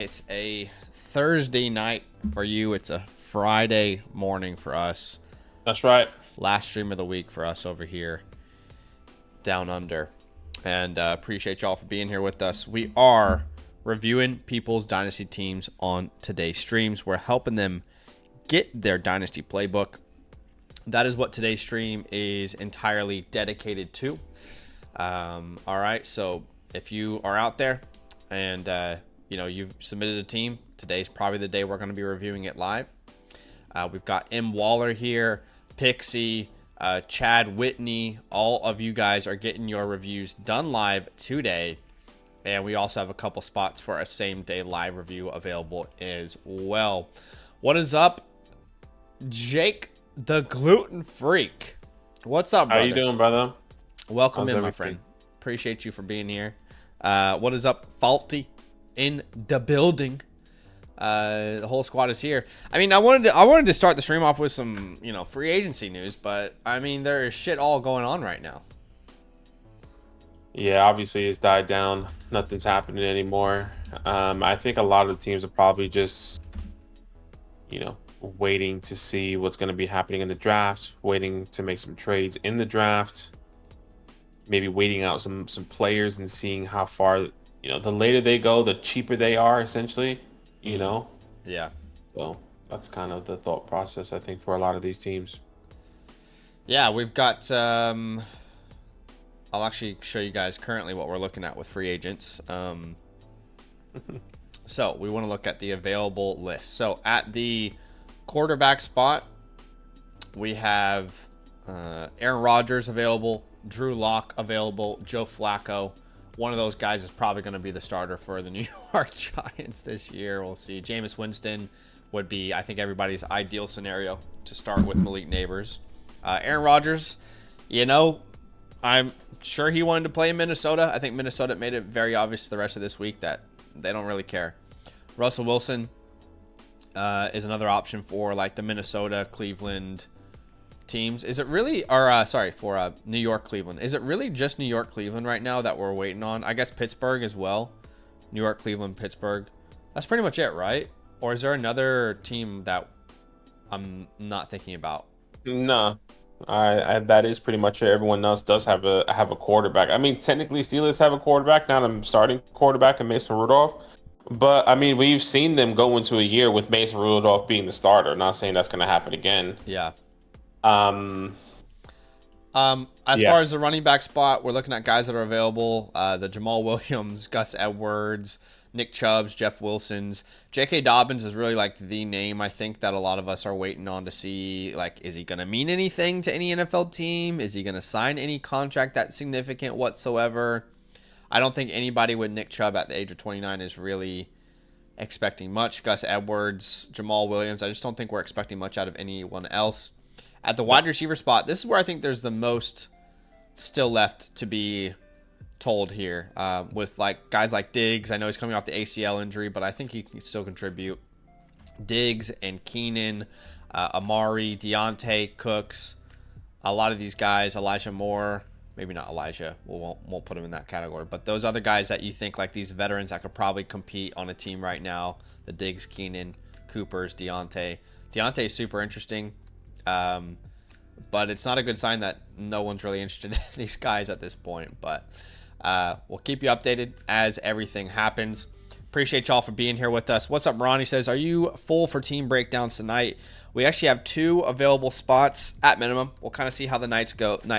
It's a Thursday night for you. It's a Friday morning for us. That's right. Last stream of the week for us over here down under. And appreciate y'all for being here with us. We are reviewing people's Dynasty teams on today's streams. We're helping them get their Dynasty playbook. That is what today's stream is entirely dedicated to. All right, so if you are out there and you've submitted a team, today's probably the day we're going to be reviewing it live. We've got M. Waller here, Pixie, Chad, Whitney. All of you guys are getting your reviews done live today. And we also have a couple spots for a same-day live review available as well. What is up, Jake the Gluten Freak? What's up, brother? How you doing, brother? Welcome in, my friend. Appreciate you for being here. What is up, Faulty? In the building. The whole squad is here. I mean, I wanted to start the stream off with some, free agency news, but I mean, there is shit all going on right now. Yeah, obviously it's died down. Nothing's happening anymore. I think a lot of the teams are probably just, waiting to see what's going to be happening in the draft, waiting to make some trades in the draft, maybe waiting out some players and seeing how far, the later they go, the cheaper they are, essentially, Yeah. So that's kind of the thought process, I think, for a lot of these teams. Yeah, we've got, I'll actually show you guys currently what we're looking at with free agents. So we want to look at the available list. So at the quarterback spot, we have Aaron Rodgers available, Drew Lock available, Joe Flacco. One of those guys is probably going to be the starter for the New York Giants this year. We'll see. Jameis Winston would be, I think, everybody's ideal scenario to start with Malik Neighbors. Aaron Rodgers, I'm sure he wanted to play in Minnesota. I think Minnesota made it very obvious the rest of this week that they don't really care. Russell Wilson is another option for like the Minnesota, Cleveland teams. Is it really, for New York, Cleveland? Is it really just New York, Cleveland right now that we're waiting on? I guess Pittsburgh as well. New York, Cleveland, Pittsburgh. That's pretty much it, right? Or is there another team that I'm not thinking about? No, that is pretty much it. Everyone else does have a quarterback. I mean, technically, Steelers have a quarterback, not a starting quarterback in Mason Rudolph. But I mean, we've seen them go into a year with Mason Rudolph being the starter. Not saying that's going to happen again. Yeah. Yeah. Far as the running back spot, we're looking at guys that are available. The Jamal Williams, Gus Edwards, Nick Chubbs, Jeff Wilsons. J.K. Dobbins is really like the name, I think, that a lot of us are waiting on to see. Like, is he going to mean anything to any NFL team? Is he going to sign any contract that's significant whatsoever? I don't think anybody with Nick Chubb at the age of 29 is really expecting much. Gus Edwards, Jamal Williams, I just don't think we're expecting much out of anyone else. At the wide receiver spot, this is where I think there's the most still left to be told here. With like guys like Diggs, I know he's coming off the ACL injury, but I think he can still contribute. Diggs and Keenan, Amari, Deontay, Cooks, a lot of these guys, Elijah Moore, maybe not Elijah, we won't put him in that category, but those other guys that you think like these veterans that could probably compete on a team right now, the Diggs, Keenan, Coopers, Deontay. Deontay is super interesting. But it's not a good sign that no one's really interested in these guys at this point. But we'll keep you updated as everything happens. Appreciate y'all for being here with us. What's up, Ronnie says, are you full for team breakdowns tonight? We actually have 2 available spots at minimum. We'll kind of see how the night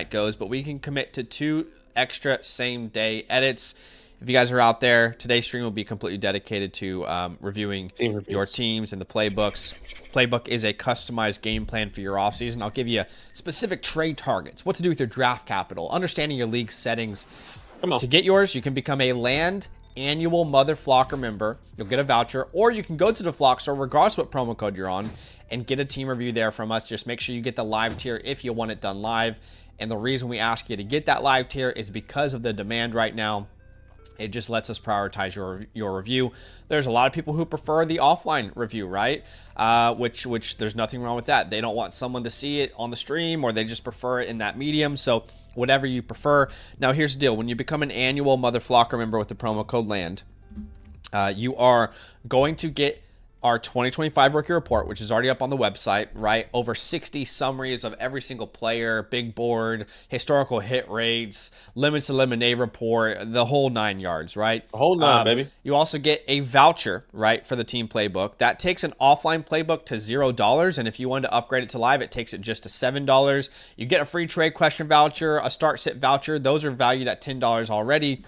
goes, but we can commit to 2 extra same-day edits. If you guys are out there, today's stream will be completely dedicated to reviewing your teams and the playbooks. Playbook is a customized game plan for your offseason. I'll give you specific trade targets, what to do with your draft capital, understanding your league settings. To get yours, you can become a land annual Mother Flocker member. You'll get a voucher, or you can go to the Flock store, regardless what promo code you're on, and get a team review there from us. Just make sure you get the live tier if you want it done live. And the reason we ask you to get that live tier is because of the demand right now. It just lets us prioritize your review. There's a lot of people who prefer the offline review, right? Which there's nothing wrong with that. They don't want someone to see it on the stream, or they just prefer it in that medium. So whatever you prefer. Now here's the deal. When you become an annual Mother Flocker member with the promo code LAND, You are going to get our 2025 rookie report, which is already up on the website, right? Over 60 summaries of every single player, big board, historical hit rates, limits to lemonade report, the whole 9 yards, right? The whole 9, baby. You also get a voucher, right, for the team playbook. That takes an offline playbook to $0, and if you wanted to upgrade it to live, it takes it just to $7. You get a free trade question voucher, a start sit voucher. Those are valued at $10 already.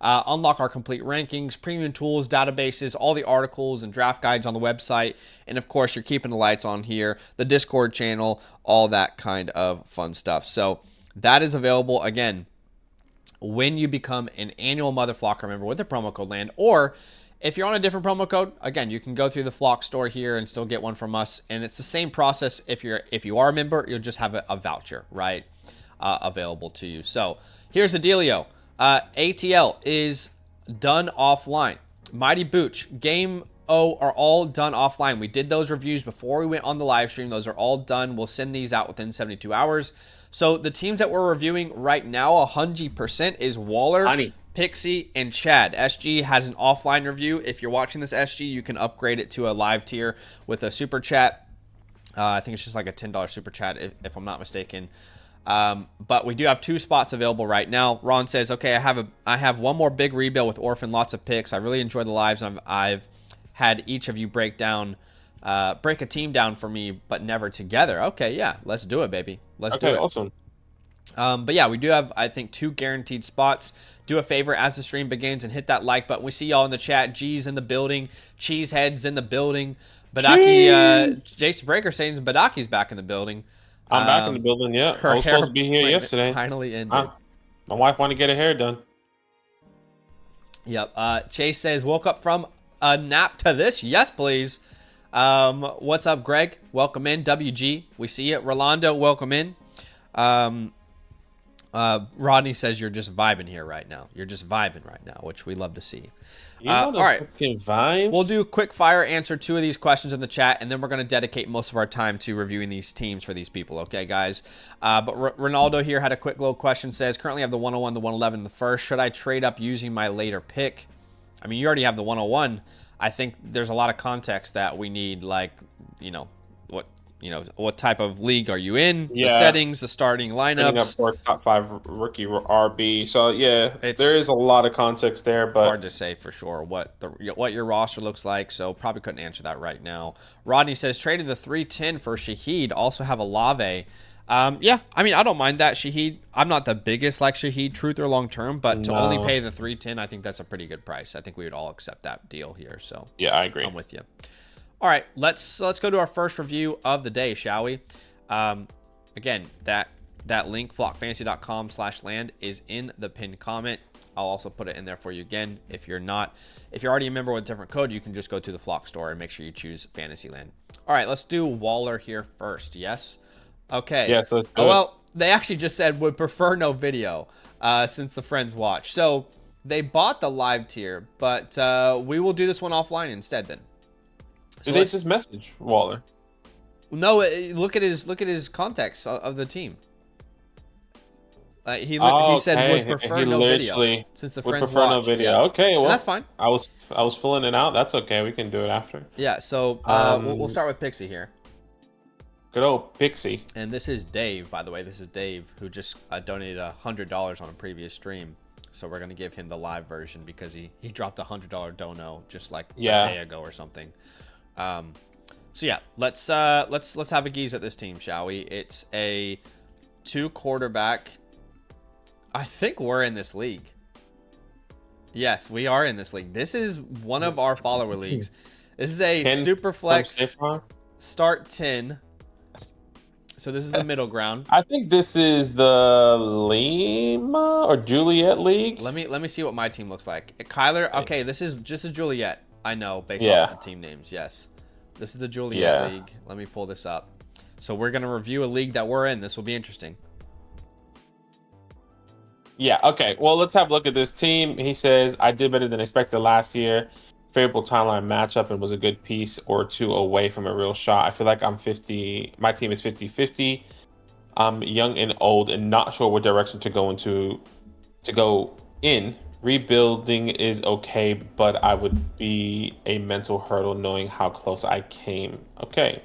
Unlock our complete rankings, premium tools, databases, all the articles and draft guides on the website. And of course, you're keeping the lights on here, the Discord channel, all that kind of fun stuff. So that is available, again, when you become an annual Mother Flocker member with the promo code LAND. Or if you're on a different promo code, again, you can go through the Flock store here and still get one from us. And it's the same process. If you are a member, you'll just have a voucher, right, available to you. So here's the dealio. ATL is done offline. Mighty Booch, Game O are all done offline. We did those reviews before we went on the live stream. Those are all done. We'll send these out within 72 hours. So the teams that we're reviewing right now, 100% is Waller, Pixie, and Chad. SG has an offline review. If you're watching this SG, you can upgrade it to a live tier with a super chat. I think it's just like a $10 super chat if I'm not mistaken. But we do have 2 spots available right now. Ron says, okay, I have one more big rebuild with Orphan, lots of picks. I really enjoy the lives, and I've had each of you break a team down for me, but never together. Okay, yeah, let's do it, baby. Let's do it. Awesome. But yeah, we do have, I think, 2 guaranteed spots. Do a favor as the stream begins and hit that like button. We see y'all in the chat. G's in the building. Cheesehead's in the building. Badaki, Jason Breaker saying Badaki's back in the building. I'm back in the building, yeah. I was supposed to be here yesterday. Finally ended. My wife wanted to get her hair done. Yep. Chase says, woke up from a nap to this. Yes, please. What's up, Greg? Welcome in. WG, we see it. Rolando, welcome in. Rodney says you're just vibing here right now. You're just vibing right now, which we love to see. All right. Vibes. We'll do a quick fire, answer 2 of these questions in the chat, and then we're going to dedicate most of our time to reviewing these teams for these people. Okay, guys? But Ronaldo here had a quick little question. Says, currently I have the 101, the 111, the first. Should I trade up using my later pick? I mean, you already have the 101. I think there's a lot of context that we need, like, what type of league are you in? Yeah. The settings, the starting lineups. For top 5 rookie RB. So yeah, there is a lot of context there, but hard to say for sure what your roster looks like. So probably couldn't answer that right now. Rodney says traded the 310 for Shaheed. Also have a Lave. Yeah, I mean I don't mind that Shaheed. I'm not the biggest like Shaheed truth or long term, but to only pay the 310, I think that's a pretty good price. I think we would all accept that deal here. So yeah, I agree. I'm with you. All right, let's go to our first review of the day, shall we? Again, that link, flockfantasy.com/land, is in the pinned comment. I'll also put it in there for you again. If you're already a member with a different code, you can just go to the Flock store and make sure you choose Fantasyland. All right, let's do Waller here first. Yes? Okay. Yes, let's do it. Well, they actually just said would prefer no video since the friends watch. So they bought the live tier, but we will do this one offline instead then. So did they just message Waller? No, look at his context of the team. He said would prefer no video since the friends watch. No video. Yeah. Okay, well and that's fine. I was filling it out. That's okay. We can do it after. Yeah. So we'll start with Pixie here. Good old Pixie. And this is Dave, by the way. This is Dave who just donated $100 on a previous stream. So we're gonna give him the live version because he dropped $100 dono just like a day ago or something. So yeah, let's have a geese at this team, shall we? It's a 2 quarterback. I think we're in this league. Yes, we are in this league. This is one of our follower leagues. This is a super flex start 10. So this is the middle ground. I think this is the Lima or Juliet league. Let me see what my team looks like. Kyler. Okay, this is just a Juliet. I know based off the team names. Yes, this is the Juliet league. Let me pull this up. So we're gonna review a league that we're in. This will be interesting. Yeah. Okay. Well, let's have a look at this team. He says I did better than expected last year. Favorable timeline matchup and was a good piece or two away from a real shot. I feel like I'm 50. My team is 50-50. I'm young and old and not sure what direction to go in. Rebuilding is okay, but I would be a mental hurdle knowing how close I came. Okay.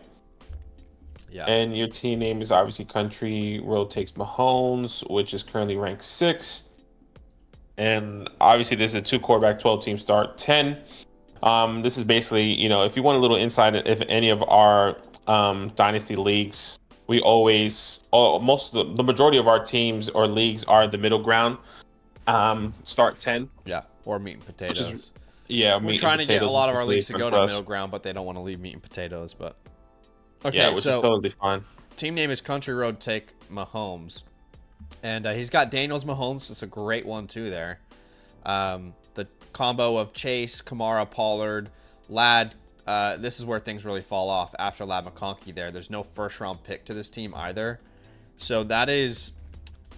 Yeah. And your team name is obviously Country Road Takes Mahomes, which is currently ranked sixth. And obviously, this is a two quarterback, 12 team start, 10. This is basically, if you want a little insight, if any of our dynasty leagues, we always, the majority of our teams or leagues are the middle ground. Start 10. Yeah. Or meat and Which is, potatoes. yeah, We're meat and trying to get a potatoes, lot which of is our really leagues to fun go for to us. middle ground, but they don't want to leave meat and potatoes. But okay, Yeah, which is totally fine. Team name is Country Road Take Mahomes, and he's got Daniels Mahomes. That's a great one too. There, the combo of Chase, Kamara, Pollard, Ladd. This is where things really fall off after Ladd McConkey. There's no first round pick to this team either, so that is,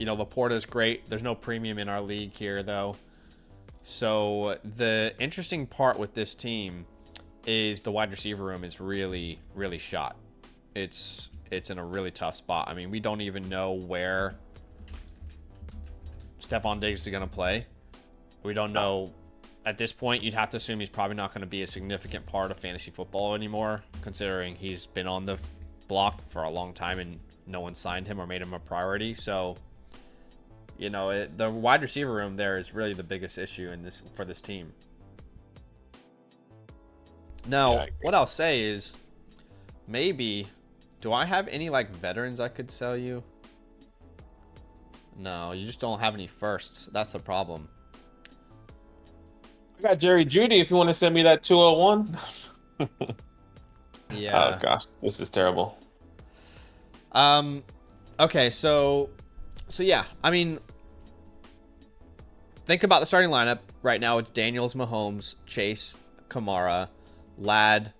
Laporta is great. There's no premium in our league here though. So the interesting part with this team is the wide receiver room is really, really shot. It's in a really tough spot. I mean, we don't even know where Stephon Diggs is going to play. We don't know. At this point, you'd have to assume he's probably not going to be a significant part of fantasy football anymore, considering he's been on the block for a long time and no one signed him or made him a priority. So, the wide receiver room there is really the biggest issue for this team. Now, what I'll say is, maybe, do I have any veterans I could sell you? No, you just don't have any firsts. That's the problem. I got Jerry Jeudy if you want to send me that 201. Yeah. Oh gosh, this is terrible. Okay, so yeah, I mean, think about the starting lineup right now. It's Daniels, Mahomes, Chase, Kamara, Ladd,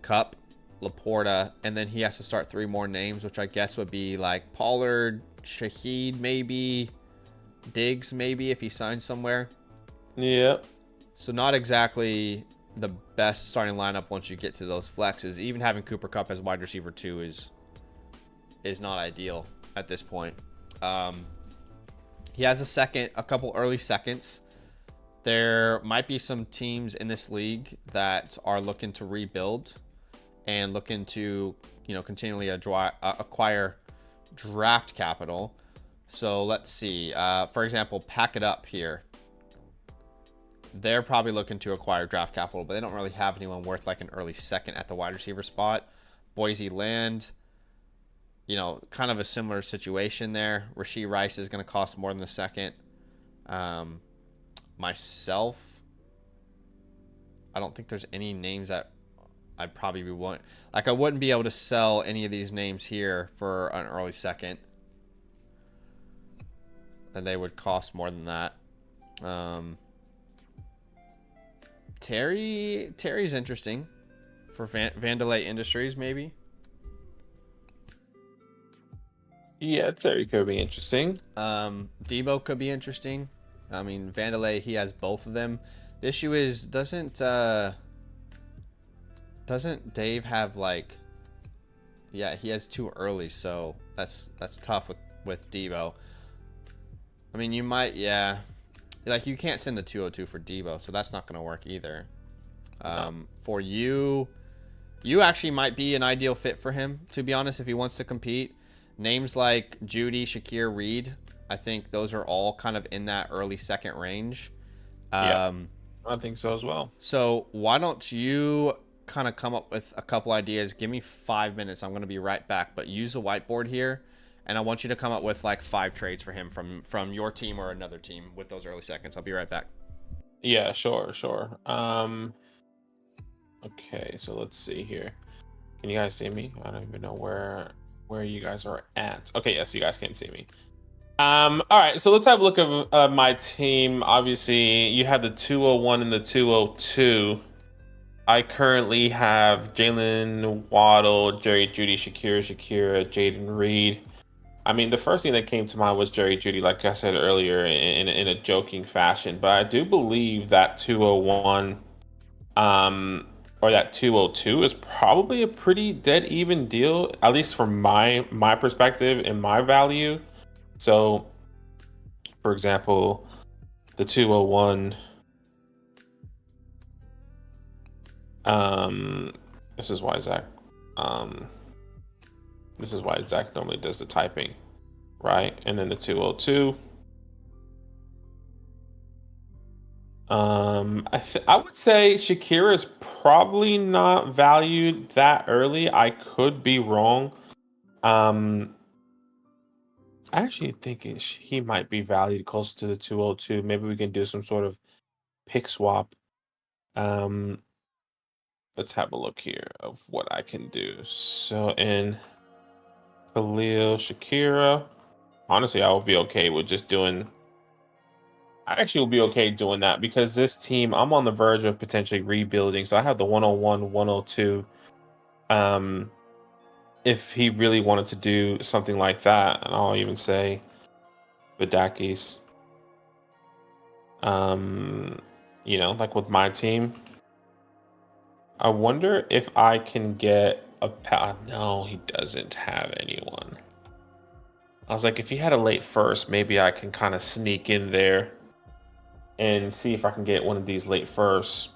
Cup, Laporta, and then he has to start three more names, which I guess would be Pollard, Shaheed, maybe Diggs, maybe if he signs somewhere. Yep. So not exactly the best starting lineup once you get to those flexes. Even having Cooper Kupp as wide receiver 2 is not ideal at this point. He has a couple early seconds. There might be some teams in this league that are looking to rebuild and looking to, continually acquire draft capital. So let's see. For example, Pack It Up here. They're probably looking to acquire draft capital, but they don't really have anyone worth an early second at the wide receiver spot. Boise Land, kind of a similar situation there. Rashee Rice is going to cost more than a second. Myself, I don't think there's any names that I'd probably be willing. I wouldn't be able to sell any of these names here for an early second. And they would cost more than that. Terry's interesting for Vandelay Industries, maybe. Yeah, Terry could be interesting. Debo could be interesting. I mean, Vandelay, he has both of them. The issue is, doesn't Dave have yeah, he has too early, so that's tough with Debo. I mean, you might, yeah. You can't send the 202 for Debo, so that's not going to work either. No. For you actually might be an ideal fit for him, to be honest, if he wants to compete. Names like Judy, Shakir, Reed, I think those are all kind of in that early second range. Yeah, I think so as well. So why don't you kind of come up with a couple ideas? Give me 5 minutes. I'm going to be right back, but use the whiteboard here. And I want you to come up with 5 trades for him from your team or another team with those early seconds. I'll be right back. Yeah, sure. Okay, so let's see here. Can you guys see me? I don't even know where you guys are at. Okay, yes, you guys can see me. All right, so let's have a look at my team. Obviously, you have the 201 and the 202. I currently have Jalen Waddle, Jerry Jeudy, Shakira, Jaden Reed. I mean, the first thing that came to mind was Jerry Jeudy, like I said earlier, in a joking fashion. But I do believe that 201 or that 202 is probably a pretty dead even deal, at least from my perspective and my value. So, for example, the 201. Um, this is why Zach. Um, this is why Zach normally does the typing, right? And then the 202. I would say Shakira is probably not valued that early. I could be wrong. Um, I actually think he might be valued close to the 202. Maybe we can do some sort of pick swap. Um, let's have a look here of what I can do. So in Khalil Shakira, honestly, I would be okay with just doing. I actually will be okay doing that because this team, I'm on the verge of potentially rebuilding. So I have the 101, 102. Um, if he really wanted to do something like that, and I'll even say Badaki's, um, like with my team, I wonder if I can get a no, he doesn't have anyone. I was like, if he had a late first, maybe I can kind of sneak in there and see if I can get one of these late firsts.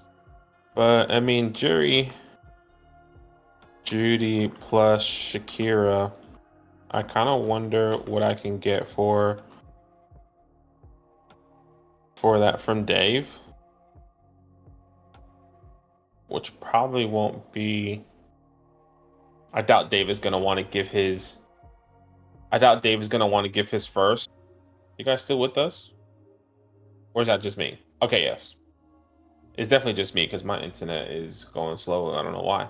But I mean, Judy plus Shakira, I kind of wonder what I can get for that from Dave, which probably won't be. I doubt Dave is gonna want to give his. I doubt Dave is gonna want to give his first. You guys still with us? Or is that just me? Okay, yes. It's definitely just me because my internet is going slow. I don't know why.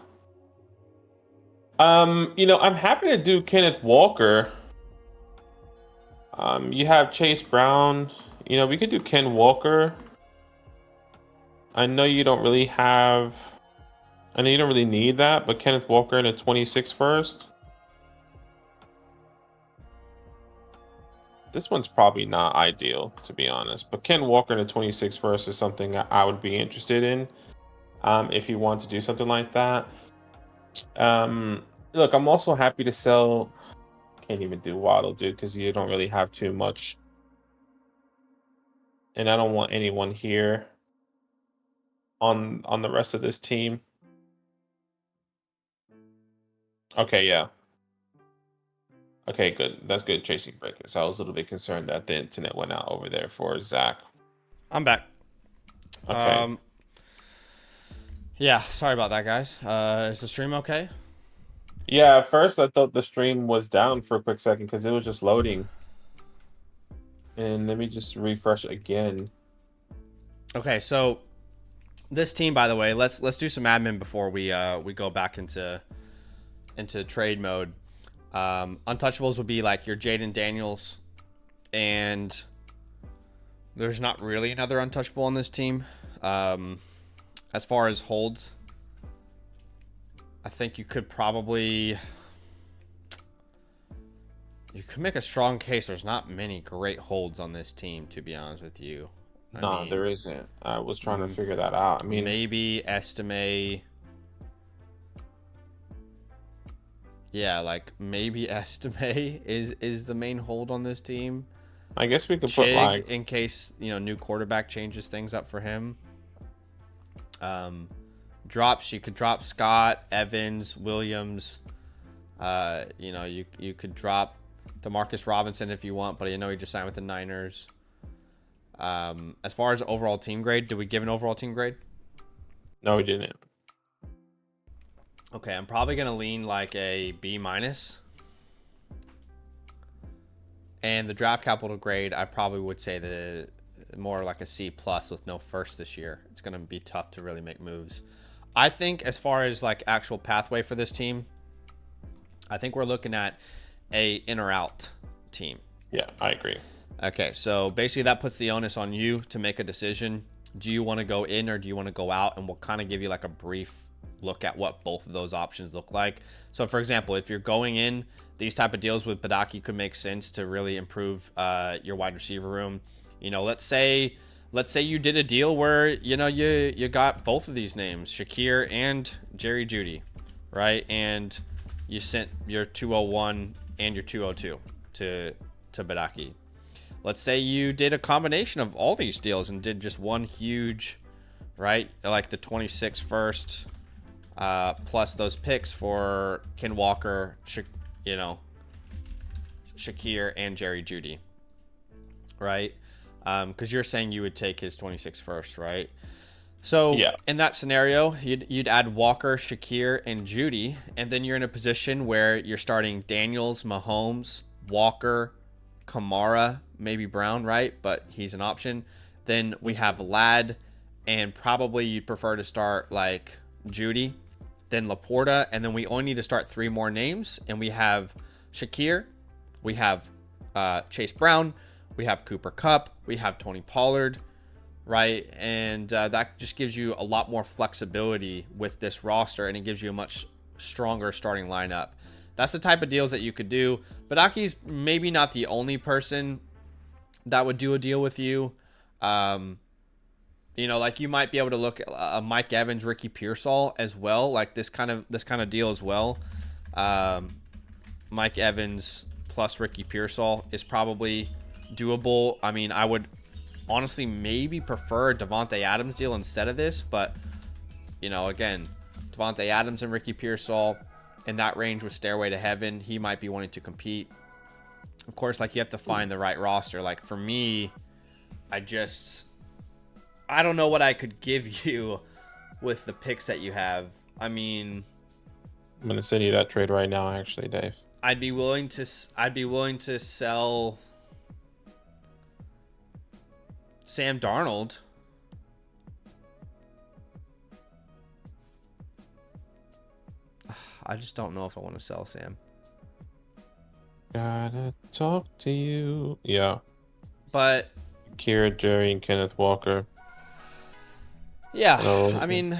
I'm happy to do Kenneth Walker. You have Chase Brown. We could do Ken Walker. I know you don't really have. I know you don't really need that, but Kenneth Walker in a 26 first. This one's probably not ideal, to be honest. But Ken Walker in a 26 first is something that I would be interested in. If you want to do something like that. Look, I'm also happy to sell. Can't even do Waddle, dude, because you don't really have too much. And I don't want anyone here on the rest of this team. Okay, yeah. Okay, good. That's good, Chasing Breakers. I was a little bit concerned that the internet went out over there for Zach. I'm back. Okay. Yeah, sorry about that, guys. Is the stream okay? Yeah, at first I thought the stream was down for a quick second because it was just loading. And let me just refresh again. Okay, so this team, by the way, let's do some admin before we go back into trade mode. Untouchables would be like your Jaden Daniels, and there's not really another untouchable on this team. As far as holds, I think you could make a strong case. There's not many great holds on this team, to be honest with you. I mean, there isn't. I was trying to figure that out. I mean, maybe Estime. Yeah, like maybe Estime is the main hold on this team. I guess we could put like in case new quarterback changes things up for him. Drops, you could drop Scott, Evans, Williams. You could drop Demarcus Robinson if you want, but he just signed with the Niners. As far as overall team grade, did we give an overall team grade? No, we didn't. Okay, I'm probably gonna lean like a B-. And the draft capital grade, I probably would say the more like a C+ with no first this year. It's gonna be tough to really make moves. I think as far as like actual pathway for this team, I think we're looking at a in or out team. Yeah, I agree. Okay, so basically that puts the onus on you to make a decision. Do you want to go in or do you want to go out? And we'll kind of give you like a brief look at what both of those options look like. So for example, if you're going in, these type of deals with Badaki could make sense to really improve your wide receiver room. Let's say you did a deal where you got both of these names, Shakir and Jerry Jeudy, right? And you sent your 201 and your 202 to Badaki. let's say you did a combination of all these deals and did just one huge, right? Like the 26 first, plus those picks for Ken Walker, Shakir, and Jerry Jeudy, right? Because you're saying you would take his 26 first, right? So Yeah. in that scenario, you'd add Walker, Shakir, and Jeudy, and then you're in a position where you're starting Daniels, Mahomes, Walker, Kamara, maybe Brown, right? But he's an option. Then we have Ladd, and probably you'd prefer to start like Jeudy, then Laporta, and then we only need to start 3 more names, and we have Shakir, we have Chase Brown, we have Cooper Kupp, we have Tony Pollard, right? And that just gives you a lot more flexibility with this roster, and it gives you a much stronger starting lineup. That's the type of deals that you could do. But Aki's maybe not the only person that would do a deal with you. Like you might be able to look at Mike Evans, Ricky Pearsall as well, like this kind of deal as well. Mike Evans plus Ricky Pearsall is probably doable. I mean, I would honestly maybe prefer a Devontae Adams deal instead of this, but again, Devontae Adams and Ricky Pearsall in that range with Stairway to Heaven, he might be wanting to compete. Of course, like you have to find the right roster. Like for me, I don't know what I could give you with the picks that you have. I mean, I'm gonna send you that trade right now, actually, Dave. I'd be willing to sell Sam Darnold. I just don't know if I want to sell Sam. Gotta talk to you. Yeah. But Kira, Jerry, and Kenneth Walker. Yeah, I mean,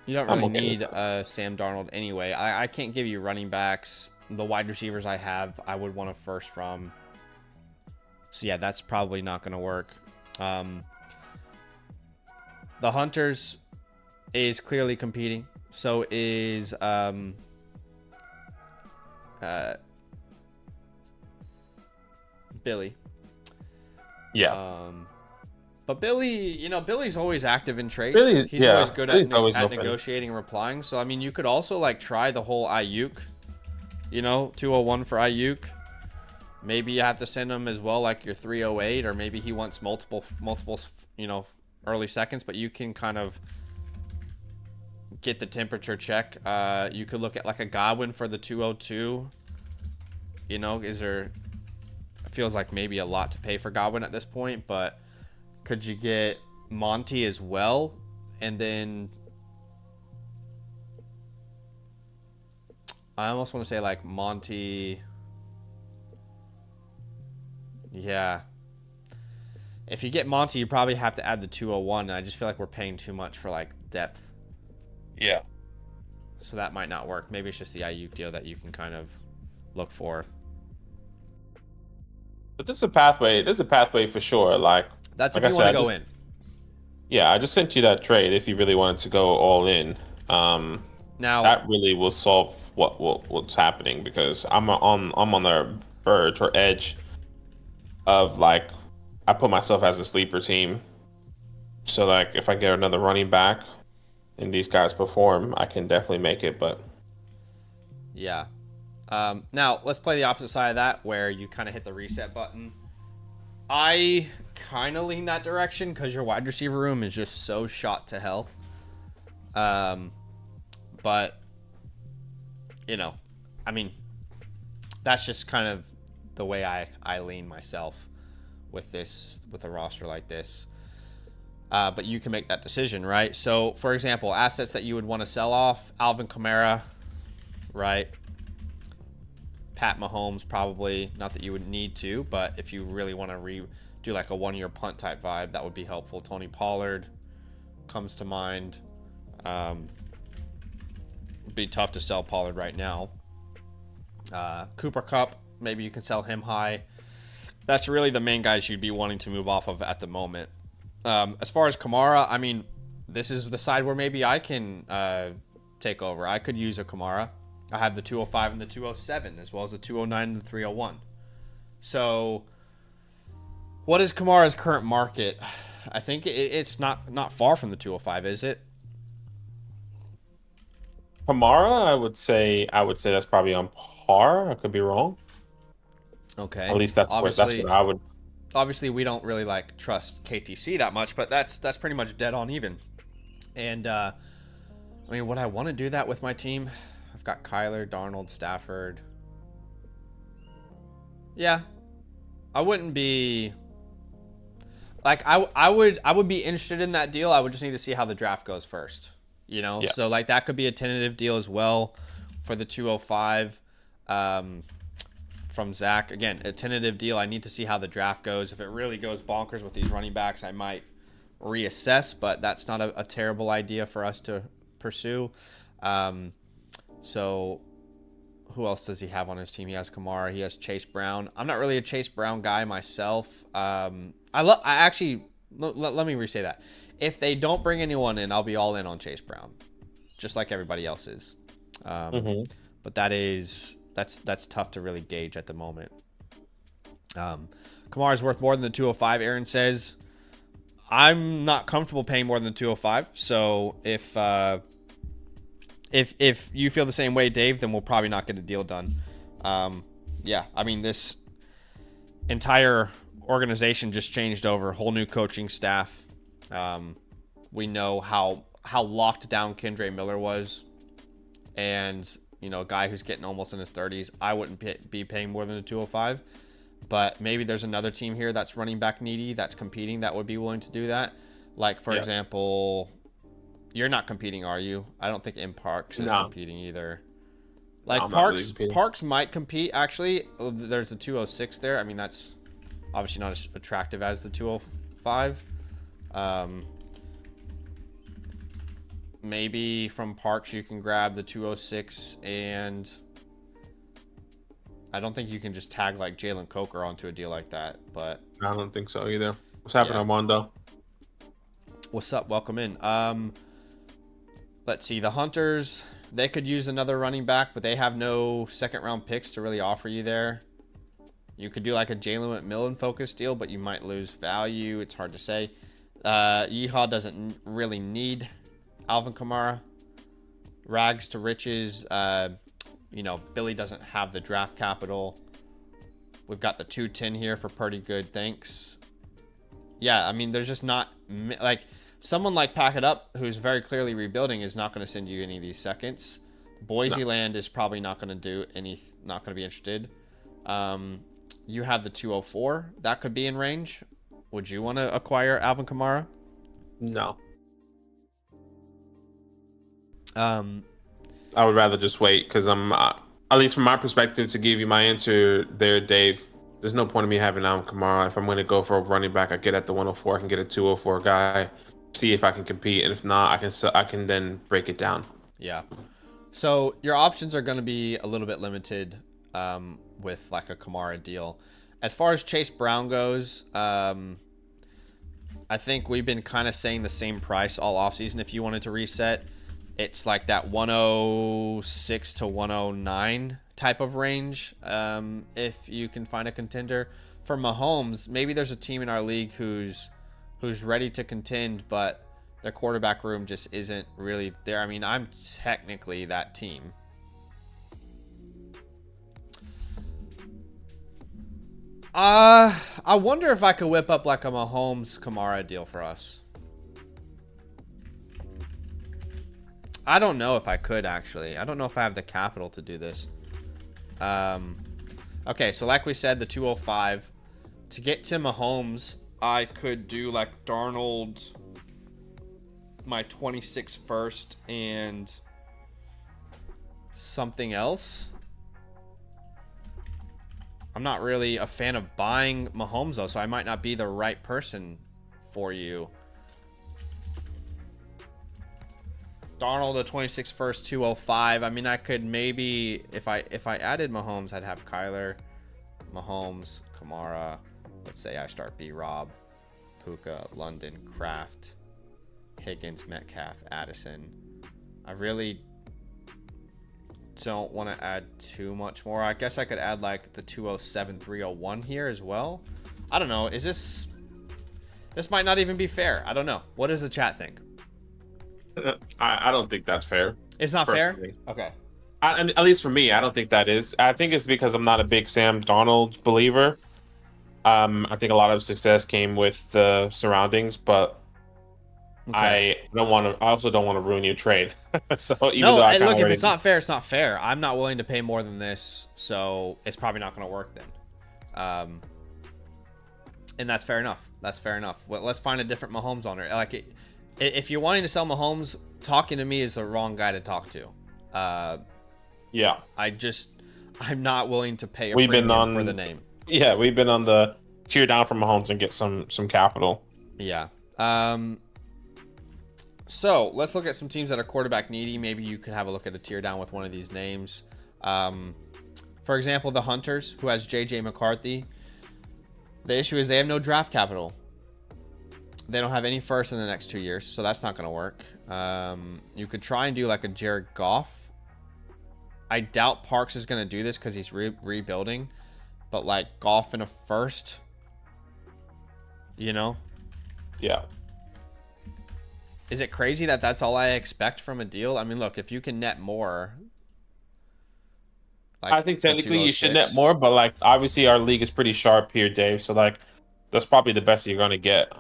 you don't really need Sam Darnold anyway. I can't give you running backs. The wide receivers I have, I would want a first from. So yeah, that's probably not going to work. The Hunters is clearly competing. So is Billy. Yeah. But Billy, Billy's always active in trades. He's always good at negotiating and replying. So, I mean, you could also like try the whole Ayuk, 201 for Ayuk. Maybe you have to send him as well, like your 308, or maybe he wants multiple, early seconds, but you can kind of get the temperature check. You could look at like a Godwin for the 202. It feels like maybe a lot to pay for Godwin at this point, but could you get Monty as well? And then I almost want to say like Monty. Yeah. If you get Monty, you probably have to add the 201. And I just feel like we're paying too much for like depth. Yeah. So that might not work. Maybe it's just the Ayuk deal that you can kind of look for. But there's a pathway. There's a pathway for sure. That's if you want to go in. Yeah, I just sent you that trade if you really wanted to go all in. Now that really will solve what's happening, because I'm on the verge or edge of I put myself as a sleeper team. So if I get another running back and these guys perform, I can definitely make it. But yeah. Now let's play the opposite side of that, where you kind of hit the reset button. I kind of lean that direction because your wide receiver room is just so shot to hell. But I mean, that's just kind of the way I lean myself with a roster like this. But you can make that decision, right? So, for example, assets that you would want to sell off: Alvin Kamara, right? Pat Mahomes, probably. Not that you would need to, but if you really want to do like a one-year punt type vibe, that would be helpful. Tony Pollard comes to mind. It'd be tough to sell Pollard right now. Cooper Kupp, maybe you can sell him high. That's really the main guys you'd be wanting to move off of at the moment. As far as Kamara, I mean, this is the side where maybe I can take over. I could use a Kamara. I have the 205 and the 207, as well as the 209 and the 301. So, what is Kamara's current market? I think it's not far from the 205, is it? Kamara, I would say that's probably on par. I could be wrong. Okay. At least that's what I would. Obviously, we don't really like trust KTC that much, but that's pretty much dead on even. And I mean, would I want to do that with my team? I've got Kyler, Darnold, Stafford. Yeah, I wouldn't be like I would be interested in that deal. I would just need to see how the draft goes first. You know, Yeah. so like that could be a tentative deal as well for the 205 from Zach. Again, a tentative deal. I need to see how the draft goes. If it really goes bonkers with these running backs, I might reassess, but that's not a terrible idea for us to pursue. So who else does he have on his team? He has Kamara. He has Chase Brown. I'm not really a Chase Brown guy myself. I actually let me re-say that. If they don't bring anyone in, I'll be all in on Chase Brown, just like everybody else is. But that's tough to really gauge at the moment. Kamara's worth more than the 205. Aaron says, I'm not comfortable paying more than the 205. So if you feel the same way, Dave, then we'll probably not get a deal done. Yeah, I mean, this entire organization just changed over, whole new coaching staff. We know how locked down Kendre Miller was, and you know, a guy who's getting almost in his 30s. I wouldn't be paying more than a 205, but maybe there's another team here that's running back needy, that's competing, that would be willing to do that. Like, for example, you're not competing, are you? I don't think Parks is competing either. Like, No, Parks might compete, actually. There's a 206 there. I mean, that's obviously not as attractive as the 205. Maybe from Parks you can grab the 206, and I don't think you can just tag like Jalen Coker onto a deal like that. But I don't think so either. What's happening, Armando? What's up? Welcome in. Let's see. The Hunters, they could use another running back, but they have no second round picks to really offer you there. You could do like a Jalen McMillan focus deal, but you might lose value. It's hard to say. Yeehaw doesn't really need Alvin Kamara. Rags to riches. You know, Billy doesn't have the draft capital. We've got the 210 here for pretty good, thanks. Yeah, I mean, there's just not like someone like Pack It Up, who's very clearly rebuilding, is not going to send you any of these seconds. Boise Land is probably not going to do any, not going to be interested. You have the 204 that could be in range. Would you want to acquire Alvin Kamara? No. I would rather just wait because I'm, at least from my perspective, to give you my answer there, Dave. There's no point in me having Alvin Kamara. If I'm going to go for a running back, I get at the 104. I can get a 204 guy, see if I can compete, and if not, I can then break it down. Yeah. So your options are going to be a little bit limited with like a Kamara deal. As far as Chase Brown goes, I think we've been kind of saying the same price all offseason. If you wanted to reset, it's like that 106 to 109 type of range. If you can find a contender for Mahomes, maybe there's a team in our league who's ready to contend, but their quarterback room just isn't really there. I mean, I'm technically that team. I wonder if I could whip up like a Mahomes Kamara deal for us. I don't know if I could, actually. I don't know if I have the capital to do this. Okay, so like we said, the 205. To get to Mahomes, I could do like Darnold, my 26 first, and something else. I'm not really a fan of buying Mahomes, though, so I might not be the right person for you. Darnold, the 26 first, 205. I mean, I could maybe, if I added Mahomes, I'd have Kyler, Mahomes, Kamara. Let's say I start B-Rob, Puka, London, Kraft, Higgins, Metcalf, Addison. I really don't want to add too much more. I guess I could add like the 207, 301 here as well. I don't know. Is this... This might not even be fair. I don't know. What does the chat think? I don't think that's fair. It's not Personally. fair? Okay. At least for me, I don't think that is. I think it's because I'm not a big Sam Darnold believer. I think a lot of success came with the surroundings, but okay. I also don't want to ruin your trade. So even though look, if it's not fair, it's not fair. I'm not willing to pay more than this, so it's probably not going to work then. And that's fair enough. That's fair enough. Well, let's find a different Mahomes owner. Like, if you're wanting to sell Mahomes, talking to me is the wrong guy to talk to. Yeah. I'm not willing to pay a premium for the name. Yeah, we've been on the tier down from Mahomes and get some capital. Yeah. So let's look at some teams that are quarterback needy. Maybe you could have a look at a tier down with one of these names. For example, the Hunters, who has JJ McCarthy. The issue is they have no draft capital. They don't have any first in the next 2 years, so that's not going to work. You could try and do like a Jared Goff. I doubt Parks is going to do this because he's rebuilding. But like Goff in a first, you know? Yeah. Is it crazy that that's all I expect from a deal? I mean, look, if you can net more. Like I think technically you should net more, but like obviously our league is pretty sharp here, Dave. So like that's probably the best you're going to get.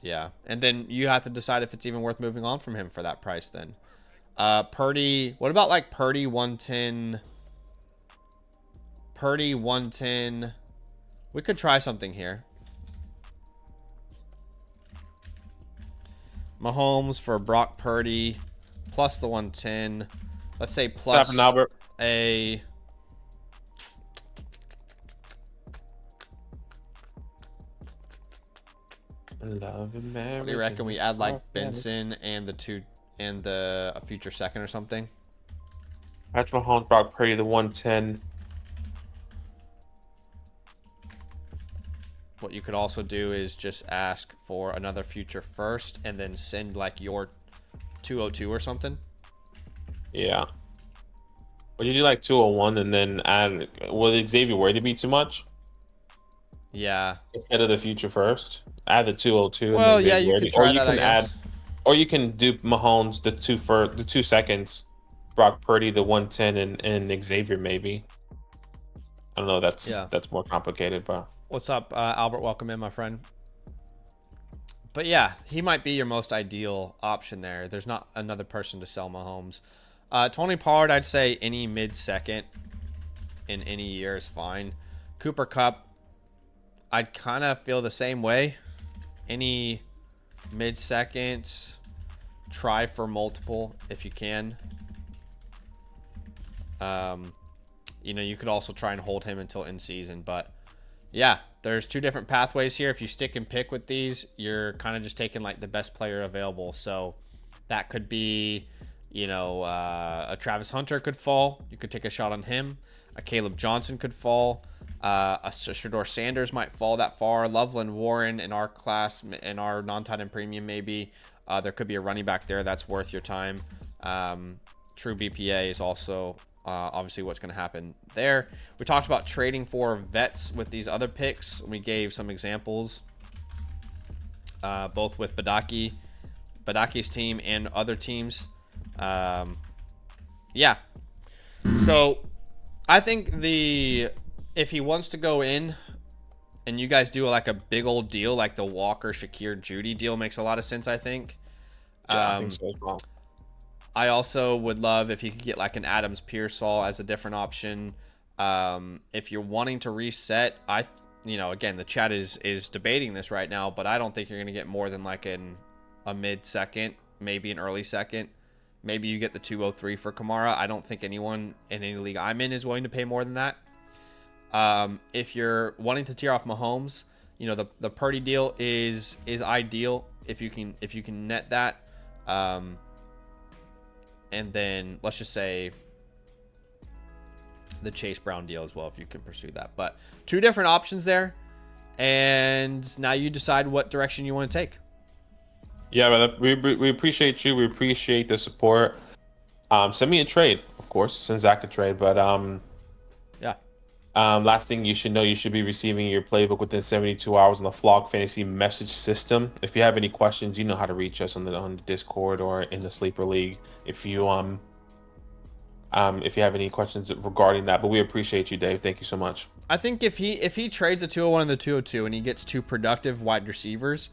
Yeah. And then you have to decide if it's even worth moving on from him for that price then. Purdy, what about like Purdy 110? Purdy 110. We could try something here. Mahomes for Brock Purdy plus the 110. Let's say plus Albert? A... What do you reckon we add like Benson and a future second or something? That's Mahomes, Brock Purdy, the 110. What you could also do is just ask for another future first and then send like your 202 or something. Yeah. Would you do like 201 and then add, will Xavier Worthy be too much? Yeah. Instead of the future first, add the 202. Well, and then yeah, you could try that, I guess. Or you can do Mahomes the 2 seconds, Brock Purdy the 110, and Xavier maybe. I don't know. That's more complicated, but. What's up, Albert? Welcome in, my friend. But yeah, he might be your most ideal option there. There's not another person to sell Mahomes. Tony Pollard, I'd say any mid-second in any year is fine. Cooper Kupp, I'd kind of feel the same way. Any mid-seconds, try for multiple if you can. You could also try and hold him until in season, but yeah, there's two different pathways here. If you stick and pick with these, you're kind of just taking like the best player available. So that could be, a Travis Hunter could fall. You could take a shot on him. A Caleb Johnson could fall. A Shador Sanders might fall that far. Loveland Warren in our class, in our non-tight end premium maybe. There could be a running back there that's worth your time. True BPA is also obviously what's going to happen there. We talked about trading for vets with these other picks. We gave some examples, both with Badaki's team and other teams. Yeah. So I think if he wants to go in and you guys do like a big old deal, like the Walker, Shakir, Judy deal makes a lot of sense, I think. Yeah, I think so as well. I also would love if you could get like an Adams Pearsall as a different option. If you're wanting to reset, again, the chat is debating this right now, but I don't think you're going to get more than like a mid-second, maybe an early second. Maybe you get the 203 for Kamara. I don't think anyone in any league I'm in is willing to pay more than that. If you're wanting to tear off Mahomes, the Purdy deal is ideal if you can net that. And then let's just say the Chase Brown deal as well, if you can pursue that. But two different options there. And now you decide what direction you want to take. Yeah, brother. We appreciate you. We appreciate the support. Send me a trade. course, since that could trade. But Yeah. last thing you should know, you should be receiving your playbook within 72 hours on the Flog Fantasy message system. If you have any questions, you know how to reach us on the Discord or in the Sleeper League. If you have any questions regarding that, but we appreciate you, Dave. Thank you so much. I think if he trades a 201 and the 202 and he gets two productive wide receivers,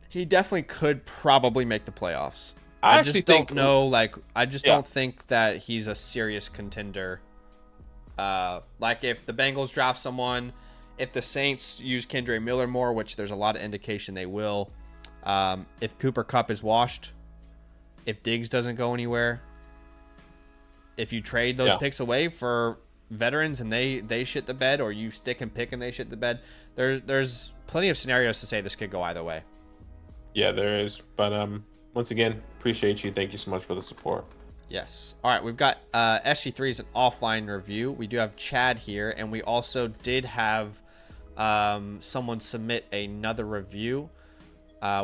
he definitely could probably make the playoffs. I just don't know. Like, I just don't think that he's a serious contender. Like if the Bengals draft someone, if the Saints use Kendre Miller more, which there's a lot of indication they will, if Cooper Kupp is washed, if Diggs doesn't go anywhere, if you trade those picks away for veterans and they shit the bed, or you stick and pick and they shit the bed, there's plenty of scenarios to say this could go either way. Yeah, there is. But once again, appreciate you. Thank you so much for the support. Yes. All right, we've got SG3's an offline review. We do have Chad here, and we also did have someone submit another review,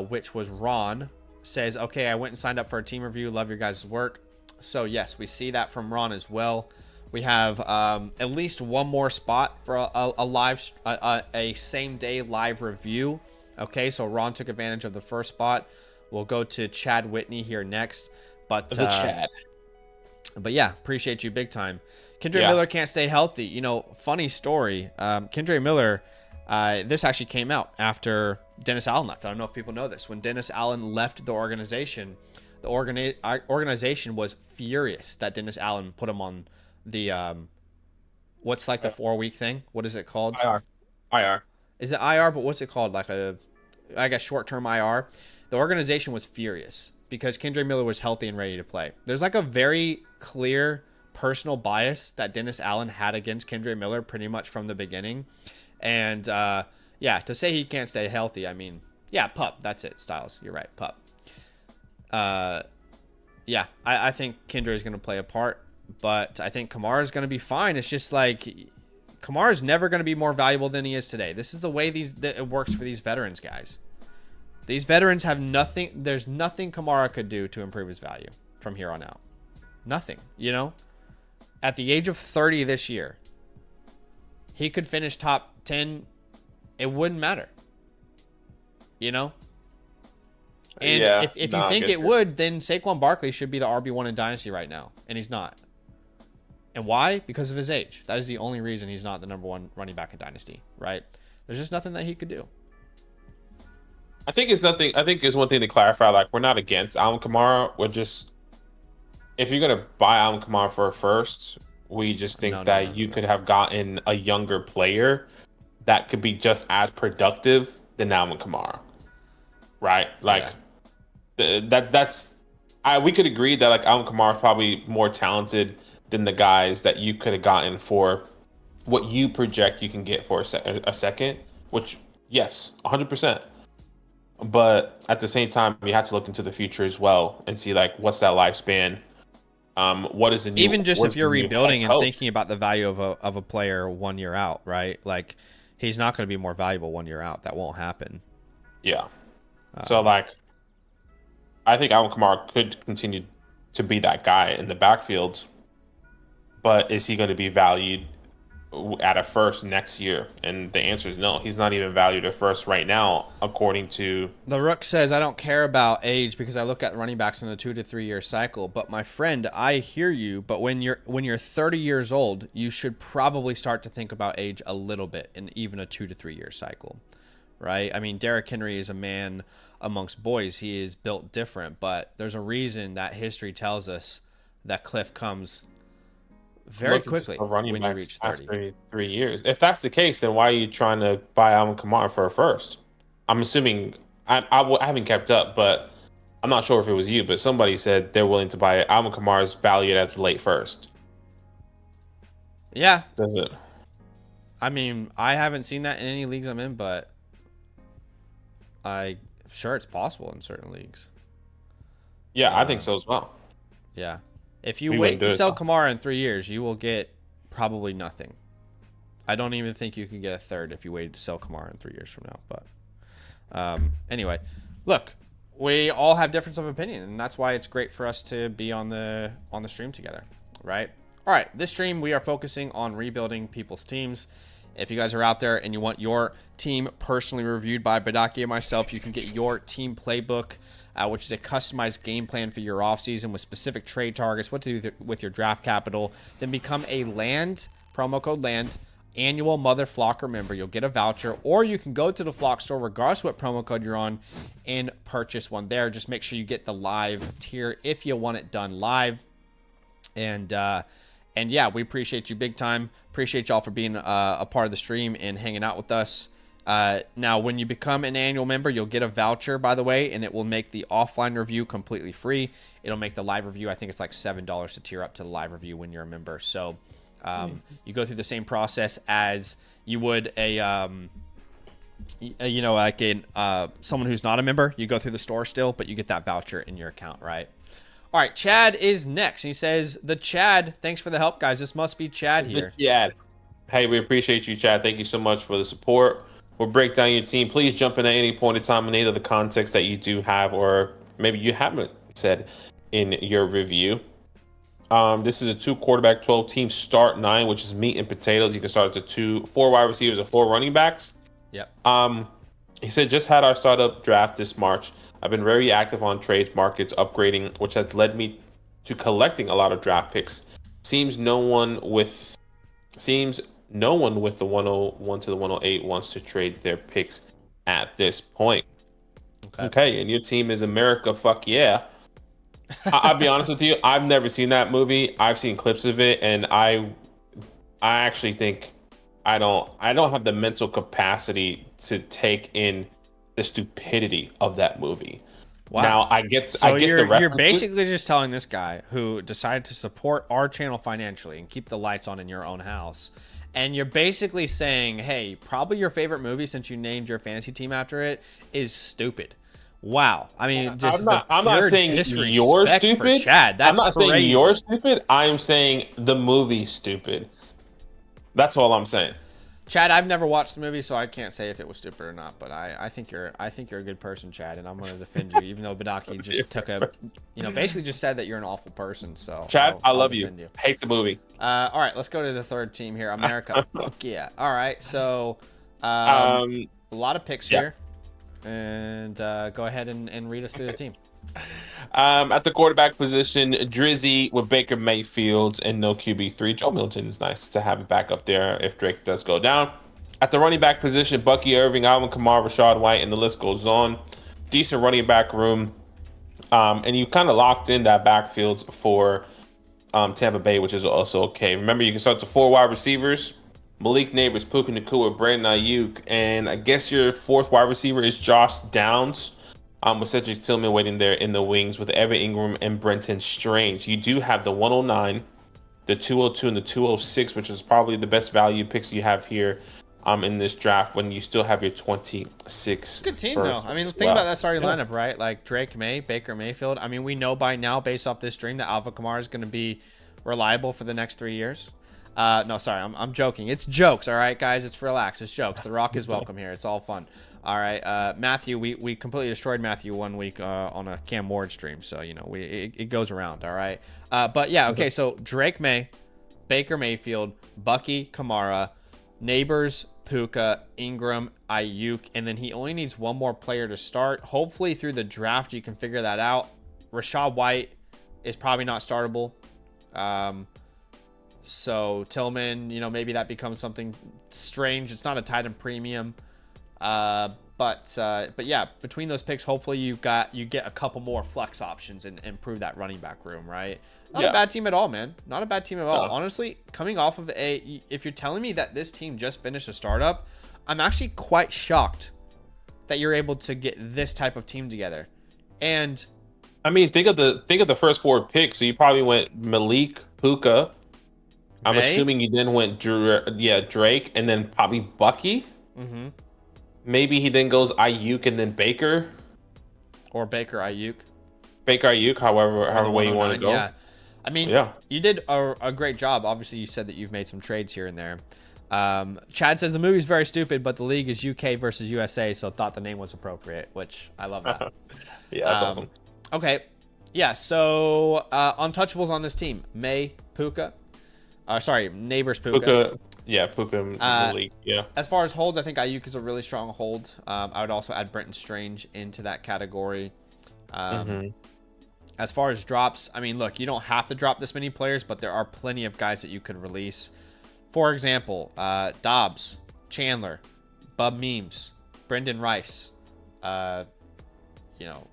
which was Ron. Says, okay, I went and signed up for a team review. Love your guys' work. So, yes, we see that from Ron as well. We have at least one more spot for a same-day live review. Okay, so Ron took advantage of the first spot. We'll go to Chad Whitney here next. But Chad. But yeah, appreciate you big time. Kendre Miller can't stay healthy. You know, funny story. Kendre Miller, this actually came out after Dennis Allen left. I don't know if people know this. When Dennis Allen left the organization, the organization was furious that Dennis Allen put him on the what's like the 4-week thing? What is it called? IR. Is it IR? But what's it called? Like I guess short-term IR. The organization was furious because Kendre Miller was healthy and ready to play. There's like a very clear personal bias that Dennis Allen had against Kendre Miller pretty much from the beginning. And yeah, to say he can't stay healthy, I mean, yeah, pup. That's it, Styles. You're right, pup. Yeah, I think Kendre is going to play a part, but I think Kamara is going to be fine. It's just like Kamara is never going to be more valuable than he is today. This is the way it works for these veterans, guys. These veterans have nothing. There's nothing Kamara could do to improve his value from here on out. Nothing, you know? At the age of 30 this year, he could finish top 10. It wouldn't matter. You know? And if you think it would, then Saquon Barkley should be the RB1 in Dynasty right now. And he's not. And why? Because of his age. That is the only reason he's not the number one running back in Dynasty, right? There's just nothing that he could do. I think it's nothing. I think it's one thing to clarify. Like, we're not against Alvin Kamara. We're just, if you're gonna buy Alvin Kamara for a first, we just think that you could have gotten a younger player that could be just as productive than Alvin Kamara, right? Like, we could agree that like Alvin Kamara is probably more talented than the guys that you could have gotten for what you project you can get for a second. Which, yes, 100%. But at the same time, you have to look into the future as well and see like what's that lifespan. What is the new, even just if you're rebuilding and thinking about the value of a player 1 year out, right? Like he's not going to be more valuable 1 year out. That won't happen. Yeah. So like, I think Alvin Kamara could continue to be that guy in the backfield, but is he going to be valued at a first next year? And the answer is no. He's not even valued at first right now, according to the Rook says, I don't care about age because I look at running backs in a 2 to 3 year cycle. But my friend, I hear you. But when you're 30 years old, you should probably start to think about age a little bit in even a 2 to 3 year cycle, right? I mean, Derrick Henry is a man amongst boys. He is built different, but there's a reason that history tells us that cliff comes very quickly when you reach 30. After 3 years. If that's the case, then why are you trying to buy Alvin Kamara for a first? I'm assuming, I haven't kept up, but I'm not sure if it was you, but somebody said they're willing to buy Alvin Kamara's valued as late first. Yeah. Does it? I mean, I haven't seen that in any leagues I'm in, but I'm sure it's possible in certain leagues. Yeah, I think so as well. Yeah. If you wait to sell Kamara in 3 years, you will get probably nothing. I don't even think you can get a third if you waited to sell Kamara in 3 years from now. But anyway, look, we all have difference of opinion, and that's why it's great for us to be on the stream together. right? All right, this stream we are focusing on rebuilding people's teams. If you guys are out there and you want your team personally reviewed by Badaki and myself, you can get your team playbook, which is a customized game plan for your offseason with specific trade targets, what to do with your draft capital. Then become a land, promo code LAND, annual Mother Flocker member. You'll get a voucher, or you can go to the Flock store, regardless of what promo code you're on, and purchase one there. Just make sure you get the live tier if you want it done live. And yeah, we appreciate you big time. Appreciate y'all for being a part of the stream and hanging out with us. Now, when you become an annual member, you'll get a voucher, by the way, and it will make the offline review completely free. It'll make the live review, I think it's like $7 to tier up to the live review when you're a member. So you go through the same process as you would someone who's not a member. You go through the store still, but you get that voucher in your account, right? All right, Chad is next. He says, the Chad, thanks for the help, guys. This must be Chad here. Chad. Hey, we appreciate you, Chad. Thank you so much for the support. We'll break down your team. Please jump in at any point in time in any of the context that you do have, or maybe you haven't said in your review. This is a 2-quarterback, 12-team start 9, which is meat and potatoes. You can start at 4 wide receivers and 4 running backs. Yep. He said, just had our startup draft this March. I've been very active on trades markets, upgrading, which has led me to collecting a lot of draft picks. Seems no one with the 101 to the 108 wants to trade their picks at this point. Okay, and your team is America. Fuck yeah. I'll be honest with you. I've never seen that movie. I've seen clips of it, and I actually think I don't have the mental capacity to take in the stupidity of that movie. Wow. Now I get the reference. You're basically just telling this guy who decided to support our channel financially and keep the lights on in your own house, and you're basically saying, hey, probably your favorite movie, since you named your fantasy team after it, is stupid. Wow. I mean, just I'm not saying you're stupid. Chad, that's I'm not crazy. saying you're stupid. I'm saying the movie's stupid. That's all I'm saying. Chad, I've never watched the movie, so I can't say if it was stupid or not. But I think you're a good person, Chad, and I'm going to defend you, even though Badaki just basically just said that you're an awful person. So Chad, I love you. Hate the movie. All right, let's go to the third team here, America. Fuck yeah. All right, so a lot of picks here, and go ahead and read us through the team. At the quarterback position, Drizzy with Baker Mayfield and no QB3. Joe Milton is nice to have it back up there if Drake does go down. At the running back position, Bucky Irving, Alvin Kamara, Rashad White, and the list goes on. Decent running back room. And you kind of locked in that backfield for Tampa Bay, which is also okay. Remember, you can start to 4 wide receivers. Malik Neighbors, Puka Nacua, Brandon Ayuk, and I guess your 4th wide receiver is Josh Downs. With Cedric Tillman waiting there in the wings with Evan Ingram and Brenton Strange. You do have the 109, the 202, and the 206, which is probably the best value picks you have here in this draft when you still have your 26. Good team, though. I mean, think about that starting lineup, right? Like Drake May, Baker Mayfield. I mean, we know by now, based off this stream, that Alvin Kamara is going to be reliable for the next 3 years. No, sorry, I'm joking. It's jokes, all right, guys? It's relax. It's jokes. The Rock is welcome here. It's all fun. All right, Matthew, we completely destroyed Matthew one week on a Cam Ward stream, so it goes around. All right, but yeah, okay. So Drake May, Baker Mayfield, Bucky Kamara, Neighbors, Puka, Ingram, Ayuk, and then he only needs one more player to start. Hopefully through the draft you can figure that out. Rashad White is probably not startable. So Tillman, maybe that becomes something strange. It's not a tight end premium. But yeah, between those picks, hopefully you get a couple more flex options and improve that running back room, right? Not a bad team at all, man. Not a bad team at all. Honestly, coming off of if you're telling me that this team just finished a startup, I'm actually quite shocked that you're able to get this type of team together. And I mean, think of the first 4 picks. So you probably went Malik, Puka. I'm assuming you then went Drake, and then probably Bucky. Mm-hmm. Maybe he then goes Ayuk and then Baker. Or Baker Ayuk. However way you want to go. Yeah. I mean, you did a great job. Obviously, you said that you've made some trades here and there. Chad says the movie's very stupid, but the league is UK versus USA, so thought the name was appropriate, which I love that. Yeah, that's awesome. Okay. Yeah, so untouchables on this team: May, Puka. Neighbors Puka. Puka, yeah, Puka in the league, yeah. As far as holds, I think Ayuk is a really strong hold. I would also add Brenton Strange into that category. As far as drops, I mean, look, you don't have to drop this many players, but there are plenty of guys that you could release. For example, Dobbs, Chandler, Bub Memes, Brendan Rice. You know,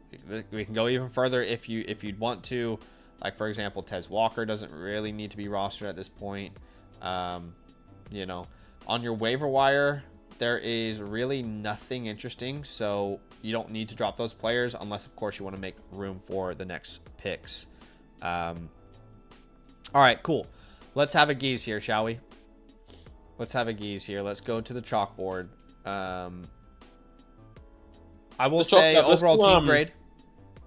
we can go even further if you'd want to. Like, for example, Tez Walker doesn't really need to be rostered at this point. You know, on your waiver wire, there is really nothing interesting, so you don't need to drop those players unless, of course, you want to make room for the next picks. All right, cool. Let's have a geese here, shall we? Let's have a geese here. Let's go to the chalkboard. I will say overall team grade.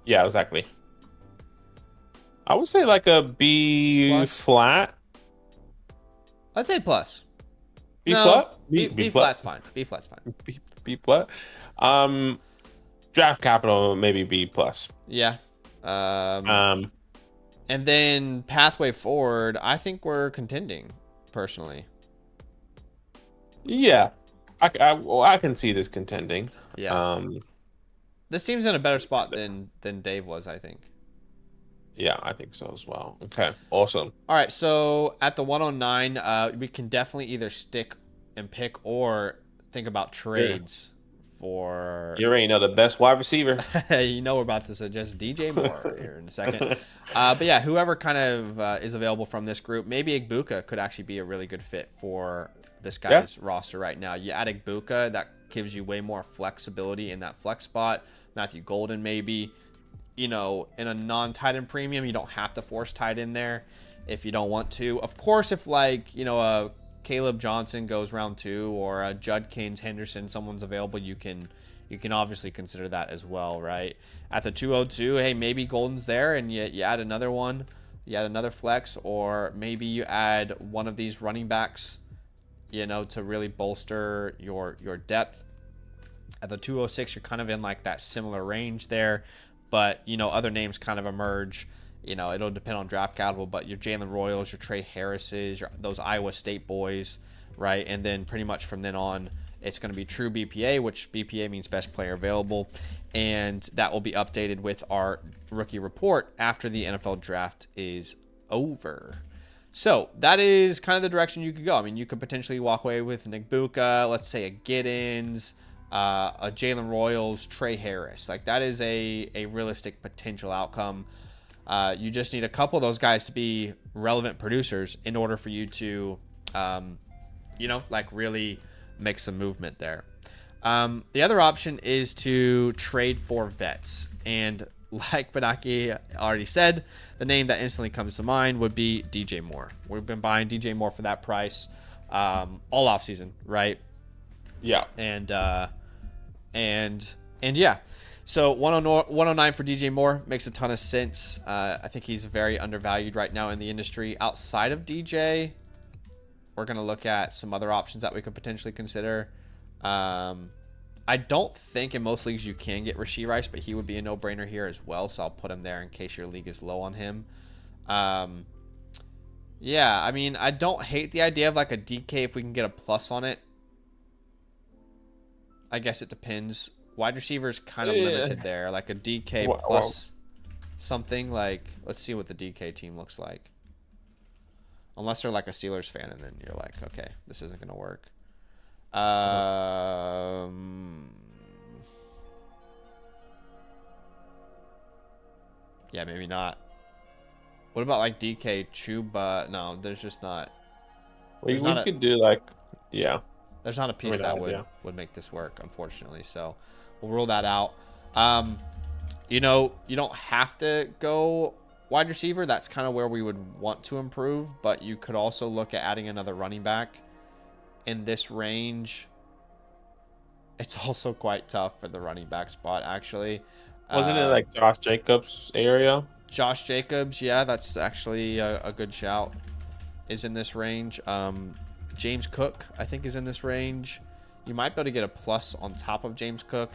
Yeah, exactly. I would say like a B flat. I'd say plus. B flat? B flat's fine. B flat's fine. B flat. Draft capital maybe B plus. Yeah. And then pathway forward, I think we're contending personally. Yeah. I can see this contending. Yeah. This team's in a better spot than Dave was, I think. Yeah, I think so as well. Okay, awesome. All right, so at the 109, we can definitely either stick and pick or think about trades for... You already know the best wide receiver. You know we're about to suggest DJ Moore here in a second. But yeah, whoever kind of is available from this group, maybe Igbuka could actually be a really good fit for this guy's roster right now. You add Igbuka, that gives you way more flexibility in that flex spot. Matthew Golden maybe. You know, in a non-tight end premium, you don't have to force tight end there if you don't want to. Of course, if like, you know, a Caleb Johnson goes round 2 or a Judkins, Henderson, someone's available, you can obviously consider that as well, right? At the 202, hey, maybe Golden's there and you add another one, you add another flex, or maybe you add one of these running backs, you know, to really bolster your depth. At the 206, you're kind of in like that similar range there. But, you know, other names kind of emerge. You know, it'll depend on draft capital, but your Jalen Royals, your Trey Harrises, those Iowa State boys, right? And then pretty much from then on, it's going to be true BPA, which BPA means best player available. And that will be updated with our rookie report after the NFL draft is over. So that is kind of the direction you could go. I mean, you could potentially walk away with Nick Buka, let's say a Giddens, a Jalen Royals, Trey Harris. Like, that is a realistic potential outcome. You just need a couple of those guys to be relevant producers in order for you to, you know, like really make some movement there. The other option is to trade for vets. And like Benaki already said, the name that instantly comes to mind would be DJ Moore. We've been buying DJ Moore for that price all offseason, right? Yeah. And yeah, so 109 for DJ Moore makes a ton of sense. I think he's very undervalued right now in the industry. Outside of DJ, we're going to look at some other options that we could potentially consider. I don't think in most leagues you can get Rashee Rice, but he would be a no-brainer here as well, so I'll put him there in case your league is low on him. Yeah, I mean, I don't hate the idea of like a DK if we can get a plus on it. I guess it depends. Wide receiver is kind of limited there. Like a DK plus something. Like, let's see what the DK team looks like. Unless they're like a Steelers fan, and then you're like, okay, this isn't going to work. Yeah, maybe not. What about like DK Chuba? No, there's just not. Well, we could do like, yeah. There's not a piece that would make this work, unfortunately. So we'll rule that out. You know, you don't have to go wide receiver. That's kind of where we would want to improve. But you could also look at adding another running back in this range. It's also quite tough for the running back spot, actually. Wasn't it like Josh Jacobs area? Josh Jacobs, yeah, that's actually a good shout. Is in this range. James Cook, I think, is in this range. You might be able to get a plus on top of James Cook.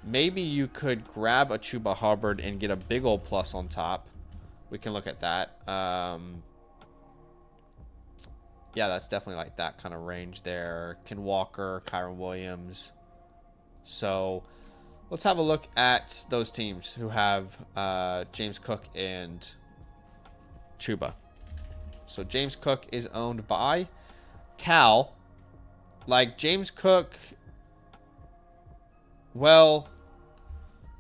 maybe you could grab a Chuba Hubbard and get a big old plus on top. We can look at that. Yeah, that's definitely like that kind of range there. Ken Walker, Kyron Williams. So let's have a look at those teams who have James Cook and Chuba. So James Cook is owned by Cal. Like James Cook, well,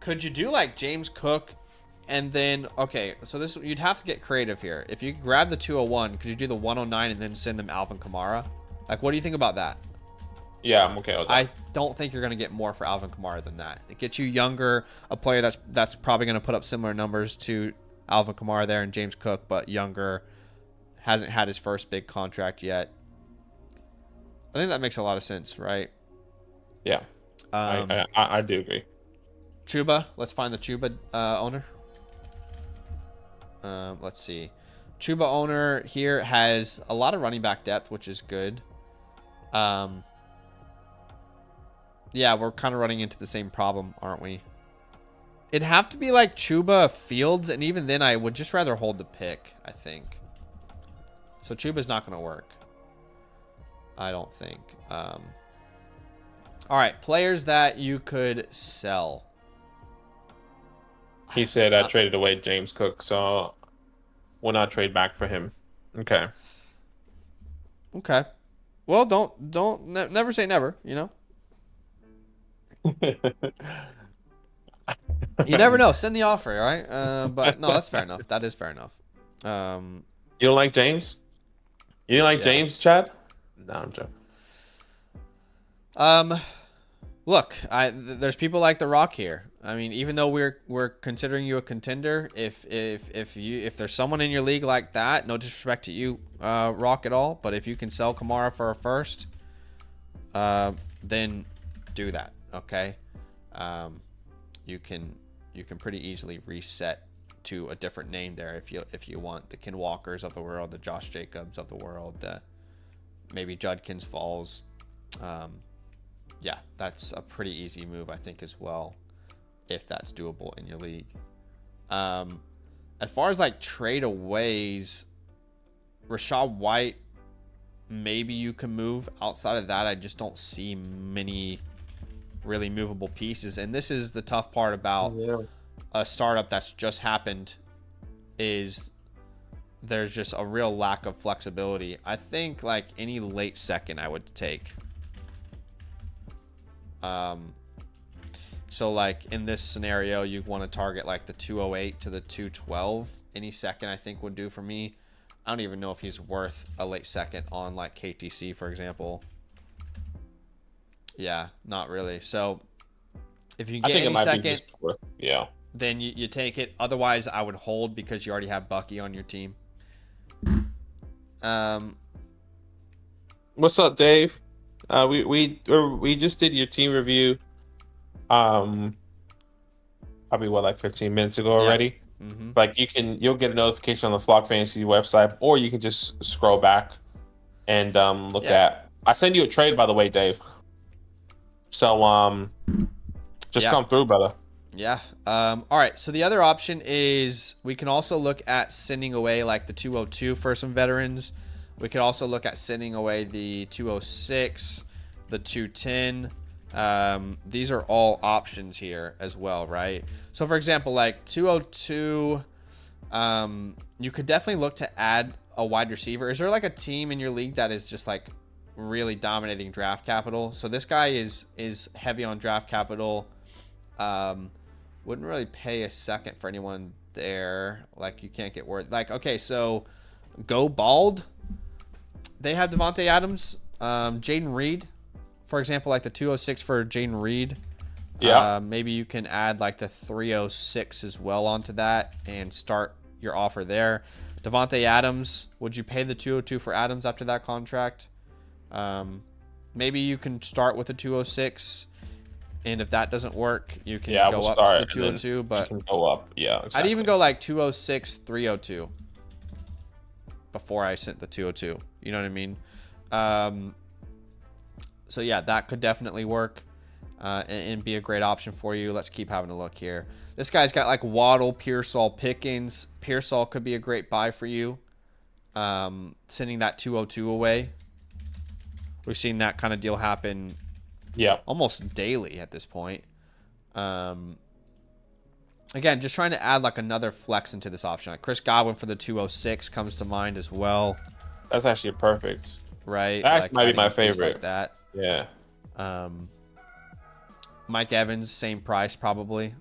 could you do like James Cook and then, okay, so this, you'd have to get creative here. If you grab the 201, could you do the 109 and then send them Alvin Kamara? Like, what do you think about that? Yeah, I'm okay with that. I don't think you're going to get more for Alvin Kamara than that. It gets you younger, a player that's probably going to put up similar numbers to Alvin Kamara there and James Cook, but younger, hasn't had his first big contract yet. I think that makes a lot of sense, right? Yeah, I do agree. Chuba, let's find the Chuba owner. Let's see. Chuba owner here has a lot of running back depth, which is good. Yeah, we're kind of running into the same problem, aren't we? It'd have to be like Chuba Fields, and even then I would just rather hold the pick, I think. So Chuba's not going to work. I don't think. All right, players that you could sell. He said I traded away James Cook, so will not trade back for him. Okay. Okay. Well, never say never, you know? You never know. Send the offer, all right? But no, that's fair enough. That is fair enough. You don't like James? You didn't like James, Chad? No, I'm joking. Look, there's people like The Rock here. I mean, even though we're considering you a contender, if there's someone in your league like that, no disrespect to you, Rock, at all, but if you can sell Kamara for a first, then do that. Okay, you can pretty easily reset to a different name there if you want, the Ken Walkers of the world, the Josh Jacobs of the world, the maybe Judkins Falls. Yeah, that's a pretty easy move, I think, as well, if that's doable in your league. As far as like trade aways, Rachaad White, maybe you can move. Outside of that, I just don't see many really movable pieces. And this is the tough part about a startup that's just happened, is there's just a real lack of flexibility. I think like any late second I would take. So like in this scenario, you want to target like the 208 to the 212. Any second I think would do for me. I don't even know if he's worth a late second on like KTC, for example. Yeah, not really. So if you get any second, then you take it. Otherwise, I would hold because you already have Bucky on your team. What's up, Dave? We just did your team review. Probably like 15 minutes ago already. Mm-hmm. Like you'll get a notification on the Flock Fantasy website, or you can just scroll back and look at. I send you a trade, by the way, Dave. So just come through, brother. Yeah. All right. So the other option is we can also look at sending away like the 202 for some veterans. We could also look at sending away the 206, the 210. These are all options here as well, right? So for example, like 202, you could definitely look to add a wide receiver. Is there like a team in your league that is just like really dominating draft capital? So this guy is heavy on draft capital. Wouldn't really pay a second for anyone there. Like you can't get worth. Like, okay, so Go Bald. They have Devontae Adams, Jaden Reed, for example, like the 206 for Jaden Reed. Yeah. Maybe you can add like the 306 as well onto that and start your offer there. Devontae Adams, would you pay the 202 for Adams after that contract? Maybe you can start with the 206, and if that doesn't work, you can go up to the 202. But you can go up. Yeah, exactly. I'd even go like 206, 302 before I sent the 202. You know what I mean? So yeah, that could definitely work. and be a great option for you. Let's keep having a look here. This guy's got like Waddle, Pearsall, Pickens. Pearsall could be a great buy for you. Sending that 202 away. We've seen that kind of deal happen almost daily at this point. Again, just trying to add like another flex into this option. Like Chris Godwin for the 206 comes to mind as well. That's actually perfect. Right? That like might be my favorite. Like that. Yeah. Mike Evans, same price probably.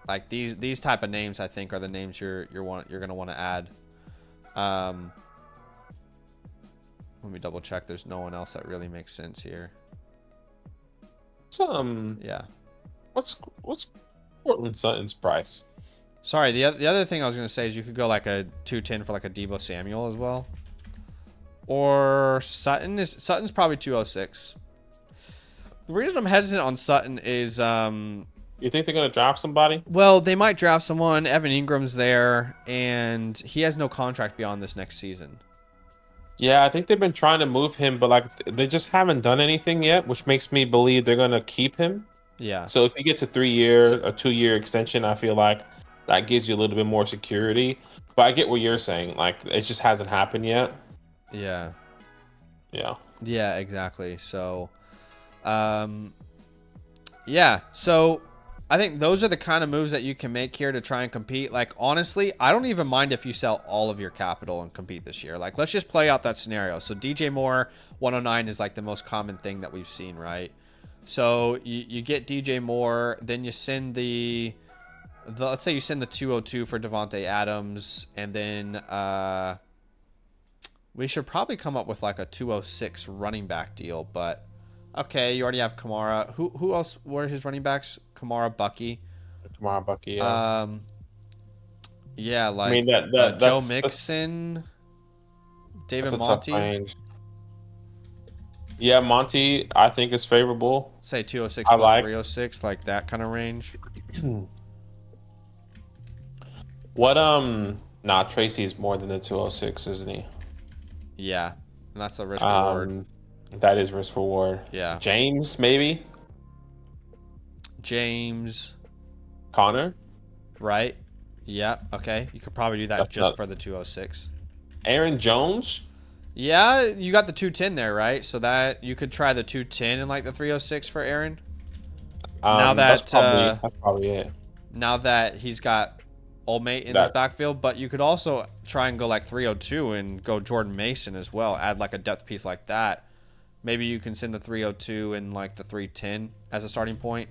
Like these type of names, I think, are the names you're gonna want to add. Let me double check. There's no one else that really makes sense here. Yeah. What's Cortland Sutton's price? Sorry, the other thing I was gonna say is you could go like a 210 for like a Deebo Samuel as well. Or Sutton's probably 206. The reason I'm hesitant on Sutton is You think they're gonna draft somebody? well, they might draft someone. Evan Ingram's there, and he has no contract beyond this next season. Yeah, I think they've been trying to move him, but like they just haven't done anything yet, which makes me believe they're gonna keep him. Yeah. So if he gets a 3-year, a 2-year extension, I feel like that gives you a little bit more security. But I get what you're saying. Like it just hasn't happened yet. Yeah. Yeah. Yeah, exactly. So, yeah. So I think those are the kind of moves that you can make here to try and compete. Like, honestly, I don't even mind if you sell all of your capital and compete this year. Like, let's just play out that scenario. So DJ Moore 109 is like the most common thing that we've seen, right? So you get DJ Moore, then you send let's say you send the 202 for Devontae Adams, and then we should probably come up with like a 206 running back deal, but okay, you already have Kamara. Who else were his running backs? Kamara, Bucky. Yeah. Yeah, like I mean that Joe Mixon, David Monty. Yeah, Monty, I think is favorable. Say 206 plus 306, like that kind of range. What Tracy's more than the 206, isn't he? Yeah, and that's a risk reward. That is risk reward. Yeah. James, maybe. James. Connor. Right. Yeah. Okay. You could probably do that for the 206. Aaron Jones. Yeah, you got the 210 there, right? So that you could try the 210 and like the 306 for Aaron. That's probably it. Now that he's got Old Mate in his backfield, but you could also try and go like 302 and go Jordan Mason as well. Add like a depth piece like that. Maybe you can send the 302 and like the 310 as a starting point.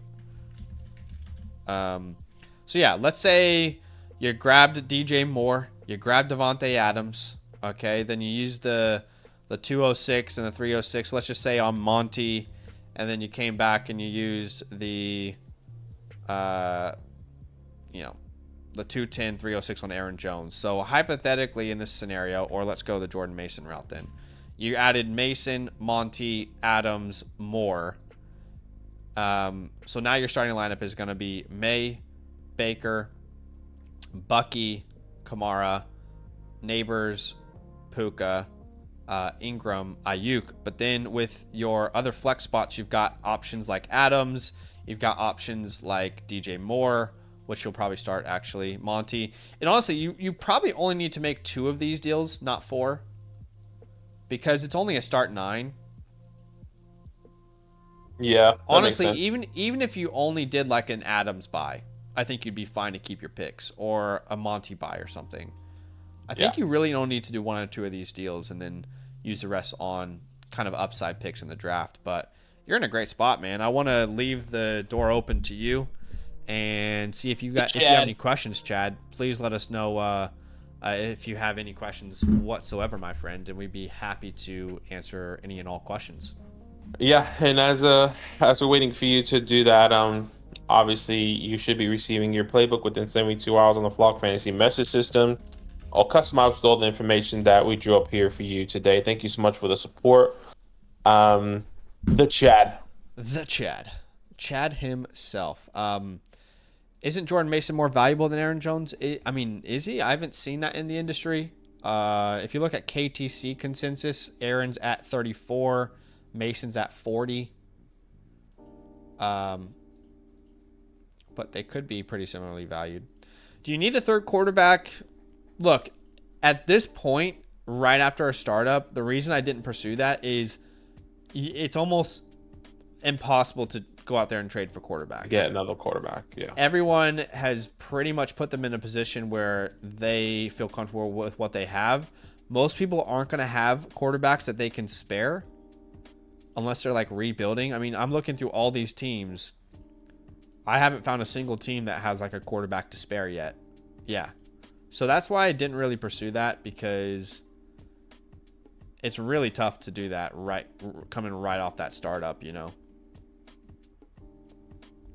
So yeah, let's say you grabbed DJ Moore, you grabbed Devontae Adams, okay, then you use the 206 and the 306, let's just say on Monty, and then you came back and you used the the 210, 306 on Aaron Jones. So hypothetically in this scenario, or let's go the Jordan Mason route then. You added Mason, Monty, Adams, Moore. So now your starting lineup is going to be May, Baker, Bucky, Kamara, Neighbors, Puka, Ingram, Ayuk. But then with your other flex spots, you've got options like Adams. You've got options like DJ Moore, which you'll probably start actually, Monty. And honestly, you probably only need to make 2 of these deals, not 4. Because it's only a start 9. Yeah. Honestly, even if you only did like an Adams buy, I think you'd be fine to keep your picks, or a Monty buy or something. I think you really don't need to do 1 or 2 of these deals and then use the rest on kind of upside picks in the draft. But you're in a great spot, man. I want to leave the door open to you and see if you have any questions, Chad. Please let us know if you have any questions whatsoever, my friend, and we'd be happy to answer any and all questions. Yeah, and as we're waiting for you to do that, obviously you should be receiving your playbook within 72 hours on the Flock Fantasy message system, all customized with all the information that we drew up here for you today. Thank you so much for the support. The Chad himself. Isn't Jordan Mason more valuable than Aaron Jones? I mean, is he? I haven't seen that in the industry. If you look at KTC consensus, Aaron's at 34, Mason's at 40. But they could be pretty similarly valued. Do you need a third quarterback? Look, at this point, right after our startup, the reason I didn't pursue that is it's almost impossible to go out there and trade for quarterbacks. Get another quarterback, yeah. Everyone has pretty much put them in a position where they feel comfortable with what they have. Most people aren't going to have quarterbacks that they can spare unless they're like rebuilding. I mean, I'm looking through all these teams. I haven't found a single team that has like a quarterback to spare yet. Yeah. So that's why I didn't really pursue that, because it's really tough to do that coming right off that startup, you know?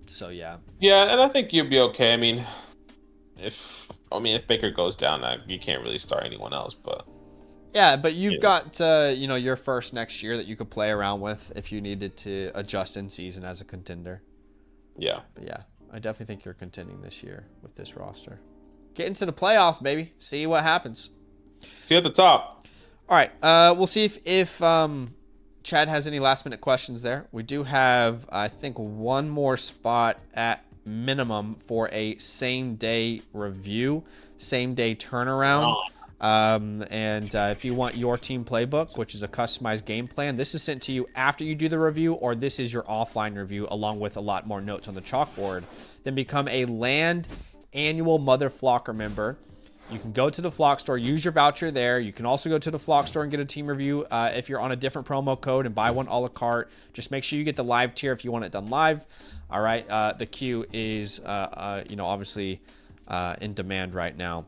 So, yeah. Yeah, and I think you'll be okay. I mean, if Baker goes down, you can't really start anyone else, but... Yeah, but you've got, your first next year that you could play around with if you needed to adjust in season as a contender. Yeah. But yeah, I definitely think you're contending this year with this roster. Get into the playoffs, baby. See what happens. See you at the top. All right. We'll see if Chad has any last minute questions there. We do have, I think, one more spot at minimum for a same day review, same day turnaround. And if you want your team playbook, which is a customized game plan, this is sent to you after you do the review, or this is your offline review along with a lot more notes on the chalkboard. Then become a Land Annual Mother Flocker member. You can go to the Flock store, use your voucher there. You can also go to the Flock store and get a team review if you're on a different promo code, and buy one a la carte. Just make sure you get the live tier if you want it done live. All right. The queue is, obviously in demand right now.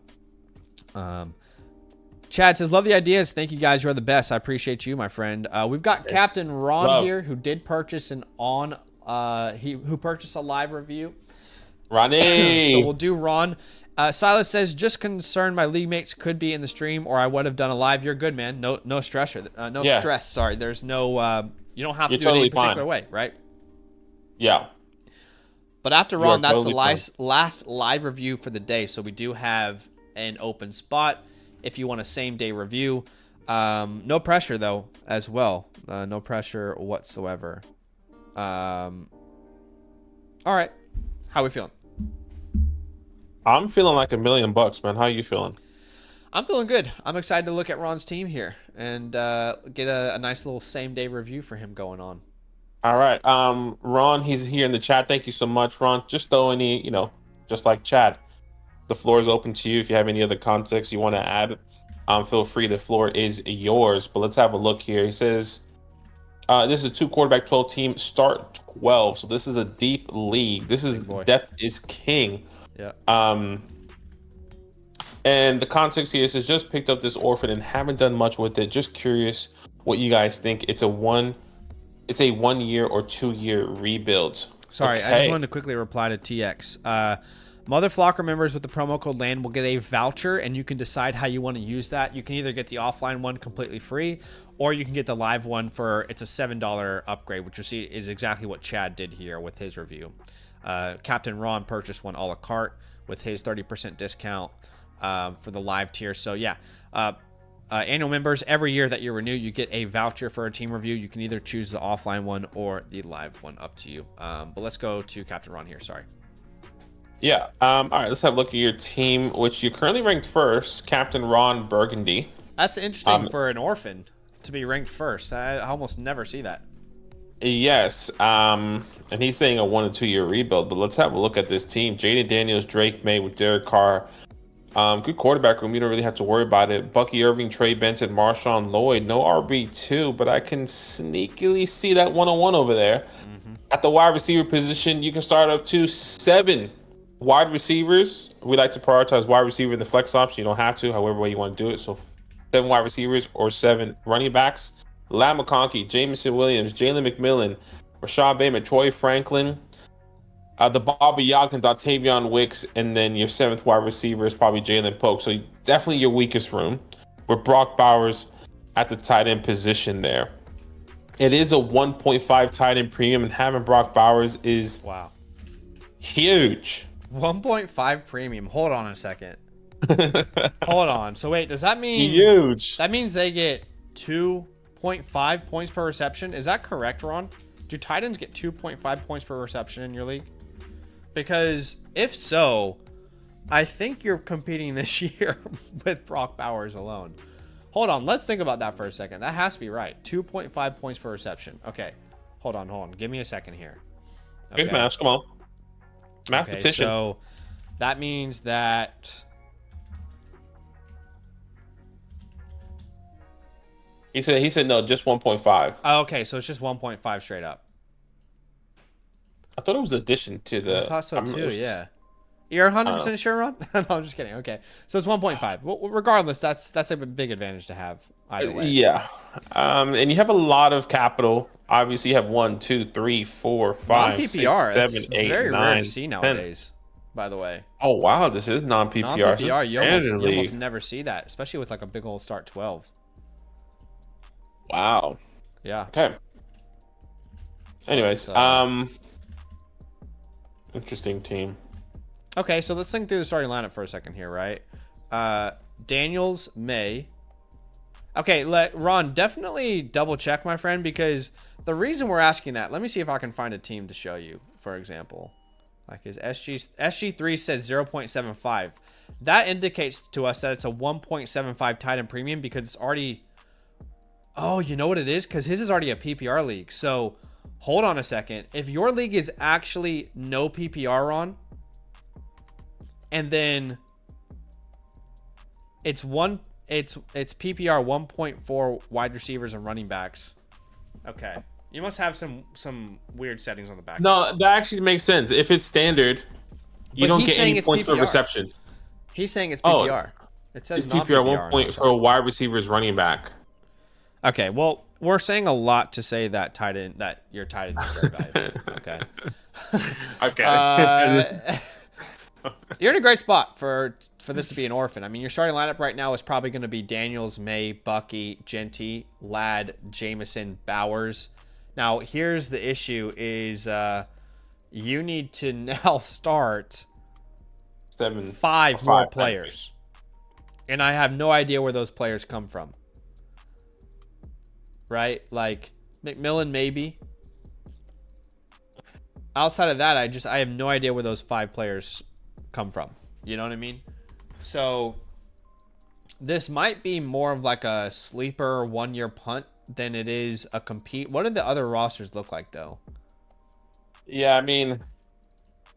Chad says, love the ideas. Thank you guys. You're the best. I appreciate you, my friend. We've got Captain Ron here, who did purchase who purchased a live review. Ronnie. So we'll do Ron. Silas says, just concerned my league mates could be in the stream, or I would have done a live. You're good, man. No stress. Stress. Sorry. There's no, you don't have to do it any particular way, right? Yeah. But after Ron, that's the last live review for the day. So we do have an open spot if you want a same day review. No pressure though, as well. No pressure whatsoever. All right. How we feeling? I'm feeling like $1 million, man. How you feeling? I'm feeling good. I'm excited to look at Ron's team here and get a nice little same day review for him going on. All right. Ron, he's here in the chat. Thank you so much, Ron. Just throw any, just like Chad, the floor is open to you. If you have any other context you want to add, feel free. The floor is yours. But let's have a look here. He says, this is a 2-quarterback 12 team, start 12. So this is a deep league. This is depth is king. Yeah. And the context here is just picked up this Orphan and haven't done much with it. Just curious what you guys think. It's a 1 year or 2 year rebuild. Sorry, okay. I just wanted to quickly reply to TX. Mother Flocker members with the promo code LAND will get a voucher, and you can decide how you want to use that. You can either get the offline one completely free, or you can get the live one it's a $7 upgrade, which you see is exactly what Chad did here with his review. Captain Ron purchased one a la carte with his 30% discount for the live tier. So yeah, annual members, every year that you renew, you get a voucher for a team review. You can either choose the offline one or the live one, up to you. But let's go to Captain Ron here. Sorry. Yeah. All right. Let's have a look at your team, which you're currently ranked first, Captain Ron Burgundy. That's interesting for an Orphan to be ranked first. I almost never see that. Yes. And he's saying a 1 or 2 year rebuild. But let's have a look at this team. Jaden Daniels, Drake May with Derek Carr. Good quarterback room. You don't really have to worry about it. Bucky Irving, Trey Benson, Marshawn Lloyd. No RB2, but I can sneakily see that 101 over there. Mm-hmm. At the wide receiver position, you can start up to 7 wide receivers. We like to prioritize wide receiver in the flex option. You don't have to, however way you want to do it. So 7 wide receivers or 7 running backs. Lam McConkey, Jameson Williams, Jalen McMillan, Rashad Bateman, Troy Franklin, the Bobby Yagin, Octavian Wicks, and then your 7th wide receiver is probably Jalen Polk. So definitely your weakest room, with Brock Bowers at the tight end position there. It is a 1.5 tight end premium, and having Brock Bowers is wow, huge. 1.5 premium. Hold on a second. Hold on. So wait, does that mean Huge. that means they get 2.5 points per reception? Is that correct, Ron? Do tight ends get 2.5 points per reception in your league? Because if so, I think you're competing this year with Brock Bowers alone. Hold on. Let's think about that for a second. That has to be right. 2.5 points per reception. Okay. Hold on. Give me a second here. Okay. Big math. Come on. Mathematician. Okay, so that means that... He said no, just 1.5. Oh, okay, so it's just 1.5 straight up. I thought it was addition to the... I thought so too, yeah. You're 100% sure, Ron? No, I'm just kidding. Okay, so it's 1.5. Well, regardless, that's a big advantage to have either way. Yeah. And you have a lot of capital. Obviously, you have 1, 2, 3, 4, 5, 6, 7, 8, very 9, rare to see 10. nowadays, by the way. Oh, wow. This is non-PPR. Non-PPR, you almost never see that, especially with like a big old start 12. Wow. Yeah. Okay. Anyways, interesting team. Okay, so let's think through the starting lineup for a second here, right? Daniels, May. Okay, Ron, definitely double check, my friend, because the reason we're asking that, let me see if I can find a team to show you, for example. Like his SG3 says 0.75. That indicates to us that it's a 1.75 tight end premium because it's already... Oh, you know what it is? Because his is already a PPR league. So, hold on a second. If your league is actually no PPR on, and then it's PPR 1.4 wide receivers and running backs. Okay. You must have some weird settings on the back. No, that actually makes sense. If it's standard, you don't get any points for reception. He's saying it's PPR. It says it's PPR 1 point for a wide receiver's running back. Okay, well, we're saying a lot to say that your tight end is very valuable. Okay. Okay. You're in a great spot for this to be an orphan. I mean, your starting lineup right now is probably going to be Daniels, May, Bucky, Genty, Ladd, Jameson, Bowers. Now, here's the issue is you need to now start 5 more players. And I have no idea where those players come from. Right? Like McMillan, maybe. Outside of that, I have no idea where those 5 players come from. You know what I mean? So this might be more of like a sleeper 1-year punt than it is a compete. What did the other rosters look like though? Yeah, I mean,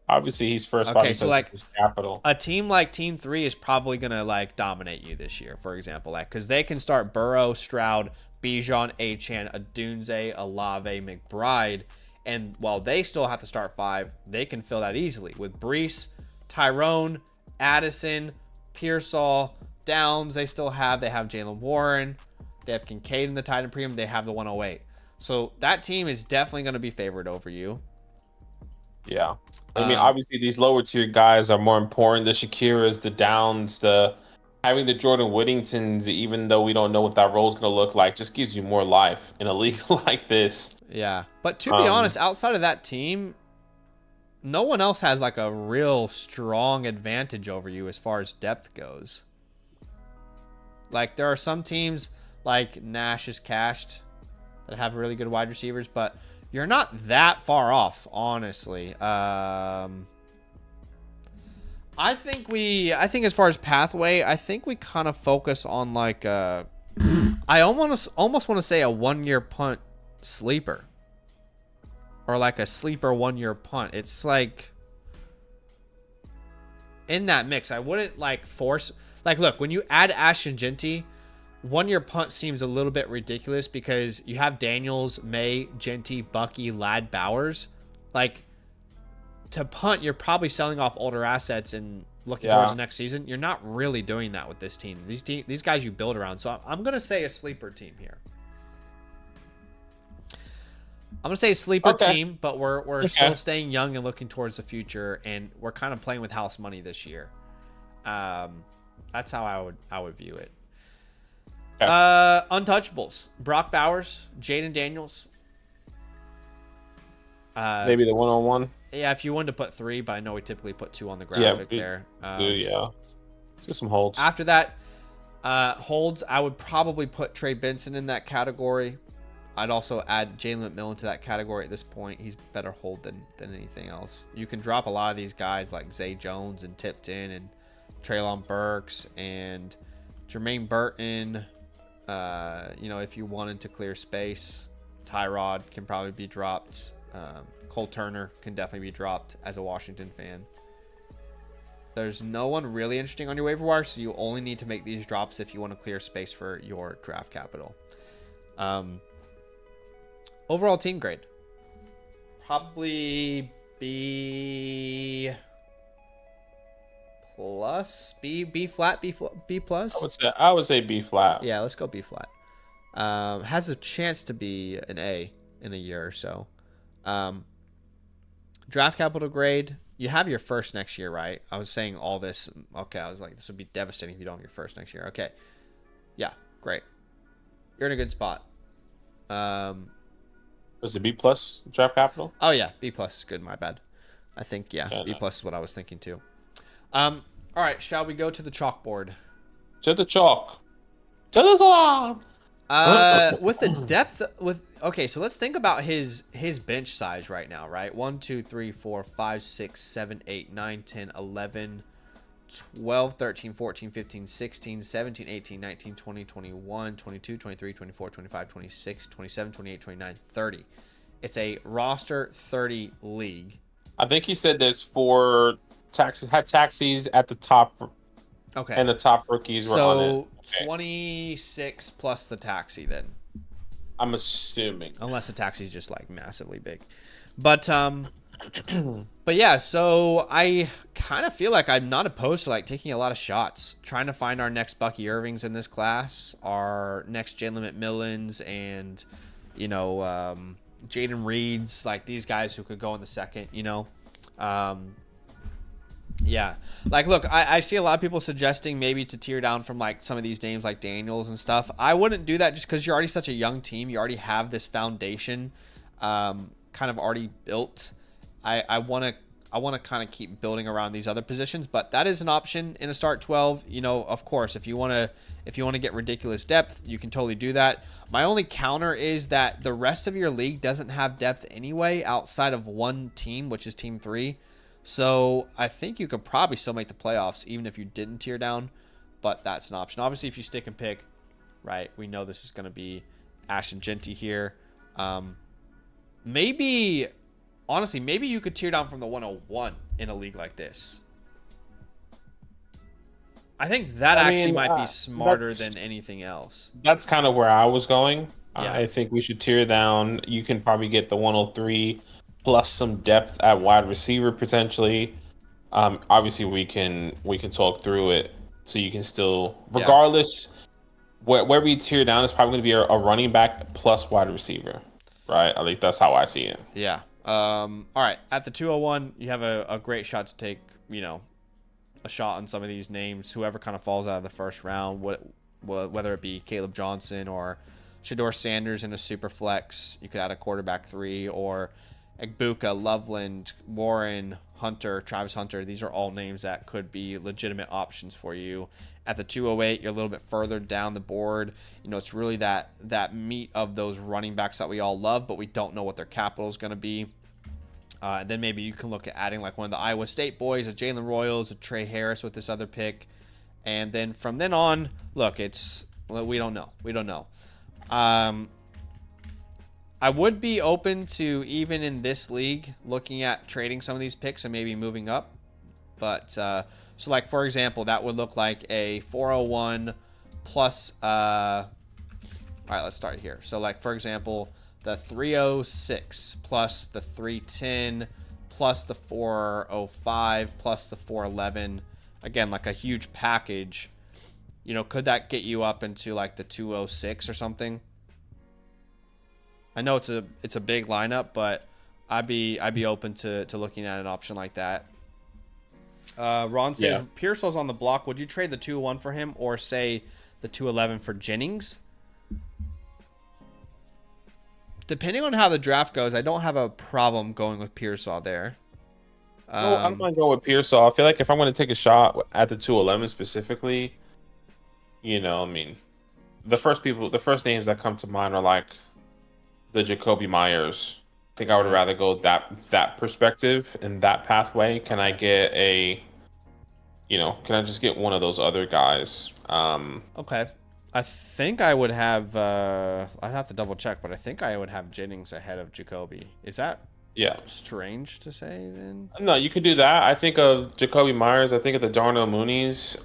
obviously he's first. Okay, so like his capital. A team like Team 3 is probably gonna like dominate you this year, for example, like because they can start Burrow, Stroud, Bijan, Achane, Adunze, Olave, McBride, and while they still have to start 5, they can fill that easily with Brees, Tyrone, Addison, Pearsall, Downs. They have Jalen Warren. They have Kincaid in the tight end premium. They have the 108. So that team is definitely going to be favored over you. Yeah. I mean, obviously these lower tier guys are more important. The Shakiras, the Downs, having the Jordan Whittingtons, even though we don't know what that role is going to look like, just gives you more life in a league like this. Yeah. But to be honest, outside of that team, no one else has like a real strong advantage over you as far as depth goes. Like there are some teams like Nash is cashed that have really good wide receivers, but you're not that far off, honestly. I think as far as pathway, I think we kind of focus on like I almost want to say a 1-year punt sleeper. Or like a sleeper 1-year punt. It's like in that mix. I wouldn't like force like look, when you add Ashton Genty, 1-year punt seems a little bit ridiculous because you have Daniels, May, Genty, Bucky, Ladd, Bowers. Like to punt, you're probably selling off older assets and looking towards the next season. You're not really doing that with this team. These guys you build around. So I'm gonna say a sleeper team here. I'm going to say a sleeper team, but we're still staying young and looking towards the future, and we're kind of playing with house money this year. That's how I would view it. Okay. Untouchables. Brock Bowers, Jaden Daniels. Maybe the 1-on-1. Yeah, if you wanted to put 3, but I know we typically put 2 on the graphic there. Yeah. Let's get some holds. After that, holds, I would probably put Trey Benson in that category. I'd also add Jalen McMillan to that category at this point. He's better hold than anything else. You can drop a lot of these guys like Zay Jones and Tipton and Treylon Burks and Jermaine Burton. If you wanted to clear space, Tyrod can probably be dropped. Cole Turner can definitely be dropped as a Washington fan. There's no one really interesting on your waiver wire, so you only need to make these drops if you want to clear space for your draft capital. Overall team grade, probably B plus, B flat, B plus. I would say B flat. Yeah, let's go B flat. Has a chance to be an A in a year or so. Draft capital grade. You have your first next year, right? I was saying all this. Okay, I was like, this would be devastating if you don't have your first next year. Okay. Yeah, great. You're in a good spot. Was it B plus draft capital? Oh, yeah. B plus is good. My bad. I think, yeah. Okay, B plus is what I was thinking, too. All right. Shall we go to the chalkboard? To the chalk. To the salon. With the depth, okay, so let's think about his bench size right now, right? 1, 2, 3, 4, 5, 6, 7, 8, 9, 10, 11, 12, 13, 14, 15, 16, 17, 18, 19, 20, 21, 22, 23, 24, 25, 26, 27, 28, 29, 30. It's a roster 30 league. I think he said there's 4 taxis at the top. Okay. And the top rookies were on it. So 26 plus the taxi then. I'm assuming. Unless the taxi's just like massively big. But yeah, so I kind of feel like I'm not opposed to like taking a lot of shots, trying to find our next Bucky Irvings in this class, our next Jalen McMillans, and Jaden Reeds, like these guys who could go in the second, Yeah, like look, I see a lot of people suggesting maybe to tear down from like some of these names like Daniels and stuff. I wouldn't do that just because you're already such a young team. You already have this foundation kind of already built. I want to kind of keep building around these other positions, but that is an option in a start 12. Of course, if you want to get ridiculous depth, you can totally do that. My only counter is that the rest of your league doesn't have depth anyway outside of one team, which is team 3. So I think you could probably still make the playoffs even if you didn't tear down, but that's an option. Obviously, if you stick and pick, right, we know this is going to be Ashton Genty here. Maybe you could tear down from the 101 in a league like this. I think that might be smarter than anything else. That's kind of where I was going. Yeah. I think we should tear down. You can probably get the 103 plus some depth at wide receiver potentially. Obviously, we can talk through it so you can still, regardless, wherever you tear down, it's probably going to be a running back plus wide receiver, right? I think that's how I see it. Yeah. All right. At the 201, you have a great shot to take, a shot on some of these names. Whoever kind of falls out of the first round, whether it be Caleb Johnson or Shador Sanders in a super flex, you could add a quarterback 3, or Egbuka, Loveland, Warren, Hunter, Travis Hunter. These are all names that could be legitimate options for you. At the 208, you're a little bit further down the board. It's really that meat of those running backs that we all love, but we don't know what their capital is going to be. And then maybe you can look at adding like one of the Iowa State boys, a Jalen Royals, a Trey Harris with this other pick. And then from then on, look, we don't know. We don't know. I would be open to, even in this league, looking at trading some of these picks and maybe moving up. But, so like, for example, that would look like a 401 plus, all right, let's start here. So like, for example, the 306 plus the 310 plus the 405 plus the 411. Again, like a huge package. Could that get you up into like the 206 or something? I know it's a big lineup, but I'd be open to looking at an option like that. Ron says Pearsall's on the block. Would you trade the 201 for him, or say the 211 for Jennings? Depending on how the draft goes, I don't have a problem going with Pearsall there. No, I don't mind going with Pearsall. I feel like if I'm going to take a shot at the 211 specifically, I mean, the first names that come to mind are like the Jacoby Myers. I think I would rather go that perspective and that pathway. Can I just get one of those other guys? Okay. I think I would have. I'd have to double check, but I think I would have Jennings ahead of Jacoby. Is that Yeah. strange to say then? No, you could do that. I think of Jacoby Myers. I think of the Darnell Moonies.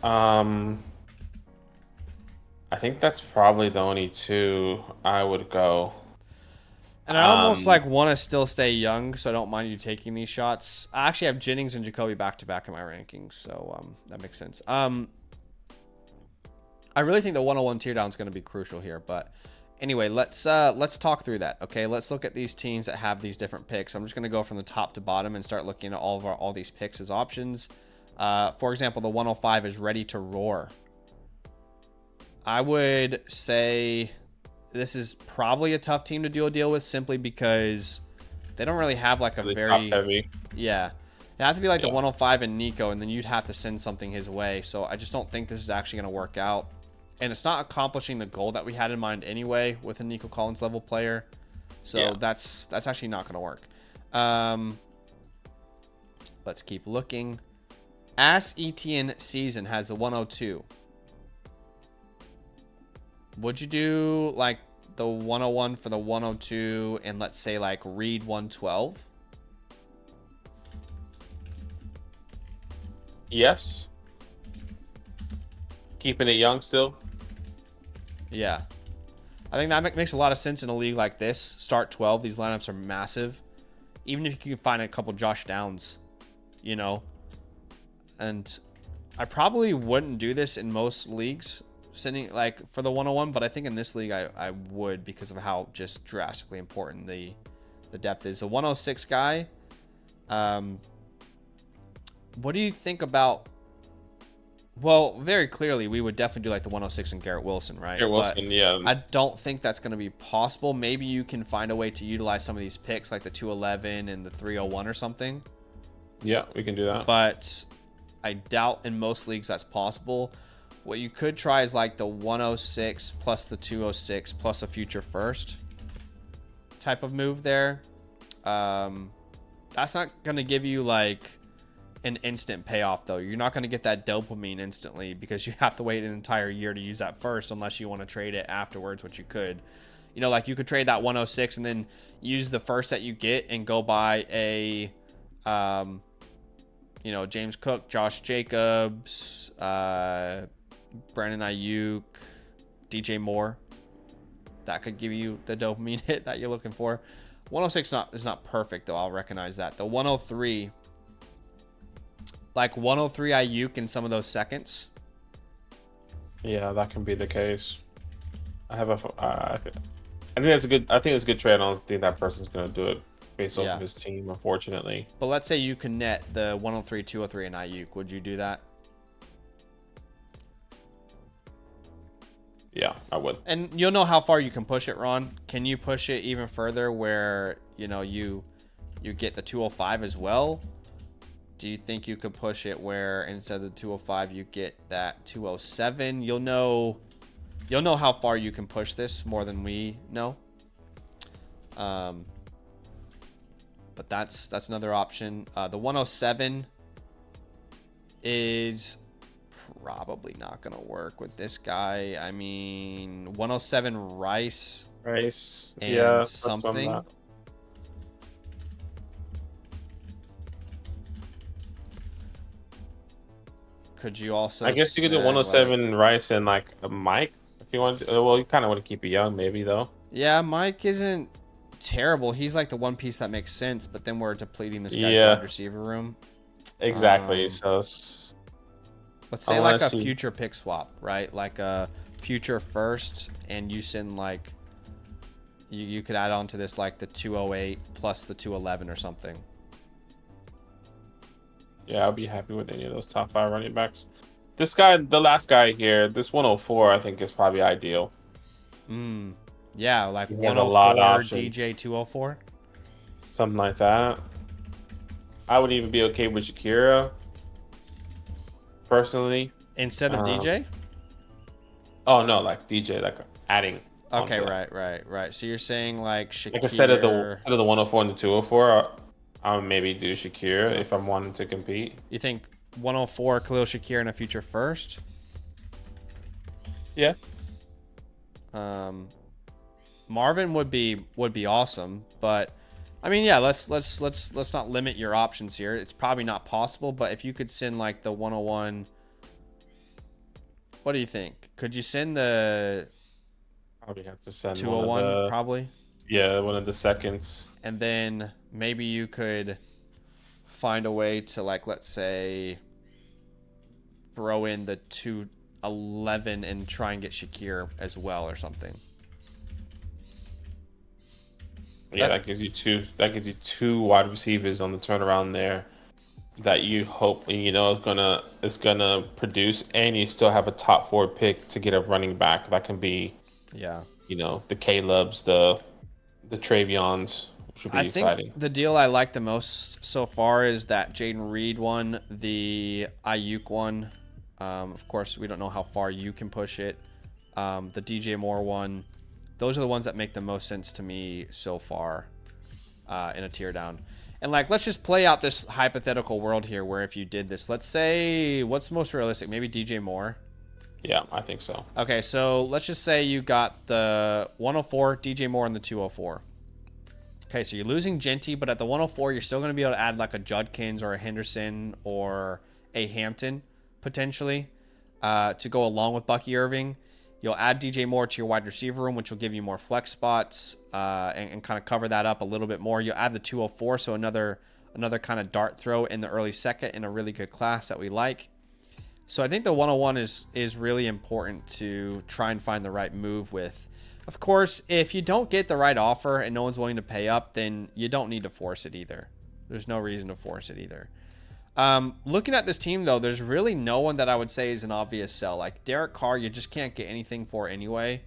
I think that's probably the only two I would go. And I almost want to still stay young, so I don't mind you taking these shots. I actually have Jennings and Jacoby back to back in my rankings, so that makes sense. I really think the 101 tear down is going to be crucial here, but anyway, let's talk through that. Okay, let's look at these teams that have these different picks. I'm just going to go from the top to bottom and start looking at all these picks as options. For example, the 105 is Ready to Roar. I would say this is probably a tough team to deal with simply because they don't really have like a really very top heavy. Yeah. It has to be like the 105 and Nico, and then you'd have to send something his way. So I just don't think this is actually going to work out. And it's not accomplishing the goal that we had in mind anyway with a Nico Collins level player. So that's actually not going to work. Let's keep looking. Ass Etienne Season has a 102. Would you do like the 101 for the 102 and let's say like Reed 112? Yes. Keeping it young still. Yeah. I think that makes a lot of sense in a league like this. Start 12. These lineups are massive. Even if you can find a couple Josh Downs, And I probably wouldn't do this in most leagues, sending like for the 101, but I think in this league I would because of how just drastically important the depth is. The 106 guy, what do you think about? Well, very clearly, we would definitely do like the 106 and Garrett Wilson, right? Garrett Wilson, yeah. I don't think that's going to be possible. Maybe you can find a way to utilize some of these picks, like the 211 and the 301 or something. Yeah, we can do that. But I doubt in most leagues that's possible. What you could try is like the 106 plus the 206 plus a future first type of move there. That's not going to give you like an instant payoff though. You're not going to get that dopamine instantly because you have to wait an entire year to use that first unless you want to trade it afterwards, which you could. Like you could trade that 106 and then use the first that you get and go buy a James Cook, Josh Jacobs, Brandon Ayuk, DJ Moore. That could give you the dopamine hit that you're looking for. 106 is not perfect though. I'll recognize that. The 103, like 103 Ayuk in some of those seconds. Yeah, that can be the case. I think that's a good. I think it's a good trade. I don't think that person's gonna do it based off of his team, unfortunately. But let's say you can net the 103, 203, and Ayuk. Would you do that? Yeah, I would. And you'll know how far you can push it, Ron. Can you push it even further where you get the 205 as well? Do you think you could push it where instead of the 205 you get that 207? You'll know how far you can push this more than we know. But that's another option. The 107 is probably not going to work with this guy. I mean, 107 Rice and something. Could you also? I guess you could do 107 Rice and like a Mike if you want. Well, you kind of want to keep it young, maybe though. Yeah, Mike isn't terrible. He's like the one piece that makes sense, but then we're depleting this guy's wide receiver room. Exactly. So let's say like a future pick swap, right? Like a future first, and you send like you could add on to this like the 208 plus the 211 or something. Yeah, I'll be happy with any of those top 5 running backs. This guy, the last guy here, this 104, I think is probably ideal. Yeah, like 104 DJ 204. Something like that. I would even be okay with Shakira, personally. Instead of DJ? Oh no, like DJ, like adding. Okay, Onto that. right. So you're saying like Shakira. Like instead of the 104 and the 204, I would maybe do Shakira if I'm wanting to compete. You think 104 Khalil Shakir in a future first? Yeah. Marvin would be awesome, but I mean, yeah, let's not limit your options here. It's probably not possible, but if you could send like the 101, what do you think? Could you send the Probably have to send 201 probably? Yeah, one of the seconds. And then maybe you could find a way to, like, let's say, throw in the 211 and try and get Shakir as well or something. Yeah, that gives you two wide receivers on the turnaround there that you hope is gonna produce, and you still have a top 4 pick to get a running back that can be, the Caleb's, the Travions, which would be exciting. Think the deal I like the most so far is that Jaden Reed one, the Ayuk one. Of course, we don't know how far you can push it. The DJ Moore one. Those are the ones that make the most sense to me so far in a tear down. And like, let's just play out this hypothetical world here where if you did this, let's say, what's most realistic? Maybe DJ Moore. Yeah, I think so. Okay, so let's just say you got the 104, DJ Moore, and the 204. Okay, so you're losing Genty, but at the 104, you're still going to be able to add like a Judkins or a Henderson or a Hampton, potentially, to go along with Bucky Irving. You'll add DJ Moore to your wide receiver room, which will give you more flex spots and kind of cover that up a little bit more. You'll add the 204, so another kind of dart throw in the early second in a really good class that we like. So I think the 101 is really important to try and find the right move with. Of course, if you don't get the right offer and no one's willing to pay up, then you don't need to force it either. There's no reason to force it either. Looking at this team, though, there's really no one that I would say is an obvious sell. Like Derek Carr, you just can't get anything for anyway.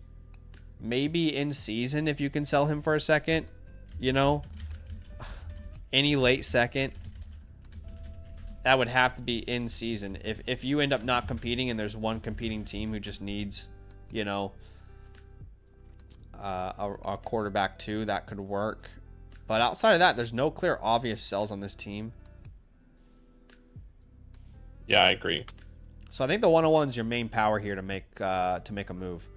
Maybe in season if you can sell him for a second, any late second. That would have to be in season. If you end up not competing and there's one competing team who just needs, a quarterback too, that could work. But outside of that, there's no clear obvious sells on this team. Yeah, I agree. So I think the 101 is your main power here to make a move.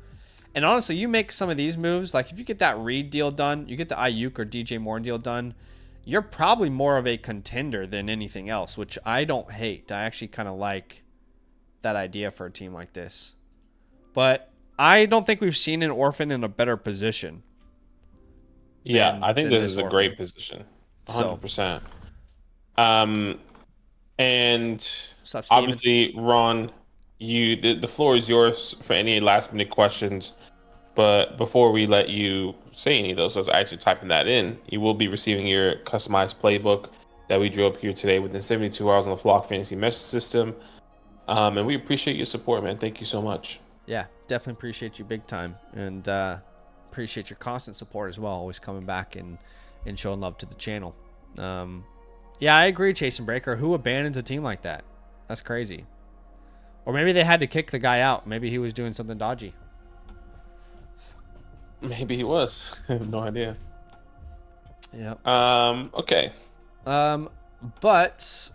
And honestly, you make some of these moves, like if you get that Reed deal done, you get the Ayuk or DJ Moore deal done, you're probably more of a contender than anything else, which I don't hate. I actually kind of like that idea for a team like this. But I don't think we've seen an Orphan in a better position. Yeah, I think this is a great position. 100%. And obviously, Ron, the floor is yours for any last minute questions. But before we let you say any of those, so I was actually typing that in, you will be receiving your customized playbook that we drew up here today within 72 hours on the Flock Fantasy Mesh system. And we appreciate your support, man. Thank you so much. Yeah, definitely appreciate you big time. And appreciate your constant support as well. Always coming back and showing love to the channel. Yeah, I agree, Chasing Breaker. Who abandons a team like that? That's crazy. Or maybe they had to kick the guy out. Maybe he was doing something dodgy. Maybe he was. I have no idea. Yeah. Okay. But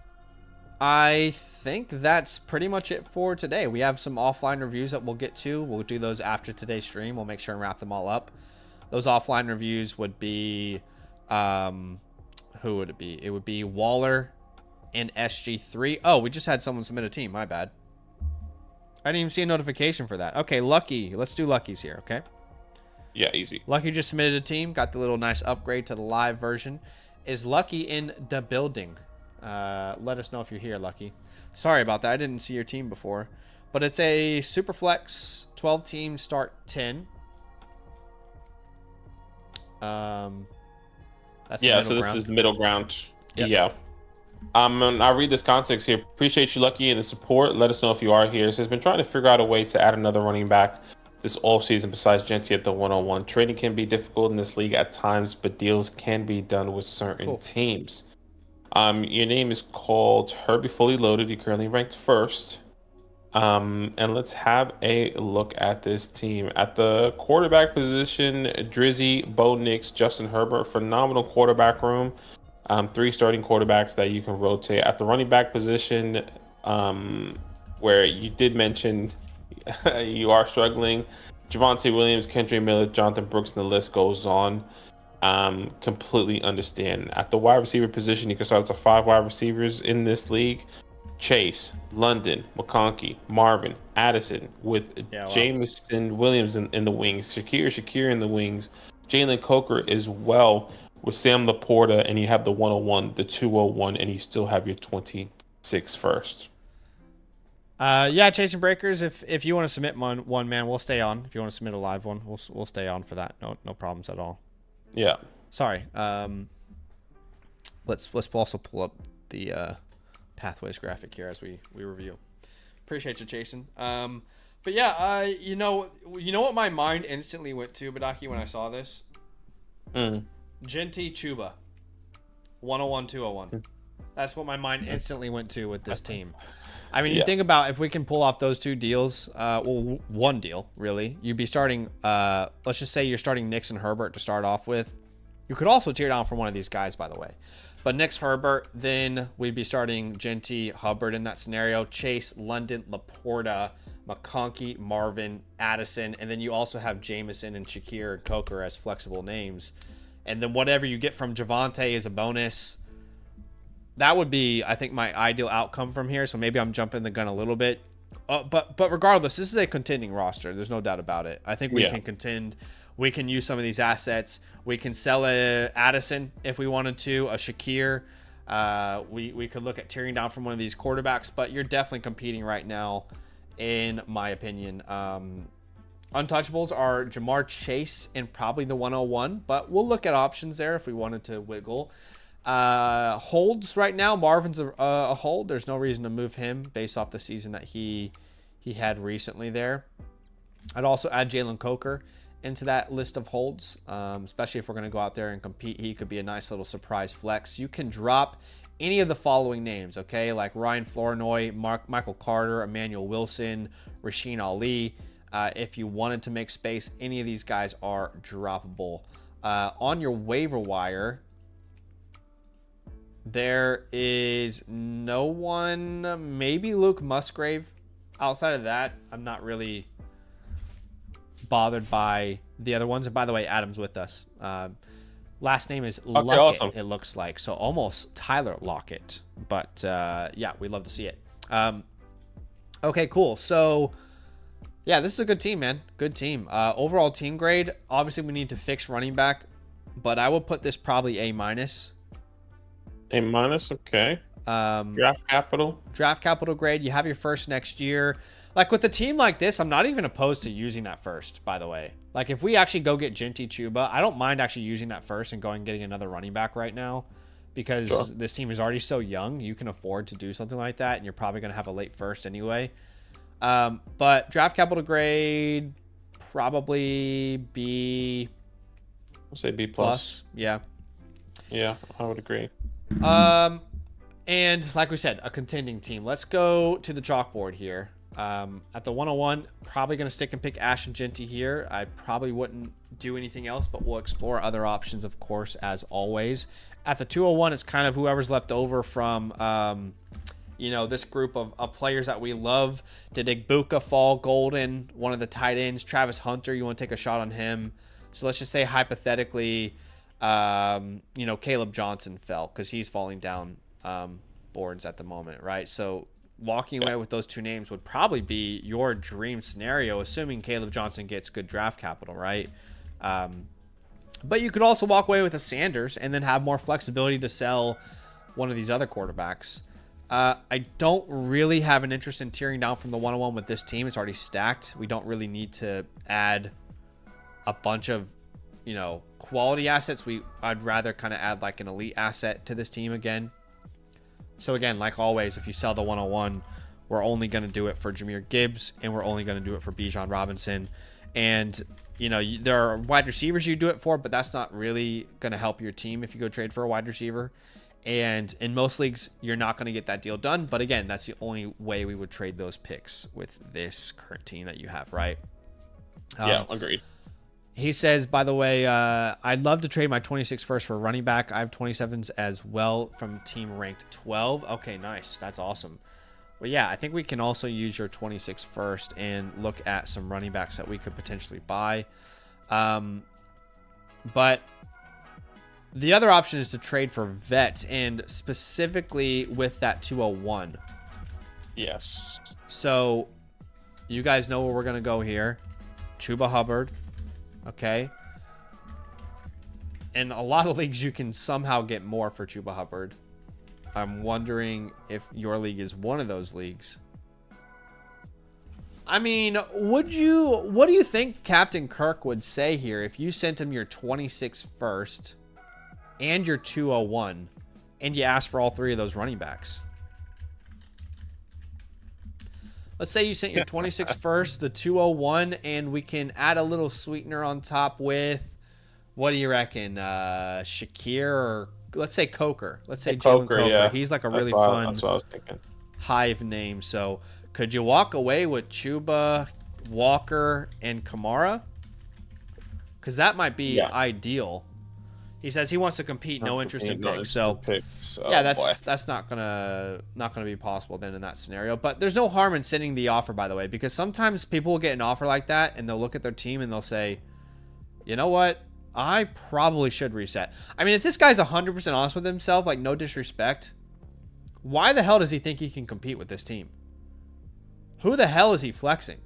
I think that's pretty much it for today. We have some offline reviews that we'll get to. We'll do those after today's stream. We'll make sure and wrap them all up. Those offline reviews would be, who would it be? It would be Waller and SG3. Oh, we just had someone submit a team. My bad. I didn't even see a notification for that. Okay, Lucky. Let's do Lucky's here, okay? Yeah, easy. Lucky just submitted a team. Got the little nice upgrade to the live version. Is Lucky in the building? Let us know if you're here, Lucky. Sorry about that. I didn't see your team before. But it's a Superflex 12-team start 10. That's yeah, so this is the middle ground. Yep. Yeah. I'll read this context here. Appreciate you, Lucky, and the support. Let us know if you are here. So has been trying to figure out a way to add another running back this offseason besides Genty at the 101. Trading can be difficult in this league at times, but deals can be done with certain teams. Your name is called Herbie Fully Loaded. You're currently ranked first. And let's have a look at this team. At the quarterback position, Drizzy, Bo Nix, Justin Herbert, phenomenal quarterback room. Three starting quarterbacks that you can rotate. At the running back position, where you did mention you are struggling, Javonte Williams, Kendre Miller, Jonathan Brooks, and the list goes on. Completely understand. At the wide receiver position, you can start with 5 wide receivers in this league. Chase, London, McConkey, Marvin, Addison, with Jameson Williams in the wings, Shakir in the wings, Jalen Coker as well with Sam Laporta, and you have the 101, the 201, and you still have your 26 first. Chasing Breakers, if you want to submit one man, we'll stay on. If you want to submit a live one, we'll stay on for that. No problems at all. Yeah. Sorry. Let's also pull up the pathways graphic here as we review. Appreciate you, Jason. But yeah, you know what my mind instantly went to, Badaki, when I saw this? Genty Chuba, 101, 201. That's what my mind instantly went to with this team. I mean, you think about if we can pull off those 2 deals, well, one deal, really. You'd be starting, let's just say you're starting Nix and Herbert to start off with. You could also tear down from one of these guys, by the way. But Nix, Herbert, then we'd be starting Genty, Hubbard in that scenario. Chase, London, Laporta, McConkey, Marvin, Addison. And then you also have Jameson and Shakir and Coker as flexible names. And then whatever you get from Javonte is a bonus. That would be, I think, my ideal outcome from here. So maybe I'm jumping the gun a little bit. But regardless, this is a contending roster. There's no doubt about it. I think we can contend. We can use some of these assets. We can sell a Addison if we wanted to, a Shakir. We could look at tearing down from one of these quarterbacks, but you're definitely competing right now, in my opinion. Untouchables are Jamar Chase and probably the 101, but we'll look at options there if we wanted to wiggle. Holds right now, Marvin's a hold. There's no reason to move him based off the season that he had recently there. I'd also add Jalen Coker into that list of holds, especially if we're going to go out there and compete. He could be a nice little surprise flex. You can drop any of the following names, okay, like Ryan Flournoy, Michael Carter, Emmanuel Wilson, Rasheen Ali. If you wanted to make space, any of these guys are droppable. On your waiver wire, there is no one, maybe Luke Musgrave. Outside of that, I'm not really bothered by the other ones. And by the way, Adam's with us. Last name is Luckett, awesome. It looks like. So almost Tyler Lockett. But yeah, we'd love to see it. Okay, cool. So yeah, this is a good team, man. Good team. Overall team grade, obviously we need to fix running back, but I will put this probably A-. A-, okay. Draft capital grade. You have your first next year. Like with a team like this, I'm not even opposed to using that first, by the way. Like if we actually go get Genty Chuba, I don't mind actually using that first and going and getting another running back right now, because this team is already so young. You can afford to do something like that, and you're probably going to have a late first anyway. But draft capital grade, probably B. I'll say B+. Yeah. Yeah, I would agree. And like we said, a contending team. Let's go to the chalkboard here. At the 101, probably going to stick and pick Ash and Genty here. I probably wouldn't do anything else, but we'll explore other options, of course, as always. At the 201, it's kind of whoever's left over from, this group of players that we love. Did Igbuka fall golden? One of the tight ends, Travis Hunter, you want to take a shot on him? So let's just say hypothetically, Caleb Johnson fell because he's falling down boards at the moment, right? So walking away with those two names would probably be your dream scenario, assuming Caleb Johnson gets good draft capital, right? But you could also walk away with a Sanders and then have more flexibility to sell one of these other quarterbacks. I don't really have an interest in tearing down from the 101 with this team. It's already stacked. We don't really need to add a bunch of, quality assets. I'd rather kind of add like an elite asset to this team again. So again, like always, if you sell the 101, we're only going to do it for Jahmyr Gibbs, and we're only going to do it for Bijan Robinson. And, there are wide receivers you do it for, but that's not really going to help your team if you go trade for a wide receiver. And in most leagues, you're not going to get that deal done. But again, that's the only way we would trade those picks with this current team that you have, right? Yeah, agreed. He says, by the way, I'd love to trade my 26 first for running back. I have 27s as well from team ranked 12. Okay, nice. That's awesome. Well, yeah, I think we can also use your 26 first and look at some running backs that we could potentially buy. But the other option is to trade for vets, and specifically with that 201. Yes. So you guys know where we're going to go here. Chuba Hubbard. Okay. In a lot of leagues, you can somehow get more for Chuba Hubbard. I'm wondering if your league is one of those leagues. I mean, what do you think Captain Kirk would say here if you sent him your 26 first and your 201 and you asked for all three of those running backs? Let's say you sent your 26 first, the 201, and we can add a little sweetener on top with, what do you reckon, Shakir, or let's say Coker. Let's say Jalen Coker. Yeah. He's like a really fun That's what I was thinking. Hive name. So could you walk away with Chuba, Walker, and Kamara? Because that might be ideal. He says he wants to compete, no interest in picks. So yeah, that's not gonna be possible then in that scenario. But there's no harm in sending the offer, by the way, because sometimes people will get an offer like that and they'll look at their team and they'll say, you know what, I probably should reset. I mean, if this guy's 100% honest with himself, like no disrespect, why the hell does he think he can compete with this team? Who the hell is he flexing?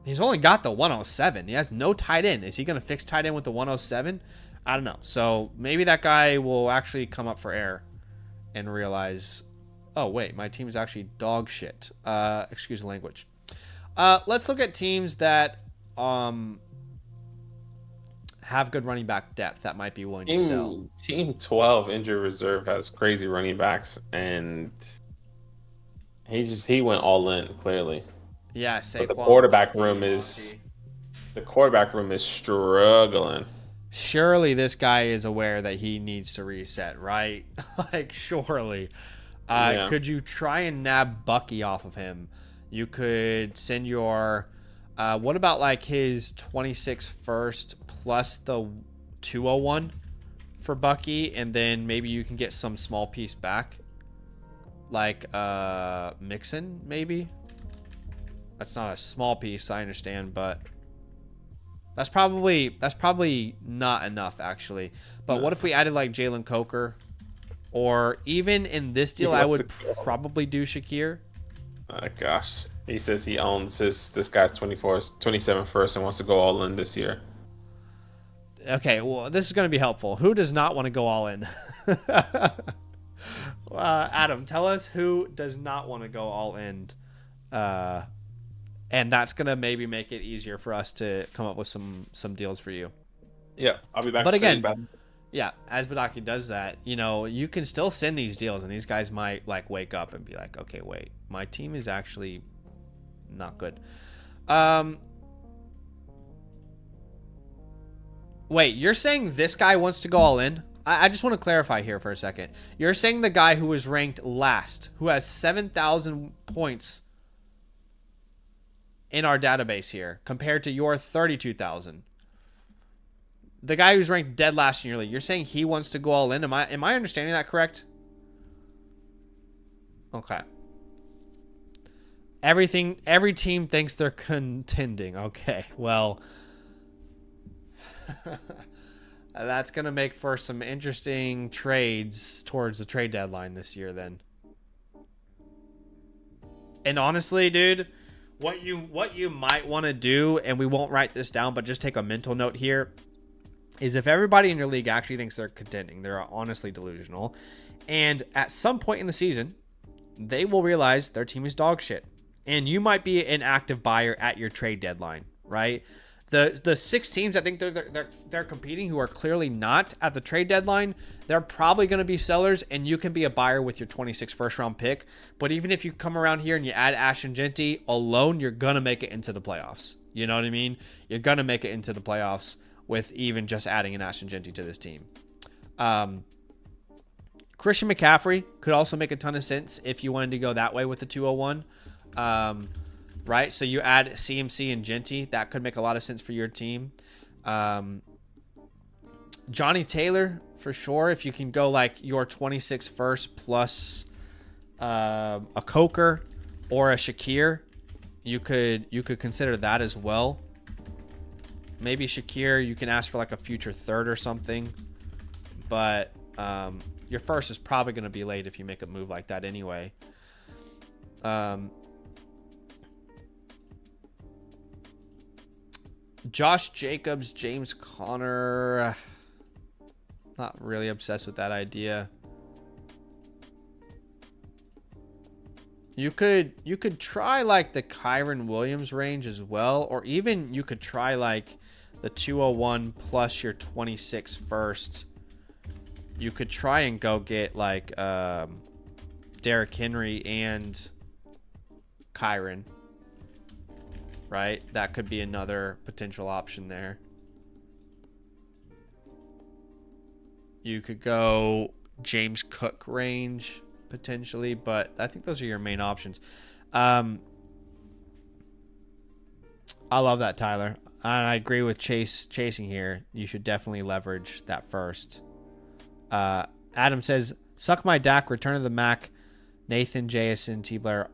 He's only got the 107. He has no tight end. Is he going to fix tight end with the 107? I don't know. So maybe that guy will actually come up for air and realize, oh, wait, my team is actually dog shit. Excuse the language. Let's look at teams that have good running back depth that might be willing to sell. Team 12 injured reserve has crazy running backs, and he went all in, clearly. Yeah, but the quarterback room is struggling. Surely this guy is aware that he needs to reset, right? Like, surely. Could you try and nab Bucky off of him? You could send your what about like his 26 first plus the 201 for Bucky, and then maybe you can get some small piece back, like Mixon maybe. That's not a small piece, I understand, but that's probably not enough, actually. But what if we added like Jalen Coker, or even in this deal, I would probably do Shakir. Gosh, he says he owns this guy's 27 first and wants to go all in this year. Okay, well, this is going to be helpful. Who does not want to go all in? Adam, tell us who does not want to go all in. And that's going to maybe make it easier for us to come up with some deals for you. Yeah, I'll be back. But again, yeah, as Badaki does that, you can still send these deals, and these guys might like wake up and be like, okay, wait, my team is actually not good. Wait, you're saying this guy wants to go all in? I just want to clarify here for a second. You're saying the guy who was ranked last, who has 7,000 points in our database here, compared to your 32,000. The guy who's ranked dead last in your league, you're saying he wants to go all in? Am I understanding that correct? Okay. Every team thinks they're contending. Okay, well, that's going to make for some interesting trades towards the trade deadline this year then. And honestly, dude, what you might want to do, and we won't write this down, but just take a mental note here, is if everybody in your league actually thinks they're contending, they're honestly delusional, and at some point in the season, they will realize their team is dog shit, and you might be an active buyer at your trade deadline, right? The 6 teams I think they're competing who are clearly not at the trade deadline, they're probably going to be sellers, and you can be a buyer with your 26 first round pick. But even if you come around here and you add Ashton Genty alone, you're going to make it into the playoffs. You know what I mean? You're going to make it into the playoffs with even just adding an Ashton Genty to this team. Christian McCaffrey could also make a ton of sense if you wanted to go that way with the 201. Right? So you add CMC and Genty. That could make a lot of sense for your team. Johnny Taylor, for sure. If you can go like your 26 first plus a Coker or a Shakir, you could consider that as well. Maybe Shakir, you can ask for like a future third or something. But your first is probably going to be late if you make a move like that anyway. Josh Jacobs, James Conner. Not really obsessed with that idea. You could try like the Kyren Williams range as well, or even you could try like the 201 plus your 26 first. You could try and go get like Derrick Henry and Kyren. Right? That could be another potential option there. You could go James Cook range potentially, but I think those are your main options. I love that, Tyler. And I agree with chasing here. You should definitely leverage that first. Adam says, suck my Dak, return of the Mac, Nathan, Jason, T. Blair,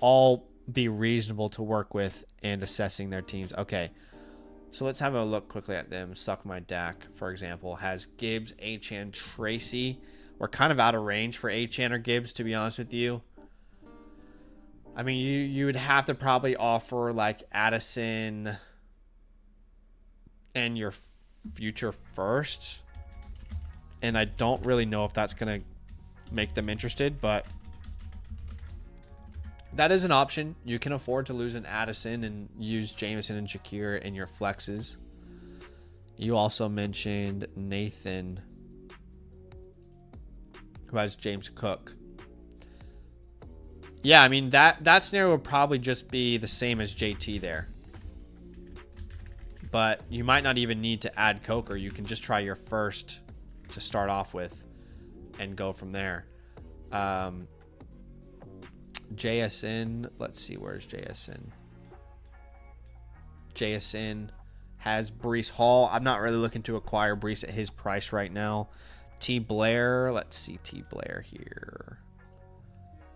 all be reasonable to work with and assessing their teams. Okay. So let's have a look quickly at them. Suck my Dak, for example, has Gibbs, Achane, Tracy. We're kind of out of range for Achane or Gibbs, to be honest with you. I mean, you would have to probably offer like Addison and your future first. And I don't really know if that's going to make them interested, but that is an option. You can afford to lose an Addison and use Jameson and Shakir in your flexes. You also mentioned Nathan, who has James Cook. Yeah, I mean, that scenario would probably just be the same as JT there. But you might not even need to add Coker. You can just try your first to start off with and go from there. JSN, let's see, where's JSN? JSN has Breece Hall. I'm not really looking to acquire Breece at his price right now. T. Blair, let's see T. Blair here.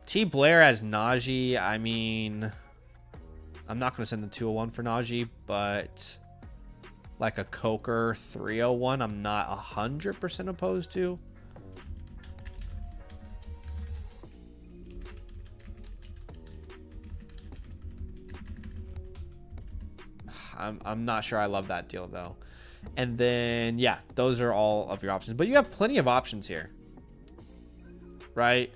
T. Blair has Najee. I mean, I'm not going to send the 201 for Najee, but like a Coker 301, I'm not 100% opposed to. I'm not sure I love that deal, though. And then, yeah, those are all of your options. But you have plenty of options here, right?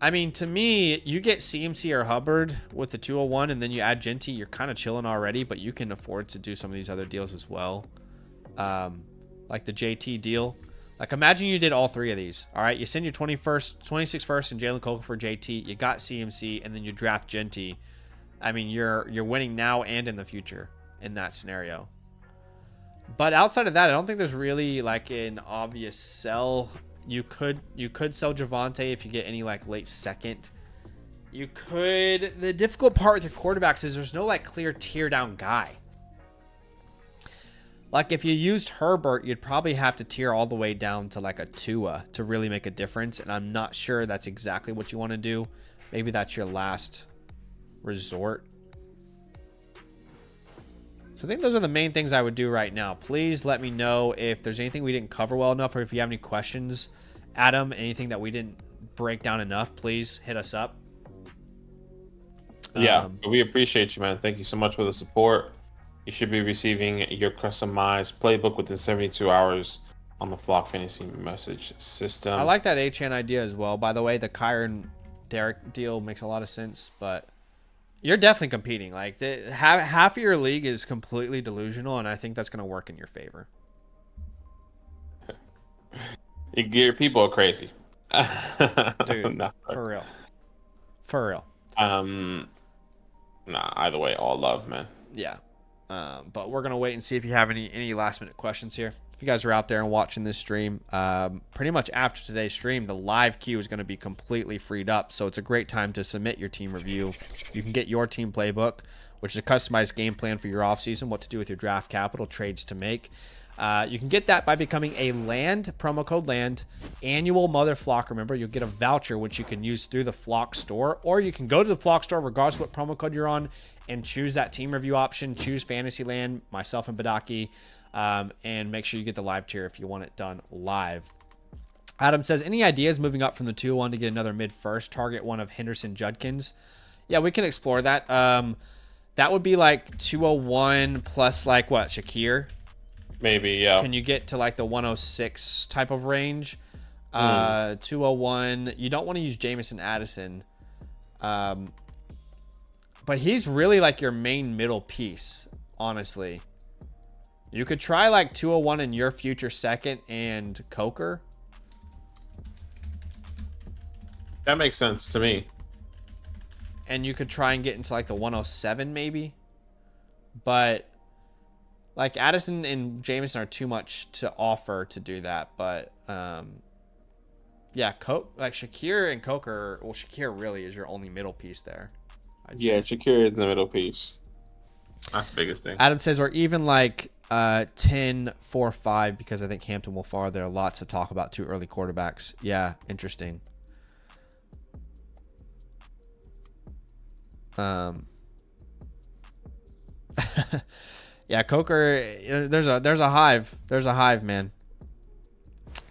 I mean, to me, you get CMC or Hubbard with the 201, and then you add Genty. You're kind of chilling already, but you can afford to do some of these other deals as well. Like the JT deal. Like, imagine you did all three of these. All right, you send your 26 first and Jalen Coker for JT. You got CMC, and then you draft Genty. I mean, you're winning now and in the future in that scenario. But outside of that, I don't think there's really like an obvious sell. You could sell Javonte if you get any like late second. You could. The difficult part with your quarterbacks is there's no like clear tear down guy. Like if you used Herbert, you'd probably have to tear all the way down to like a Tua to really make a difference. And I'm not sure that's exactly what you want to do. Maybe that's your last resort. So I think those are the main things I would do right now. Please let me know if there's anything we didn't cover well enough, or if you have any questions, Adam, anything that we didn't break down enough, please hit us up. Yeah, we appreciate you, man. Thank you so much for the support. You should be receiving your customized playbook within 72 hours on the Flock Fantasy message system. I like that Achane idea as well. By the way, the Kyren Derrick deal makes a lot of sense, but you're definitely competing. Like half of your league is completely delusional, and I think that's going to work in your favor. Your people are crazy, dude. No. For real. Nah. Either way, all love, man. Yeah. But we're going to wait and see if you have any last-minute questions here. If you guys are out there and watching this stream, pretty much after today's stream, the live queue is going to be completely freed up. So it's a great time to submit your team review. You can get your team playbook, which is a customized game plan for your offseason, what to do with your draft capital, trades to make. You can get that by becoming a land, promo code land, annual Mother Flock. Remember, you'll get a voucher which you can use through the Flock store, or you can go to the Flock store regardless of what promo code you're on and choose that team review option, choose Fantasyland, myself and Badaki, and make sure you get the live tier if you want it done live. Adam says, any ideas moving up from the 201 to get another mid-first, target one of Henderson Judkins? Yeah, we can explore that. That would be like 201 plus like what, Shakir? Maybe, yeah. Can you get to like the 106 type of range? 201. You don't want to use Jamison Addison. But he's really like your main middle piece, honestly. You could try like 201 in your future second and Coker. That makes sense to me. And you could try and get into like the 107 maybe. But like Addison and Jameson are too much to offer to do that, but yeah, like Shakir and Coker. Well, Shakir really is your only middle piece there. Yeah, Shakir is the middle piece. That's the biggest thing. Adam says, or even like 10-4-5 because I think Hampton will fall. There are lots to talk about 2 early quarterbacks. Yeah, interesting. Yeah, Coker, there's a hive. There's a hive, man.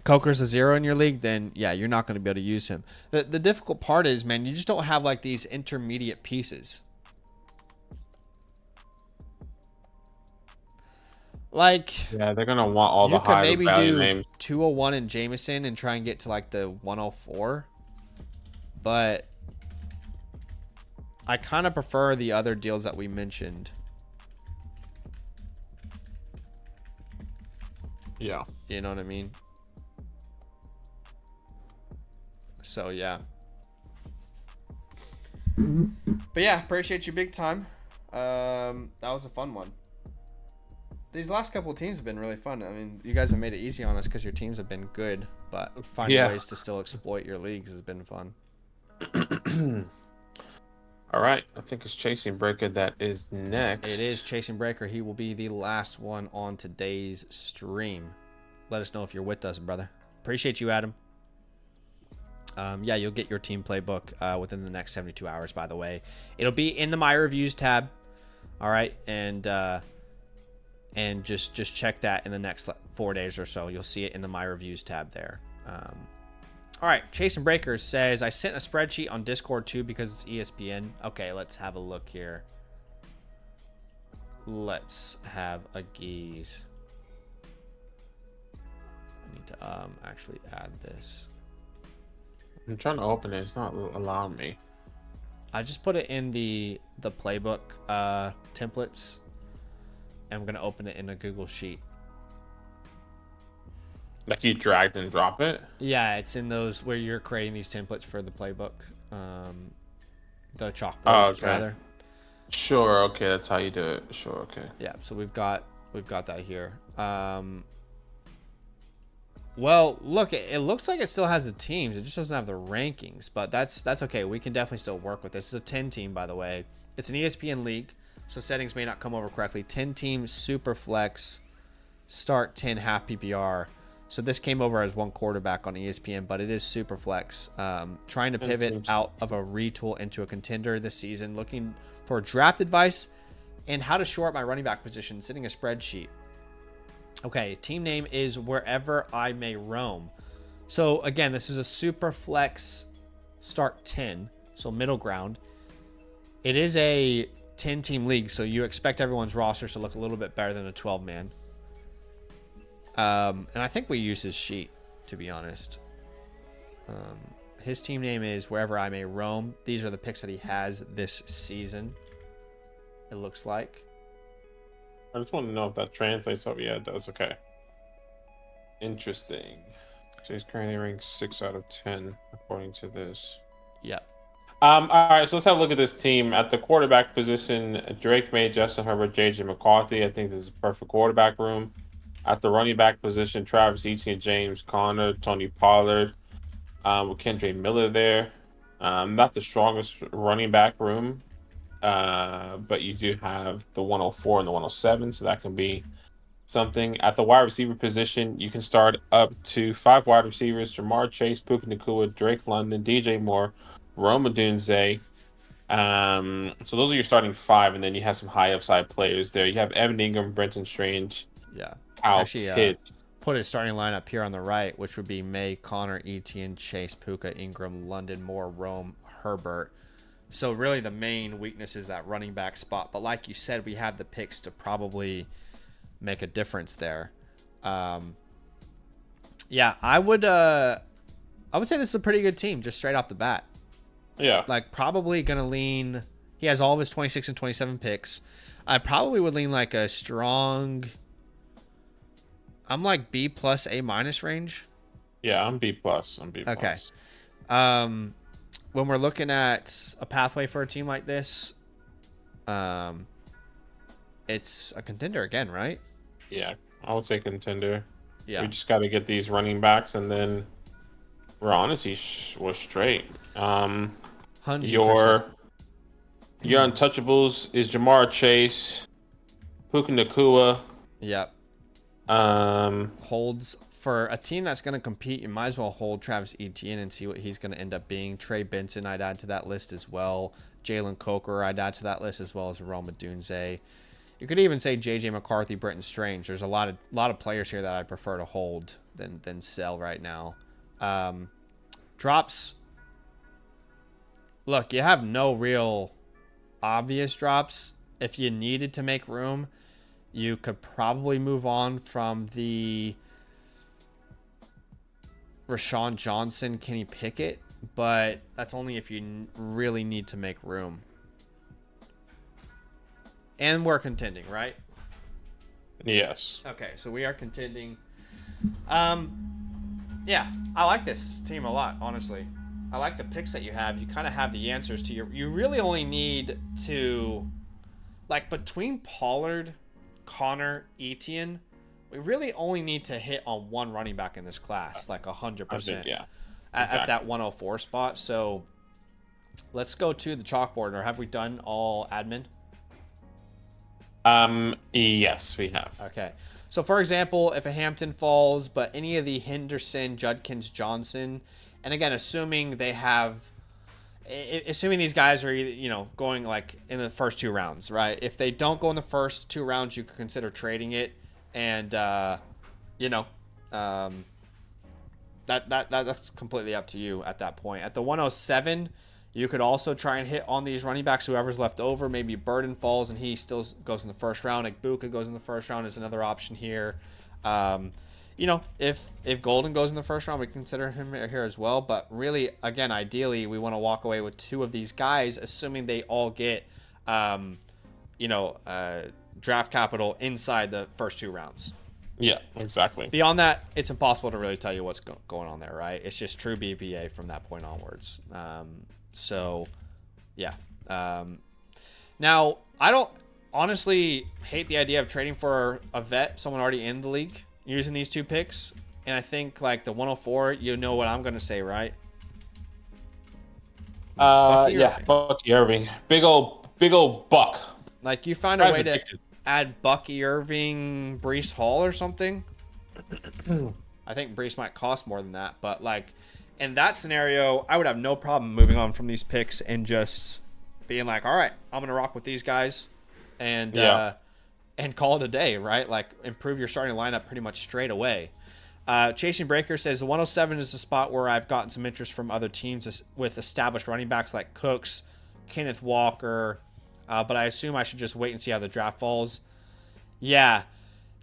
Coker's a 0 in your league, then yeah, you're not going to be able to use him. The difficult part is, man, you just don't have like these intermediate pieces. Like, yeah, they're gonna want all the high value names. You could maybe do 201 and Jameson and try and get to like the 104, but I kind of prefer the other deals that we mentioned. Yeah. You know what I mean? So, yeah. But, yeah, appreciate you big time. That was a fun one. These last couple of teams have been really fun. I mean, you guys have made it easy on us because your teams have been good. But finding ways to still exploit your leagues has been fun. All right. I think it's Chasing Breaker that is next. It is Chasing Breaker. He will be the last one on today's stream. Let us know if you're with us, brother. Appreciate you, Adam. Yeah, you'll get your team playbook within the next 72 hours, by the way. It'll be in the My Reviews tab. All right. And just check that in the next 4 days or so. You'll see it in the My Reviews tab there. All right, Chasing Breakers says, I sent a spreadsheet on Discord too because it's ESPN. Okay, let's have a look here. Let's have a geese. I need to actually add this. I'm trying to open it. It's not allowing me. I just put it in the playbook templates. And I'm going to open it in a Google Sheet. Like you dragged and drop it? Yeah, it's in those where you're creating these templates for the playbook. The chalkboard, okay. rather. Sure, okay, that's how you do it. Sure, okay. Yeah, so we've got that here. Well, look, it looks like it still has the teams. It just doesn't have the rankings, but that's okay. We can definitely still work with this. It's a 10 team, by the way. It's an ESPN league, so settings may not come over correctly. 10 team super flex, start 10 half PPR. So this came over as one quarterback on ESPN, but it is super flex. Trying to pivot out of a retool into a contender this season, looking for draft advice and how to shore up my running back position, sitting a spreadsheet. Okay, team name is Wherever I May Roam. So again, this is a super flex start 10, so middle ground. It is a 10 team league, so you expect everyone's roster to look a little bit better than a 12 man. And I think we use his sheet, to be honest. His team name is Wherever I May Roam. These are the picks that he has this season, it looks like. I just want to know if that translates. Oh, yeah, it does. Okay. Interesting. So he's currently ranked 6 out of 10, according to this. Yep. All right, so let's have a look at this team. At the quarterback position, Drake May, Justin Herbert, JJ McCarthy. I think this is a perfect quarterback room. At the running back position, Travis Etienne, James Conner, Tony Pollard, with Kendre Miller there. Not the strongest running back room, but you do have the 104 and the 107, so that can be something. At the wide receiver position, you can start up to 5 wide receivers: Jamar Chase, Puka Nacua, Drake London, DJ Moore, Rome Odunze. So those are your starting 5, and then you have some high upside players there. You have Evan Ingram, Brenton Strange, Yeah. Kyle Actually, Pitts. put his starting lineup here on the right, which would be May, Connor, Etienne, Chase, Puka, Ingram, London, Moore, Rome, Herbert. So really the main weakness is that running back spot. But like you said, we have the picks to probably make a difference there. Yeah, I would say this is a pretty good team just straight off the bat. Yeah. Like probably going to lean, he has all of his 26 and 27 picks. I probably would lean like a strong, I'm like B plus A minus range. Yeah, I'm B plus. I'm B plus. Okay. When we're looking at a pathway for a team like this, it's a contender again, right? Yeah, I would say contender. Yeah. We just got to get these running backs, and then we're honestly we're straight. 100%. Your untouchables is Jamar Chase, Puka Nacua. Yep. Holds for a team that's going to compete. You might as well hold Travis Etienne and see what he's going to end up being. Trey Benson, I'd add to that list as well. Jalen Coker, I'd add to that list as well as Roma Dunze. You could even say JJ McCarthy, Brenton Strange. There's a lot of players here that I prefer to hold than sell right now. Drops. Look, you have no real obvious drops. If you needed to make room, you could probably move on from the Rashawn Johnson, Kenny Pickett, but that's only if you really need to make room. And we're contending, right? Yes. Okay, so we are contending. Yeah, I like this team a lot, honestly. I like the picks that you have. You kind of have the answers to you really only need to, like, between Pollard, Connor, Etienne, we really only need to hit on one running back in this class, like 100%. Yeah. At that 104 spot. So let's go to the chalkboard. Or have we done all admin? Yes, we have. Okay. So, for example, if a Hampton falls, but any of the Henderson, Judkins, Johnson, and again, assuming these guys are, going like in the first 2 rounds, right? If they don't go in the first 2 rounds, you could consider trading it, and that's completely up to you at that point. At the 107, you could also try and hit on these running backs, whoever's left over. Maybe Burden falls and he still goes in the first round. Igbuka goes in the first round is another option here. If Golden goes in the first round, we consider him here as well. But really, again, ideally, we want to walk away with 2 of these guys, assuming they all get, draft capital inside the first 2 rounds. Yeah, exactly. Beyond that, it's impossible to really tell you what's going on there, right? It's just true BPA from that point onwards. So, yeah. Now, I don't honestly hate the idea of trading for a vet, someone already in the league, using these 2 picks. And I think, like, the 104, you know what I'm going to say, right? Bucky Irving. Big old buck. Like, you find a way to add Bucky Irving, Breece Hall or something. I think Breece might cost more than that, but, like, in that scenario, I would have no problem moving on from these picks and just being like, all right, I'm going to rock with these guys and call it a day, right? Like, improve your starting lineup pretty much straight away. Chasing Breaker says the 107 is the spot where I've gotten some interest from other teams with established running backs like Cooks, Kenneth Walker, but I assume I should just wait and see how the draft falls. Yeah.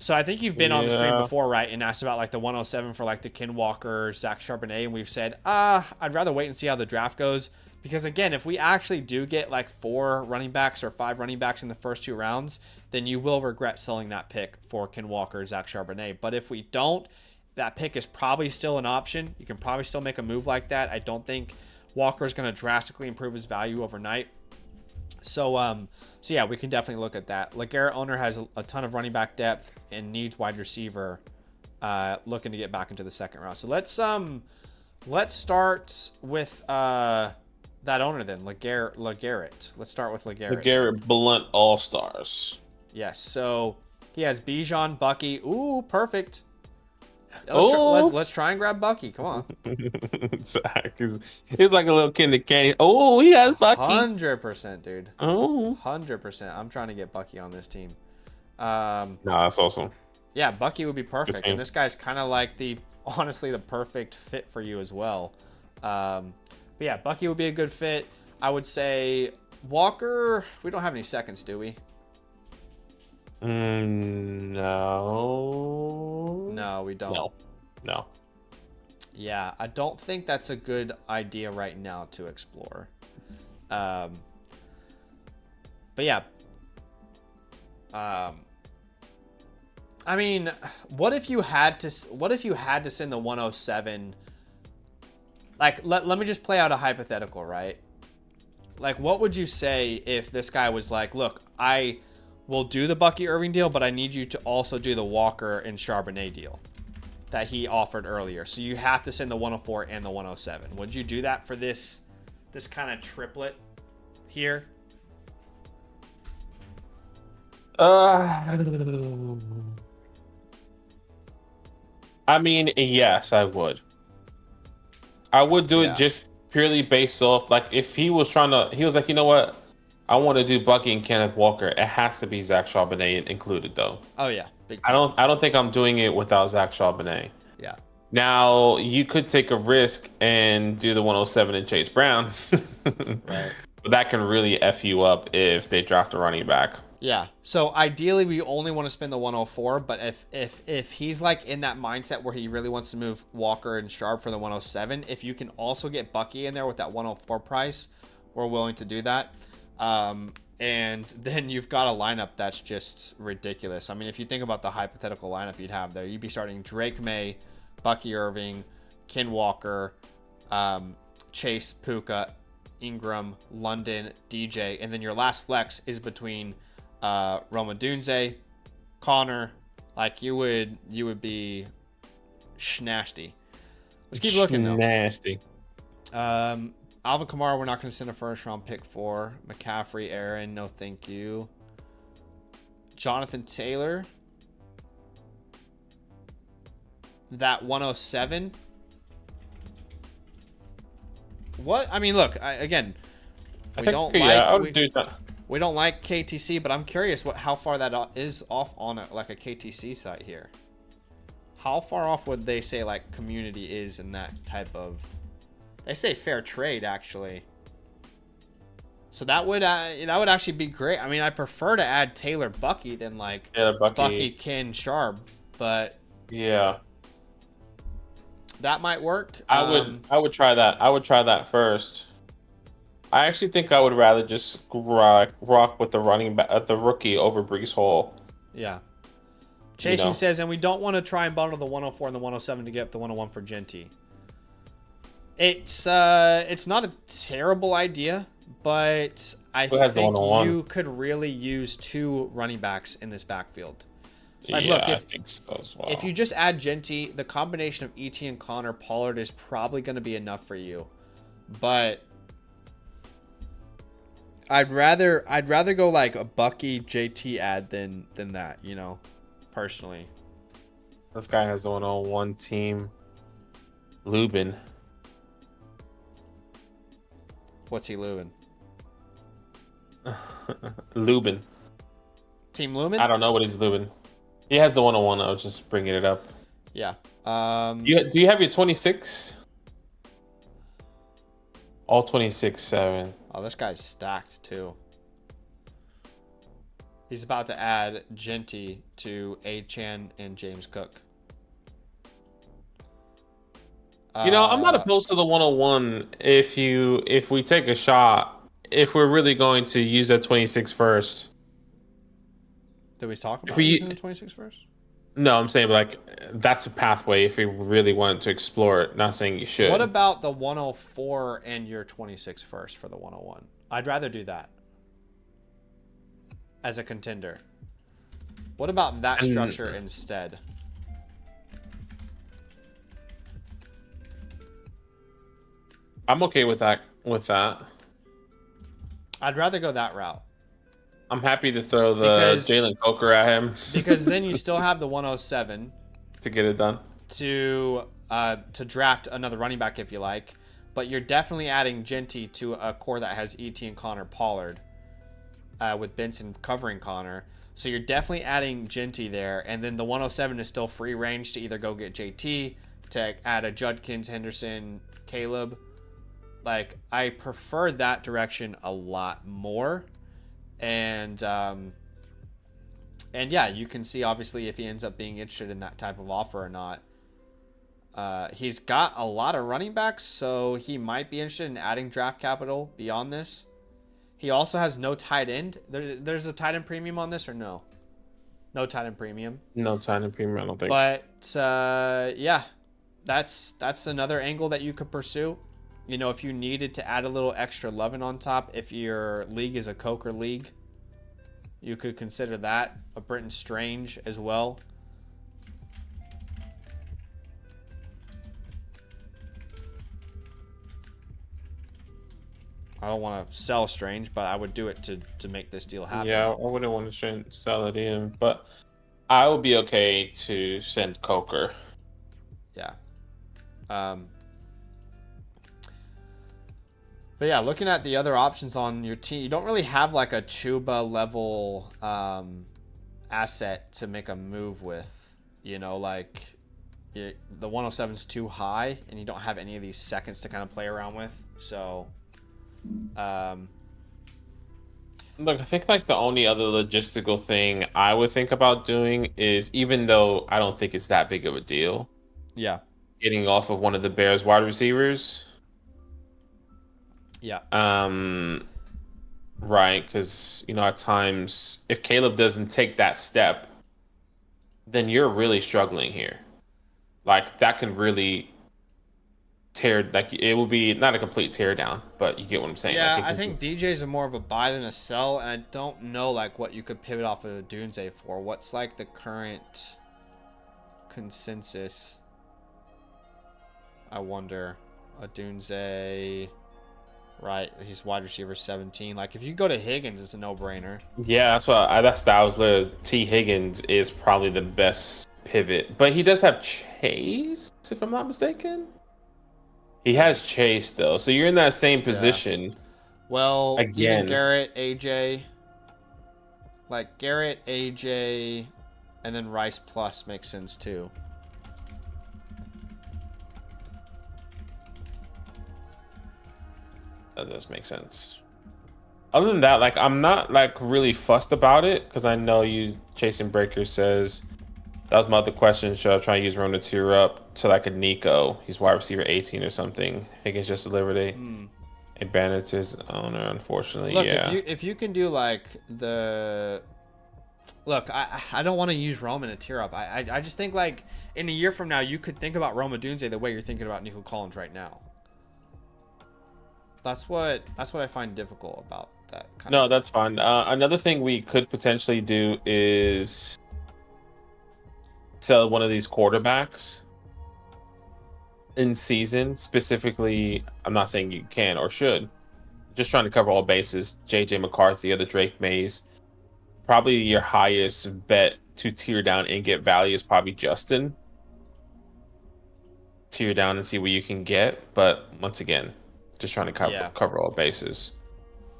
So I think you've been on the stream before, right, and asked about like the 107 for like the Ken Walker, Zach Charbonnet, and we've said, I'd rather wait and see how the draft goes. Because again, if we actually do get like 4 running backs or 5 running backs in the first 2 rounds, then you will regret selling that pick for Ken Walker, Zach Charbonnet. But if we don't, that pick is probably still an option. You can probably still make a move like that. I don't think Walker is going to drastically improve his value overnight. So yeah, we can definitely look at that. LeGarrette owner has a ton of running back depth and needs wide receiver, looking to get back into the second round. So let's start with that owner then, LeGarrette. Let's start with LeGarrette. LeGarrette Blunt All-Stars. Yes. So he has Bijan, Bucky. Ooh, perfect. Let's try and grab Bucky. Come on. Zach he's like a little kid in candy. Oh, he has Bucky. 100%, dude. Oh, 100%. I'm trying to get Bucky on this team. no, that's awesome. Yeah, Bucky would be perfect, and this guy's kind of like honestly the perfect fit for you as well. But yeah, Bucky would be a good fit. I would say Walker. We don't have any seconds, do we? No. No, we don't. No. Yeah, I don't think that's a good idea right now to explore. But yeah. I mean, what if you had to send the 107? Like, let me just play out a hypothetical, right? Like, what would you say if this guy was like, look, I will do the Bucky Irving deal, but I need you to also do the Walker and Charbonnet deal that he offered earlier. So you have to send the 104 and the 107. Would you do that for this kind of triplet here? I mean, yes, I would. I would do it just purely based off, like, if he was like, you know what? I want to do Bucky and Kenneth Walker. It has to be Zach Charbonnet included, though. Oh yeah, big time. I don't think I'm doing it without Zach Charbonnet. Yeah. Now you could take a risk and do the 107 and Chase Brown, right? But that can really f you up if they draft a running back. Yeah. So ideally, we only want to spend the 104. But if he's like in that mindset where he really wants to move Walker and Sharp for the 107, if you can also get Bucky in there with that 104 price, we're willing to do that. And then you've got a lineup that's just ridiculous. I mean, if you think about the hypothetical lineup you'd have there, you'd be starting Drake May, Bucky Irving, Ken Walker, Chase, Puka, Ingram, London, DJ, and then your last flex is between Roma Dunze, Connor. Like, you would be schnasty. Let's keep looking though. Nasty. Alvin Kamara, we're not going to send a first round pick for. McCaffrey, Aaron, no thank you. Jonathan Taylor. That 107. What? I mean, look, we don't like KTC, but I'm curious how far that is off on a KTC site here. How far off would they say like community is in that type of? They say fair trade, actually. So that would actually be great. I mean, I prefer to add Taylor Bucky than like Bucky Ken Sharp, but yeah, that might work. I would try that. I would try that first. I actually think I would rather just rock with the rookie over Breece Hall. Yeah. Chasing says, and we don't want to try and bundle the 104 and the 107 to get up the 101 for Genty. It's not a terrible idea, but I think you could really use two running backs in this backfield. Like, yeah, look, I think so as well. If you just add Genty, the combination of ET and Connor Pollard is probably going to be enough for you. But I'd rather go like a Bucky JT ad than that, personally. This guy has the 101 team. Lubin. What's he Lubin? Lubin. Team Lubin? I don't know what he's Lubin. He has the 101. I was just bringing it up. Yeah. Do you have your 26? All 26-7. Oh, this guy's stacked too. He's about to add Genty to A-Chan and James Cook. I'm not opposed to the 101 if we take a shot, if we're really going to use that 26 first. Did we talk about using the 26 first? No, I'm saying like that's a pathway if you really wanted to explore it. Not saying you What should. about the 104 and your 26 first for the 101? I'd rather do that as a contender. What about that And structure instead? I'm okay with that. With that, I'd rather go that route I'm happy to throw the because Jalen Coker at him then you still have the 107 to get it done. to draft another running back if you like, but you're definitely adding Genty to a core that has ET and Connor Pollard, with Benson covering Connor. So you're definitely adding Genty there, and then the 107 is still free range to either go get JT, to add a Judkins, Henderson, Caleb. Like, I prefer that direction a lot more. And yeah, you can see obviously if he ends up being interested in that type of offer or not. He's got a lot of running backs, so he might be interested in adding draft capital beyond this. He also has no tight end. There's a tight end premium on this or no? No tight end premium. No time in premium, I don't think. But yeah, that's another angle that you could pursue. You know, if you needed to add a little extra loving on top, if your league is a Coker league, you could consider that. A Britton Strange as well. I don't want to sell Strange, but I would do it to make this deal happen. Yeah, I wouldn't want to sell it in, but I would be okay to send Coker. Yeah. But yeah, looking at the other options on your team, you don't really have like a Chuba level asset to make a move with. You know, like the 107 is too high, and you don't have any of these seconds to kind of play around with. So, Look, I think like the only other logistical thing I would think about doing is, even though I don't think it's that big of a deal, yeah, getting off of one of the Bears wide receivers. yeah, Right, because at times if Caleb doesn't take that step, then you're really struggling here. Like that can really like it will be not a complete tear down, but you get what I'm saying. yeah. Like, I think DJ's are more of a buy than a sell, and I don't know like what you could pivot off of Dunze for. What's like the current consensus? I wonder. A Dunze. Right, he's wide receiver 17. Like, if you go to Higgins, it's a no-brainer. Yeah, that's what I was literally T Higgins is probably the best pivot, but he does have Chase, if I'm not mistaken. He has Chase though, so you're in that same position. Well, Again. even Garrett, AJ, like Garrett, AJ, and then Rice plus makes sense too. That does make sense. Other than that, like I'm not like really fussed about it because I know you. Chasing Breaker says that was my other question. Should I try and use Rome to tier up to like a Nico? He's wide receiver 18 or something. Higgins just delivered a banner to his owner. Unfortunately, Look, yeah. if you can do like the look, I don't want to use Rome in a tier up. I just think like in a year from now you could think about Roma Dunze the way you're thinking about Nico Collins right now. That's what I find difficult about that kind No, of. that's fine. Another thing we could potentially do is sell one of these quarterbacks in season. Specifically, I'm not saying you can or should. Just trying to cover all bases. JJ McCarthy or the Drake Mays. Probably your highest bet to tier down and get value is probably Justin. Tier down and see what you can get. But once again, just trying to cover all bases.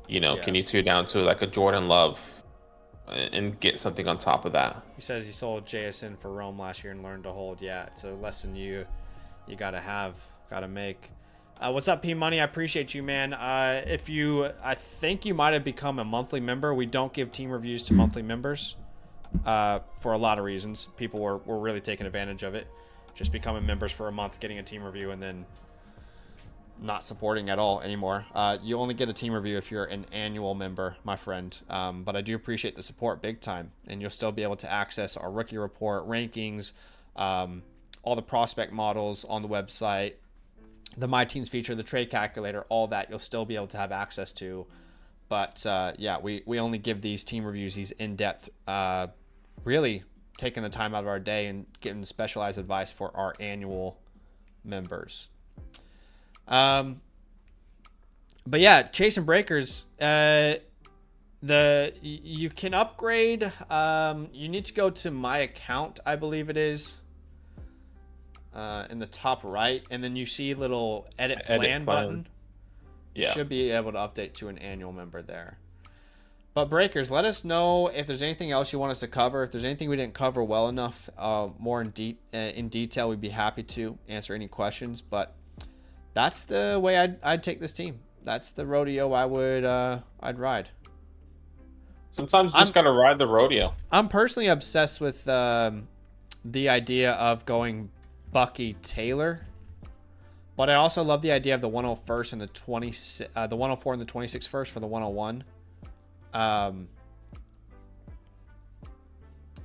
Can you tier down to like a Jordan Love and get something on top of that? He says he sold JSN for Rome last year and learned to hold. Yeah, it's a lesson you gotta make. What's up, P Money? I appreciate you, man. I think you might have become a monthly member. We don't give team reviews to monthly members for a lot of reasons. People were really taking advantage of it, just becoming members for a month, getting a team review, and then not supporting at all anymore. You only get a team review if you're an annual member, my friend. But I do appreciate the support big time, and you'll still be able to access our rookie report, rankings, all the prospect models on the website, the My Teams feature, the trade calculator, all that you'll still be able to have access to. But yeah, we only give these team reviews, these in-depth, really taking the time out of our day and giving specialized advice for our annual members. But yeah, chasing breakers. You can upgrade. You need to go to my account, I believe it is, in the top right, and then you see little edit plan button. You should be able to update to an annual member there. But breakers, let us know if there's anything else you want us to cover. If there's anything we didn't cover well enough, more in detail, we'd be happy to answer any questions. But that's the way I'd take this team. That's the rodeo I'd ride. Sometimes you just gotta ride the rodeo. I'm personally obsessed with the idea of going Bucky Taylor, but I also love the idea of the 101st and the 104 and the 26 first for the 101.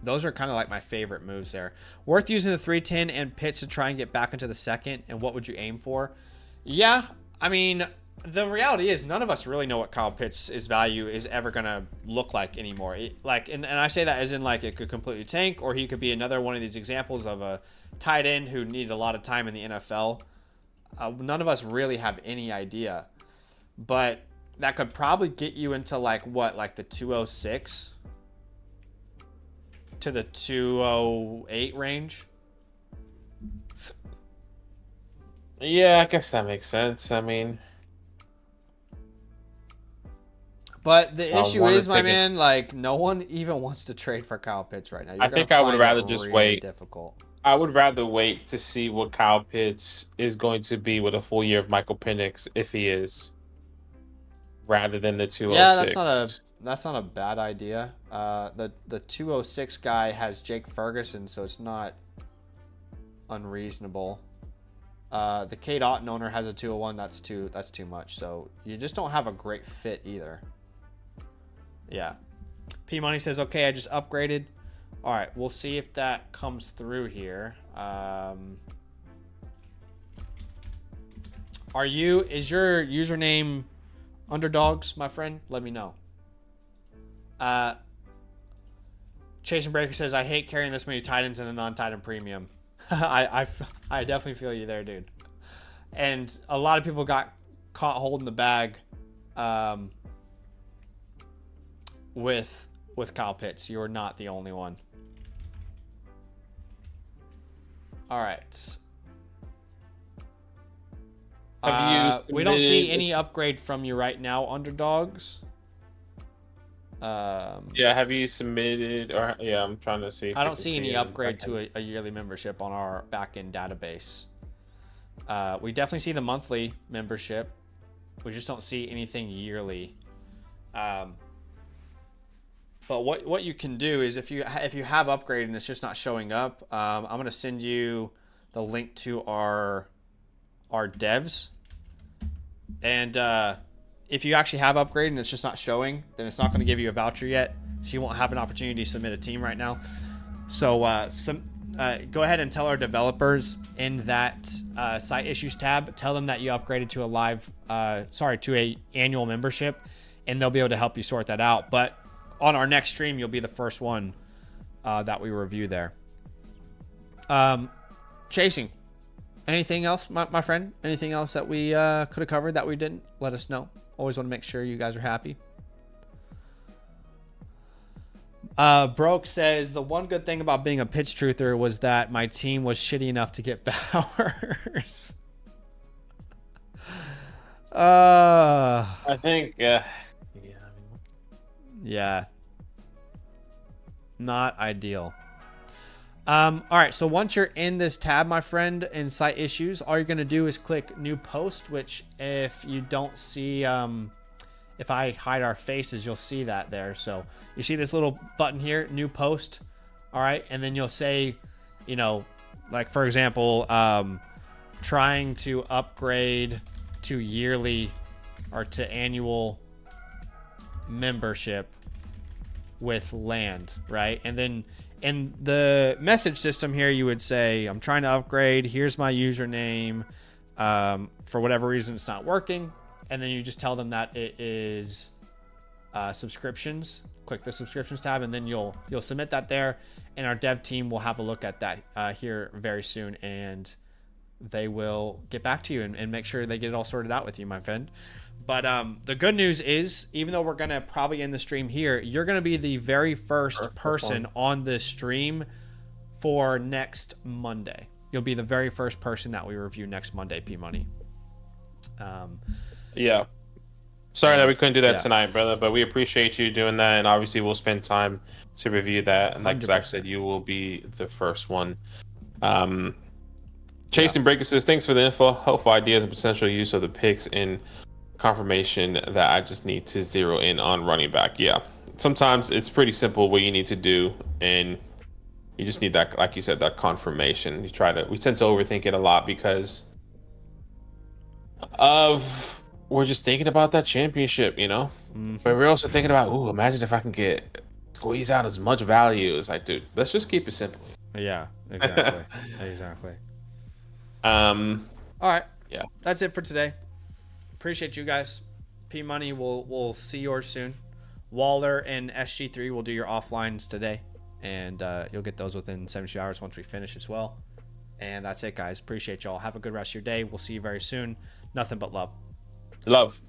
Those are kind of like my favorite moves there. Worth using the 310 and Pitts to try and get back into the second. And what would you aim for? Yeah, I mean, the reality is none of us really know what Kyle Pitts' value is ever going to look like anymore. And I say that as in like it could completely tank, or he could be another one of these examples of a tight end who needed a lot of time in the NFL. None of us really have any idea. But that could probably get you into like the 206 to the 208 range. Yeah, I guess that makes sense. I mean, but the issue is, my man, like no one even wants to trade for Kyle Pitts right now. I think I would rather just wait. Difficult. I would rather wait to see what Kyle Pitts is going to be with a full year of Michael Penix, if he is, rather than the 206. Yeah, that's not a bad idea. The 206 guy has Jake Ferguson, so it's not unreasonable. The Kate Otten owner has a 201. That's too much. So you just don't have a great fit either. Yeah. P Money says, okay, I just upgraded. All right, we'll see if that comes through here. Is your username Underdogs, my friend? Let me know. Chasing Breaker says, I hate carrying this many Titans in a non-Titan premium. I definitely feel you there, dude. And a lot of people got caught holding the bag with Kyle Pitts. You're not the only one. All right. We don't see any upgrade from you right now, Underdogs. Yeah, have you submitted? Or yeah, I'm trying to see. I don't see any upgrade to a yearly membership on our backend database. We definitely see the monthly membership. We just don't see anything yearly. But what you can do is if you have upgraded and it's just not showing up, I'm going to send you the link to our devs. And if you actually have upgraded and it's just not showing, then it's not going to give you a voucher yet. So you won't have an opportunity to submit a team right now. So go ahead and tell our developers in that site issues tab, tell them that you upgraded to to a annual membership, and they'll be able to help you sort that out. But on our next stream, you'll be the first one that we review there. Chasing. Anything else, my friend? Anything else that we could have covered that we didn't? Let us know. Always want to make sure you guys are happy. Broke says, the one good thing about being a pitch truther was that my team was shitty enough to get Bowers. I think, yeah. Not ideal. All right, so once you're in this tab, my friend, in site issues, all you're going to do is click new post, which if you don't see, if I hide our faces, you'll see that there. So you see this little button here, new post. All right. And then you'll say, like, for example, trying to upgrade to yearly or to annual membership with land, right? And then in the message system here, you would say, I'm trying to upgrade. Here's my username. For whatever reason, it's not working. And then you just tell them that it is subscriptions. Click the subscriptions tab, and then you'll submit that there. And our dev team will have a look at that here very soon. And they will get back to you and make sure they get it all sorted out with you, my friend. But the good news is, even though we're going to probably end the stream here, you're going to be the very first person on the stream for next Monday. You'll be the very first person that we review next Monday, P-Money. Yeah. Sorry that we couldn't do that tonight, brother, but we appreciate you doing that, and obviously we'll spend time to review that. And like 100%. Zach said, you will be the first one. Chasing Breaker says, thanks for the info, helpful ideas, and potential use of the picks in confirmation that I just need to zero in on running back. Yeah, sometimes it's pretty simple what you need to do, and you just need that, like you said, that confirmation. We tend to overthink it a lot because we're just thinking about that championship, but we're also thinking about, imagine if I can squeeze out as much value. It's like, dude, let's just keep it simple. Yeah, exactly. Exactly. All right. Yeah, that's it for today. Appreciate you guys. P-Money, we'll see yours soon. Waller and SG3 will do your offlines today, and you'll get those within 72 hours once we finish as well. And that's it, guys. Appreciate y'all. Have a good rest of your day. We'll see you very soon. Nothing but love. Love.